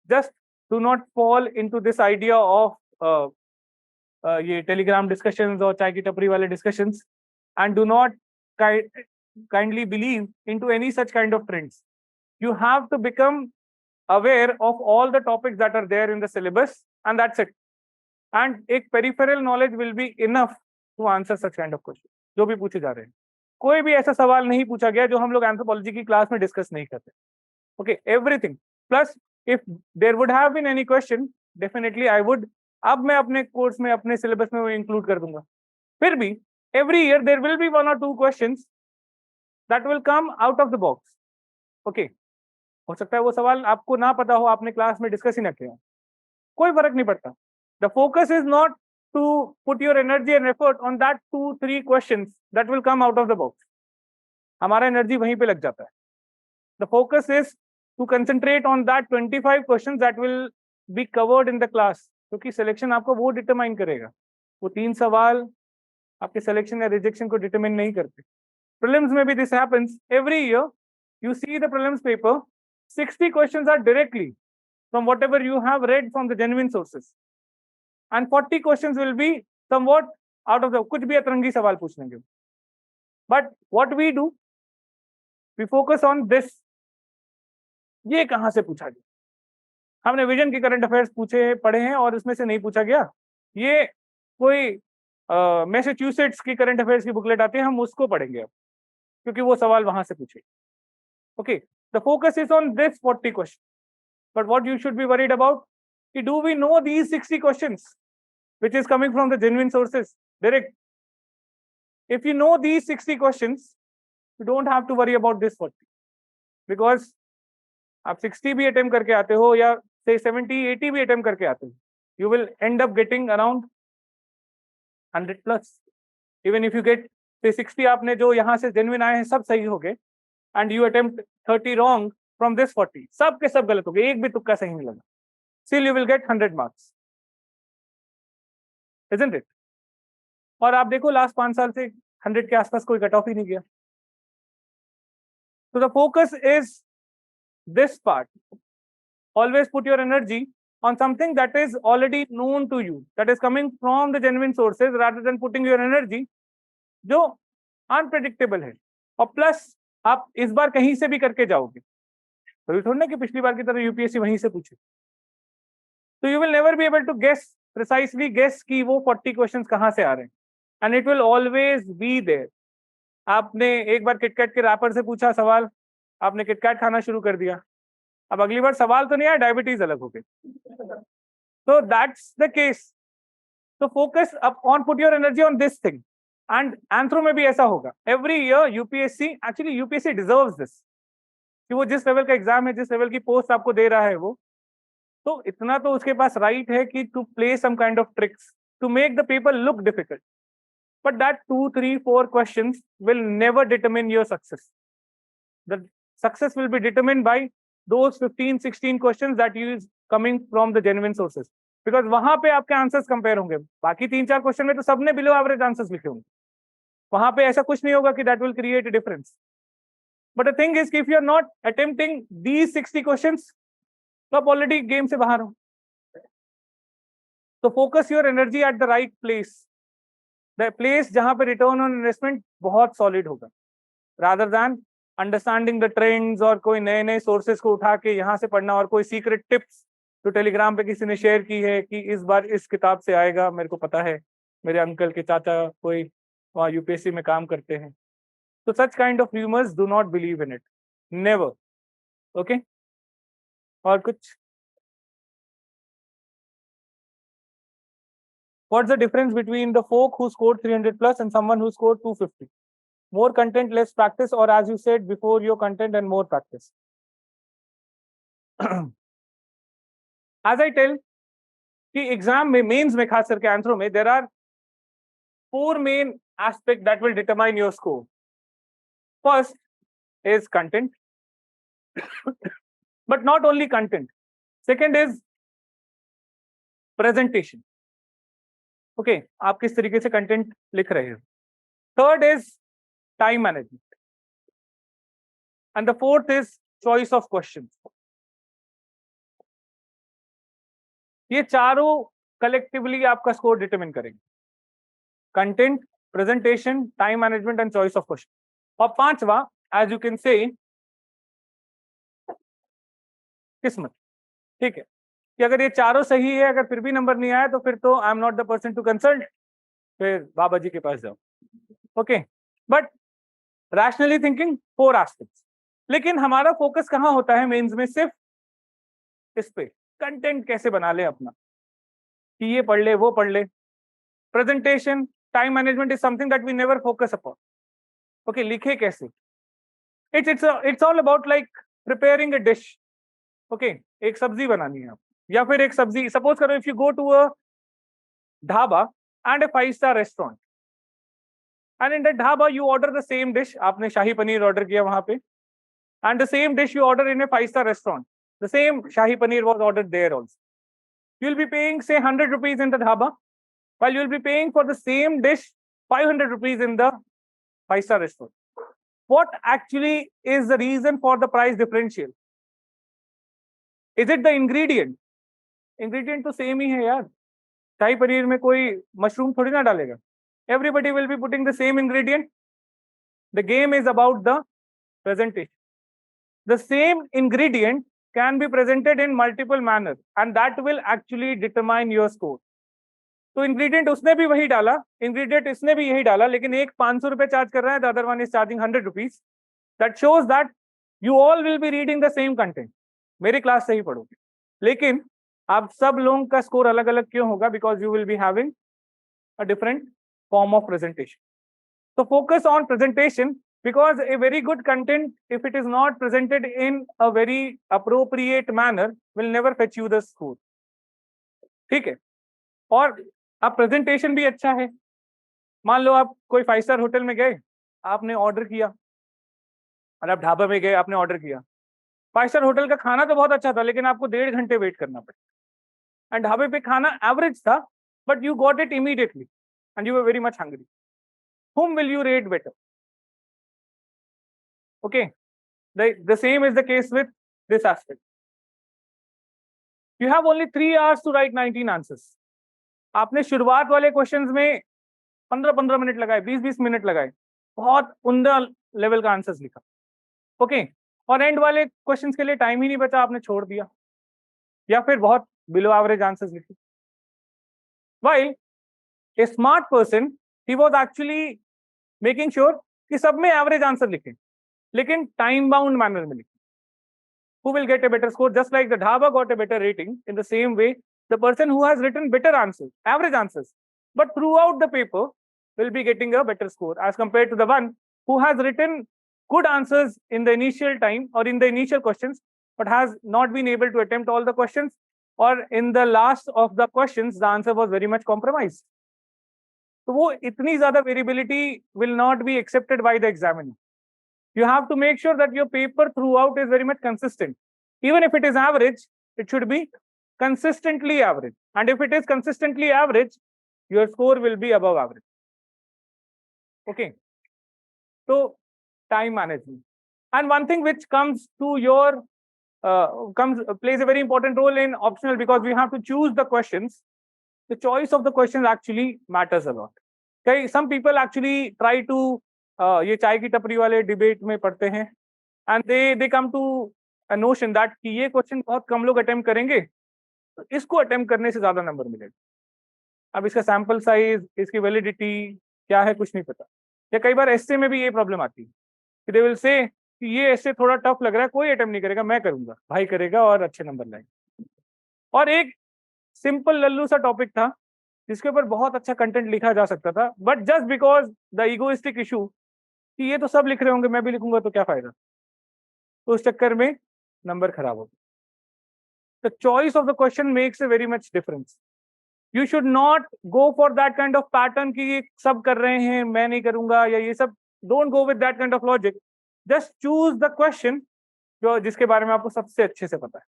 just do not fall into this idea of ये टेलीग्राम डिस्कशंस और चाय की टपरी वाले discussions, and do not kindly believe into any such kind of trends. You have to become aware of all the topics that are there in the syllabus, and that's it. And एक peripheral knowledge will be enough to answer such kind of questions जो भी पूछे जा रहे हैं. कोई भी ऐसा सवाल नहीं पूछा गया जो हम लोग एंथ्रोपोलॉजी की क्लास में डिस्कस नहीं करते. Okay, everything. Plus, if there would have been any question, definitely I would अब मैं अपने कोर्स में, अपने सिलेबस में वो इंक्लूड कर दूंगा। फिर भी every year there will be 1 or 2 questions that will come out of the box. Okay, हो सकता है वो सवाल आपको ना पता हो, आपने क्लास में डिस्कस ही ना किया, कोई फर्क नहीं पड़ता। The focus is not to put your energy and effort on that 2-3 questions that will come out of the box. हमारा एनर्जी वहीं पे लग जाता है। The focus is to concentrate on that 25 questions that will be covered in the class, क्योंकि selection आपको वो determine करेगा। वो 3 सवाल आपके सिलेक्शन या रिजेक्शन को डिटरमाइन नहीं करते। प्रीलिम्स में भी this happens every year. You see the prelims paper, 60 questions are directly from whatever you have read from the genuine sources, and 40 questions will be somewhat out of the, कुछ भी अतरंगी सवाल पूछ लेंगे। But what we do, we focus on this, ये कहाँ से पूछा गया। हमने विजन के करंट अफेयर्स पूछे पढ़े हैं और उसमें से नहीं पूछा गया। ये कोई मैसेच्यूसेट्स की करंट अफेयर्स की बुकलेट आती है, हम उसको पढ़ेंगे अब, क्योंकि वो सवाल वहां से पूछे। Okay, the focus is on this 40 questions. But what you should be worried about, do we know these 60 questions, which is coming from the genuine sources, direct? If you know these 60 questions, you don't have to worry about this 40. Because आप 60 भी attempt करके आते हो या say 70-80 भी attempt करके आते हो, you will end up getting around 100 plus. Even if you get say 60, आपने जो यहाँ से genuine आए हैं सब सही हो गए, and you attempt 30 wrong from this 40, सब के सब गलत हो गए, एक भी तुक्का सही नहीं लगा, still you will get 100 marks, isn't it? और आप देखो लास्ट 5 साल से 100 के आसपास कोई कट ऑफ ही नहीं गया। So the focus is this part. Always put your energy on something that is already known to you, that is coming from the genuine sources, rather than putting your energy जो unpredictable है। और plus आप इस बार कहीं से भी करके जाओगे, तो थोड़ी ना कि पिछली बार की तरह यूपीएससी वहीं से पूछे, तो you will never be able to guess precisely guess कि वो 40 क्वेश्चंस कहाँ से आ रहे हैं, and it will always be there. आपने एक बार किटकैट के रैपर से पूछा सवाल, आपने किटकैट खाना शुरू कर दिया, अब अगली बार सवाल तो नहीं आया, डायबिटीज अलग हो गई। So that's the case. So focus on, put your energy on this thing. And anthro में भी ऐसा होगा। Every year UPSC, actually UPSC deserves this, कि वो जिस लेवल का एग्जाम है, जिस लेवल की पोस्ट आपको दे रहा है वो, तो इतना तो उसके पास राइट है कि to play some kind of tricks to make the paper look difficult, but that 2-3-4 questions will never determine your success. The success will be determined by those 15-16 questions that is coming from the genuine sources, because वहां पे आपके answers compare होंगे। बाकी 3-4 question में तो सबने below average answers लिखे होंगे, वहां पे ऐसा कुछ नहीं होगा कि that will create a difference. But the thing is, if you are not attempting these 60 questions, तो आप ऑलरेडी गेम से बाहर हो। तो focus your energy at the right place, the place जहां पे रिटर्न ऑन इन्वेस्टमेंट बहुत सॉलिड होगा, rather than understanding the trends और कोई नए नए सोर्सेस को उठा के यहाँ से पढ़ना, और कोई सीक्रेट टिप्स जो टेलीग्राम पे किसी ने शेयर की है कि इस बार इस किताब से आएगा, मेरे को पता है, मेरे अंकल के चाचा कोई वहाँ यूपीएससी में काम करते हैं। तो सच kind of rumours, do not believe in it, never. Okay, और कुछ? What's the difference between the folk who scored 300 plus and someone who scored 250? More content, less practice, or as you said before, your content and more practice? As I tell, कि exam में, mains में, खास करके anthro में, there are 4 main aspects that will determine your score. First is content, but not only content. Second is presentation. Okay, आप किस तरीके से कंटेंट लिख रहे हो. Third is time management, and the fourth is choice of questions. ये चारों collectively आपका स्कोर डिटरमिन करेंगे, content, presentation, time management and choice of question. और पांचवा, एज यू कैन से, किस्मत. ठीक है, कि अगर ये चारों सही है, अगर फिर भी नंबर नहीं आया, तो फिर तो I am not the person to consult, फिर बाबा जी के पास जाओ. Okay, but rationally thinking 4 aspects. लेकिन हमारा फोकस कहाँ होता है मेंस में? सिर्फ इस पे, कंटेंट कैसे बना ले अपना. कि ये पढ़ ले वो पढ़ ले. Presentation, time management is something that we never focus upon. Okay, लिखे कैसे? It's all about like preparing a dish. Okay, एक सब्जी बनानी है आप, या फिर एक सब्जी, सपोज करो if you go to a dhaba and a 5-star restaurant, and in that dhaba you order the same dish. आपने शाही पनीर ऑर्डर किया वहां पे, and the same dish you order in a 5-star restaurant, the same shahi paneer was ordered there also. You'll be paying say 100 rupees in the dhaba, while you'll be paying for the same dish 500 rupees in the 5-star restaurant. What actually is the reason for the price differential? Is it the ingredient? Ingredient तो same ही है यार. शाही पनीर में कोई mushroom थोड़ी ना डालेगा. Everybody will be putting the same ingredient. The game is about the presentation. The same ingredient can be presented in multiple manners, and that will actually determine your score. तो ingredient उसने भी वही डाला, ingredient इसने भी यही डाला, लेकिन एक 500 रुपए चार्ज कर रहा है, the other one is charging 100 rupees. That shows that you all will be reading the same content. मेरी क्लास से ही पढ़ोगे, लेकिन आप सब लोगों का स्कोर अलग अलग क्यों होगा? Because you will be having a different form of presentation. So focus on presentation, because a very good content, if it is not presented in a very appropriate manner, will never fetch you the score. ठीक है? और अब presentation भी अच्छा है. मान लो आप कोई 5-star होटल में गए, आपने ऑर्डर किया, और आप ढाबा में गए, आपने ऑर्डर किया. 5-star होटल का खाना तो बहुत अच्छा था, लेकिन आपको 1.5 घंटे वेट करना पड़ा. एंड ढाबे पे खाना एवरेज था, but you got it immediately and you were very much hungry. Whom will you rate better? Okay, the same is the case with this aspect. You have only 3 hours to write 19 answers. आपने शुरुआत वाले questions में 15-15 minute लगाए, 20-20 minute लगाए, बहुत उम्दा level का answers लिखा. ओके, और एंड वाले क्वेश्चंस के लिए टाइम ही नहीं बचा, आपने छोड़ दिया, या फिर बहुत बिलो एवरेज आंसर्स लिखे. While a smart person, he was actually making sure कि सब में एवरेज आंसर लिखें, लेकिन टाइम बाउंड मैनर में लिखें. Who will get a better score? Just like the dhaba got a better rating, in the same way, the person who has written better answers, average answers, but throughout the paper, will be getting a better score as compared to the one who has written good answers in the initial time or in the initial questions, but has not been able to attempt all the questions, or in the last of the questions, the answer was very much compromised. तो वो इतनी ज्यादा variability will not be accepted by the examiner. You have to make sure that your paper throughout is very much consistent. Even if it is average, it should be consistently average. And if it is consistently average, your score will be above average. Okay. So time management. And one thing which comes to your plays a very important role in optional, because we have to choose the questions. The choice of the questions actually matters a lot. Okay, some people actually try to ये चाय की टपरी वाले debate में पढ़ते हैं, and they come to a notion that कि ये क्वेश्चन बहुत कम लोग अटेम्प्ट करेंगे, तो इसको अटेम्प्ट करने से ज्यादा नंबर मिलेगा. अब इसका सैंपल साइज, इसकी वैलिडिटी क्या है, कुछ नहीं पता. या कई बार एसए में भी ये प्रॉब्लम आती है कि दे विल से कि ये एसए थोड़ा टफ लग रहा है, कोई अटेम्प्ट नहीं करेगा, मैं करूंगा, भाई करेगा और अच्छे नंबर लाएंगे. और एक सिंपल लल्लू सा टॉपिक था जिसके ऊपर बहुत अच्छा कंटेंट लिखा जा सकता था, but just because the egoistic issue कि ये तो सब लिख रहे होंगे, मैं भी लिखूंगा तो क्या फायदा, तो उस चक्कर में नंबर खराब हो गया. The choice of the question makes a very much difference. You should not go for that kind of pattern कि ये सब कर रहे हैं मैं नहीं करूंगा, या ये सब. Don't go with that kind of logic. Just choose the question जो जिसके बारे में आपको सबसे अच्छे से पता है.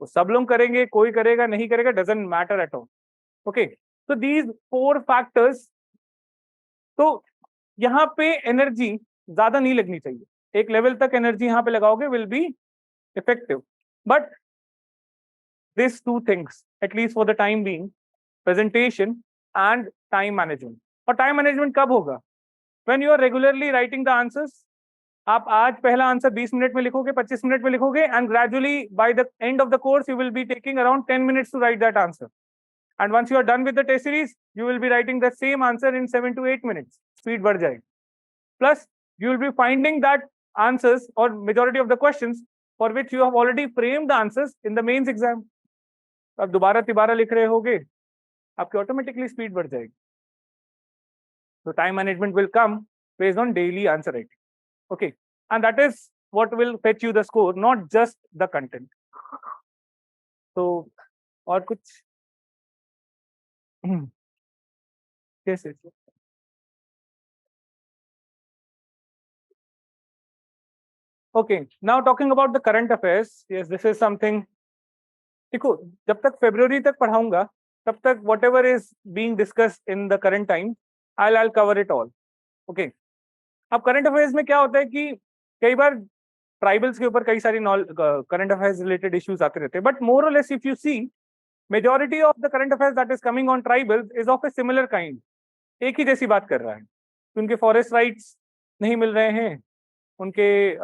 वो सब लोग करेंगे, कोई करेगा नहीं करेगा, doesn't matter at all. Okay, so these 4 factors. तो यहाँ पे एनर्जी ज्यादा नहीं लगनी चाहिए, एक लेवल तक एनर्जी यहाँ पे लगाओगे will be effective. But this 2 things, at least for the time being, presentation and time management. और टाइम मैनेजमेंट कब होगा? when you are regularly writing the answers. आप आज पहला आंसर 20 मिनट में लिखोगे, 25 मिनट में लिखोगे, and gradually by the end of the course you will be taking around 10 minutes to write that answer. And once you are done with the test series, you will be writing the same answer in 7 to 8 minutes. Speed बढ़ जाएगी. Plus, you will be finding that answers or majority of the questions for which you have already framed the answers in the mains exam. अब दोबारा तिबारा लिख रहे होगे आपकी automatically speed बढ़ जाएगी. So time management will come based on daily answer writing. Okay, and that is what will fetch you the score, not just the content. So, और कुछ? Yes, yes. Okay, now talking about the current affairs. Yes, this is something. देखो, जब तक फरवरी तक पढ़ाऊंगा तब तक whatever is being discussed in the current time, I'll cover it all. Okay. अब करंट अफेयर्स में क्या होता है कि कई बार ट्राइबल्स के ऊपर कई सारी करंट अफेयर्स रिलेटेड इश्यूज आते रहते हैं, बट मोर और less if you see majority of the current affairs that is coming on tribals is of a similar kind. एक ही जैसी बात कर रहा है. उनके फॉरेस्ट राइट्स नहीं मिल रहे हैं, उनके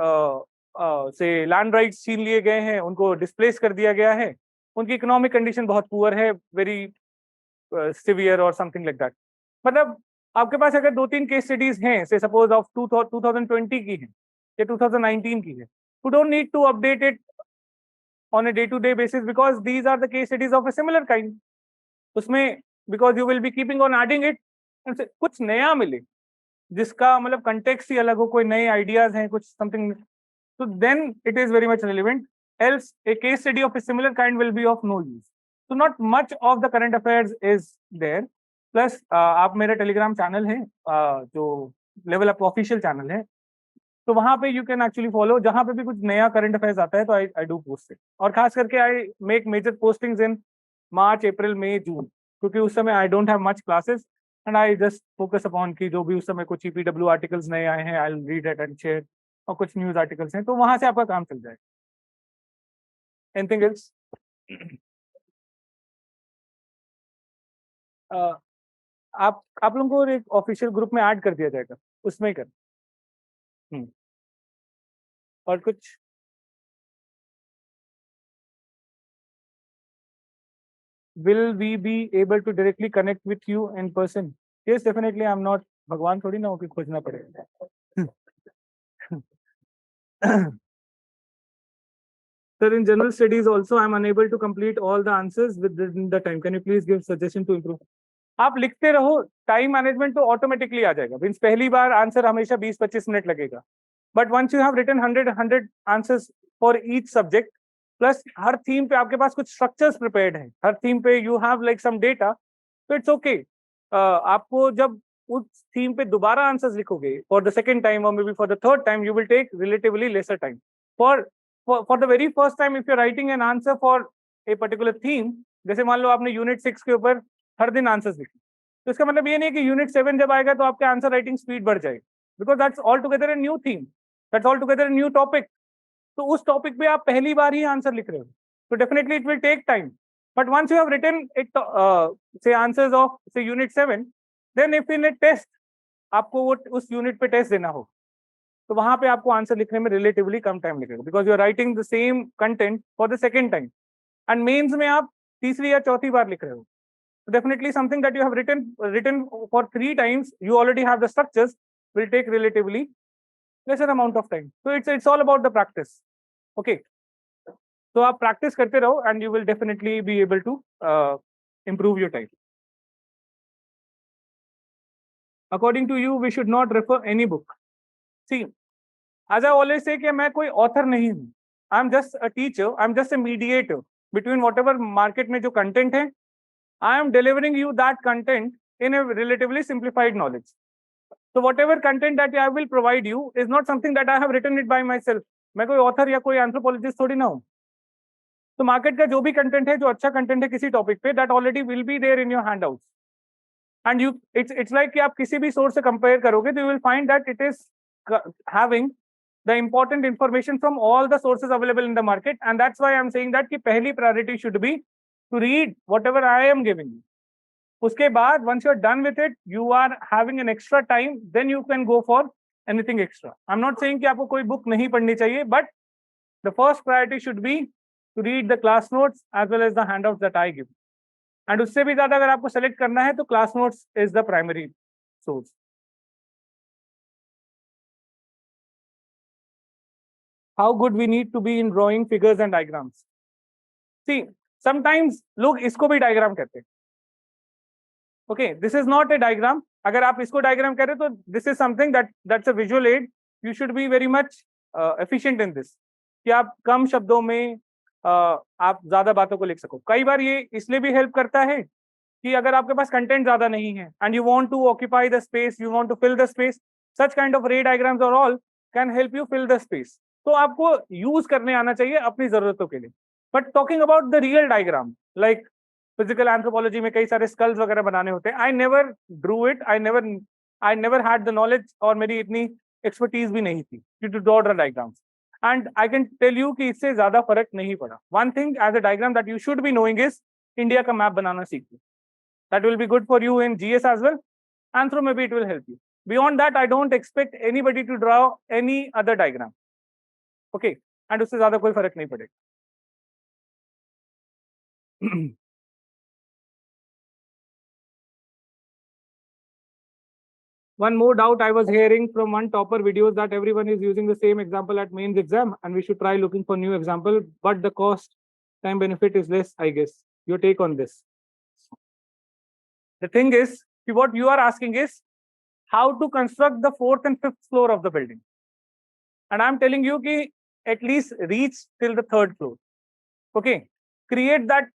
से लैंड राइट्स छीन लिए गए हैं, उनको डिस्प्लेस कर दिया गया है, उनकी इकोनॉमिक कंडीशन बहुत पुअर है, वेरी सिवियर और समथिंग लाइक दैट. मतलब आपके पास अगर 2-3 केस स्टडीज हैं, से सपोज ऑफ 2020 की है या 2019 की है, you don't need to update it on a day to day basis because these are the case studies of a similar kind. उसमें because you will be keeping on adding it, कुछ नया मिले जिसका मतलब कंटेक्स्ट ही अलग हो, कोई नए आइडियाज हैं, कुछ something, so then it is very much relevant. Else a case study of a similar kind will be of no use. So not much of the current affairs is there. Plus आप मेरा Telegram channel है जो level up official channel है, तो वहां पे you can actually follow. जहां पे भी कुछ नया करंट अफेयर्स आता है तो आई डू पोस्ट इट. और खास करके आई मेक मेजर पोस्टिंग्स इन मार्च, अप्रैल, मई, जून, क्योंकि उस समय I don't have much classes and I just focus upon की जो भी उस समय कुछ ईपीडब्ल्यू आर्टिकल्स नए आए हैं, I will read it and share, और कुछ न्यूज आर्टिकल्स हैं, तो वहां से आपका काम चल जाएगा. Anything else? आप लोगों को एक ऑफिशियल ग्रुप में ऐड कर दिया जाएगा, उसमें ही कर. और कुछ? Will we be able to directly connect with you in person? Yes, definitely. I'm not भगवान थोड़ी ना हो कि खोजना पड़ेगा. Sir, in general studies also, I'm unable to complete all the answers within the time. Can you please give suggestion to improve? आप लिखते रहो, टाइम मैनेजमेंट तो ऑटोमेटिकली आ जाएगा. मींस पहली बार आंसर हमेशा 20-25 मिनट लगेगा, but once you have written 100 answers for each subject, plus हर थीम पे आपके पास कुछ स्ट्रक्चर्स प्रिपेयर्ड हैं, हर थीम पे you have like some data, तो इट्स ओके. आपको जब उस थीम पे दोबारा आंसर्स लिखोगे फॉर द सेकंड टाइम और maybe for the third time, you will take relatively lesser time. For the very first time if you are writing an answer for a particular theme, जैसे मान लो आपने unit 6 के ऊपर हर दिन answers लिखे, तो इसका मतलब ये नहीं कि यूनिट 7 जब आएगा तो आपके आंसर राइटिंग स्पीड बढ़ जाएगी, because that's all together a new theme, that's all together a new topic. तो उस टॉपिक पे आप पहली बार ही आंसर लिख रहे हो, तो definitely it will take time. But once you have written it say answers of say unit 7, then if in a test आपको वो उस यूनिट पे टेस्ट देना हो, तो वहां पे आपको आंसर लिखने में रिलेटिवली कम टाइम लगेगा, because you are writing the same content for the second time. And mains में आप तीसरी या चौथी बार लिख रहे हो, so definitely something that you have written for 3 times, you already have the structures, will take relatively lesser amount of time. So it's all about the practice. Okay, so आप practice करते रहो and you will definitely be able to improve your time. According to you, we should not refer any book. See, as I always say कि मैं कोई author नहीं हूँ, I'm just a teacher, I'm just a mediator between whatever market में जो content है, I am delivering you that content in a relatively simplified knowledge. So whatever content that I will provide you is not something that I have written it by myself. मैं कोई author या कोई anthropologist थोड़ी ना हूँ. तो market का जो भी कंटेंट है, जो अच्छा कंटेंट है किसी टॉपिक पे, that already will be there in your handouts. And you, it's like कि आप किसी भी सोर्स से कंपेयर करोगे, तो you will find that it is having the important information from all the sources available in the market, and that's why I'm saying that कि पहली priority should be to read whatever I am giving you. उसके बाद once you are done with it, you are having an extra time, then you can go for anything extra. I'm not saying कि आपको कोई book नहीं पढ़नी चाहिए, but the first priority should be to read the class notes as well as the handouts that I give. And उससे भी ज़्यादा अगर आपको select करना है तो class notes is the primary source. How good we need to be in drawing figures and diagrams. See, sometimes लोग इसको भी diagram कहते हैं. Okay, this is not a diagram. अगर आप इसको डायग्राम कह रहे हो तो this is something that's a visual add. You should be very much efficient in this, कि आप कम शब्दों में आप ज्यादा बातों को लिख सको. कई बार ये इसलिए भी हेल्प करता है कि अगर आपके पास कंटेंट ज्यादा नहीं है and you want to occupy the space, you want to fill the space, such kind of ray diagrams और all can help you fill the space. तो आपको यूज करने आना चाहिए अपनी जरूरतों के लिए. But talking about the real diagram, like physical anthropology में कई सारे स्कल्स वगैरह बनाने होते हैं. I never drew it, I never had the knowledge, और मेरी इतनी एक्सपर्टीज भी नहीं थी to draw the diagrams. And I can tell you कि इससे ज्यादा फर्क नहीं पड़ा. One thing as a diagram that you should be knowing is India का मैप बनाना सीखिए. That will be good for you in GS as well. Anthro maybe it will help you. Beyond that, I don't expect anybody to draw any other diagram. Okay, and उससे ज्यादा कोई फर्क नहीं पड़ेगा. One more doubt I was hearing from one topper videos that everyone is using the same example at mains exam and we should try looking for new example, but the cost time benefit is less, I guess. Your take on this? The thing is, what you are asking is how to construct the 4th and 5th floor of the building. And I'm telling you ki at least reach till the 3rd floor. Okay, create that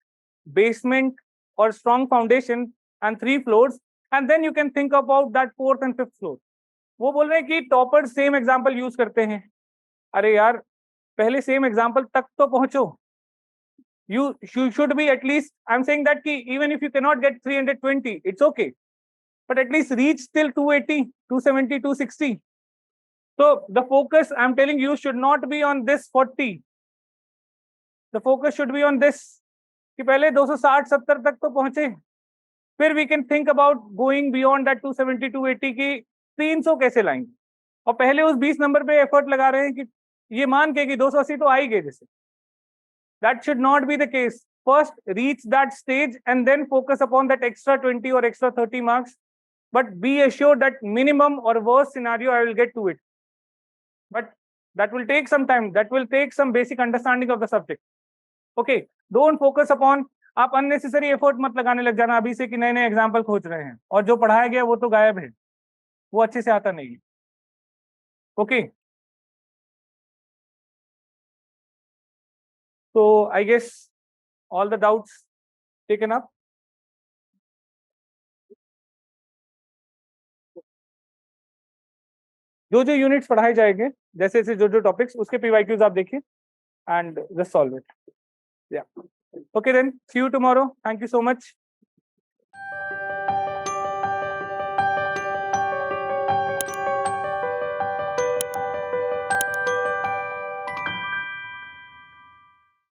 basement or strong foundation and 3 floors, and then you can think about that 4th and 5th floor. वो बोल रहे हैं कि topper same example use करते हैं. अरे यार, पहले सेम एग्जांपल तक तो पहुंचो. You should be at least, I'm saying that ki even if you cannot get 320, it's okay, but at least reach till 280, 270, 260. So the focus, I'm telling you, should not be on this 40. The focus should be on this. कि पहले 260-70 तक तो पहुंचे, फिर we can think about going beyond that 270, 280 की 300 कैसे लाएंगे. और पहले उस 20 नंबर पे एफर्ट लगा रहे हैं कि ये मान के कि 280 तो आ ही गए जैसे. That should not be the case. First, reach that stage and then focus upon that extra 20 or extra 30 marks. But be assured that minimum or worst scenario, I will get to it. But that will take some time. That will take some basic understanding of the subject. Okay, don't focus upon, आप unnecessary effort मत लगाने लग जाना अभी से कि नए नए एग्जाम्पल खोज रहे हैं और जो पढ़ाया गया वो तो गायब है, वो अच्छे से आता नहीं है. Okay. So I guess all the doubts taken up. जो जो यूनिट्स पढ़ाए जाएंगे, जैसे जैसे जो जो टॉपिक्स, उसके PYQs आप देखिए and just solve it. Yeah. Okay then, see you tomorrow. Thank you so much.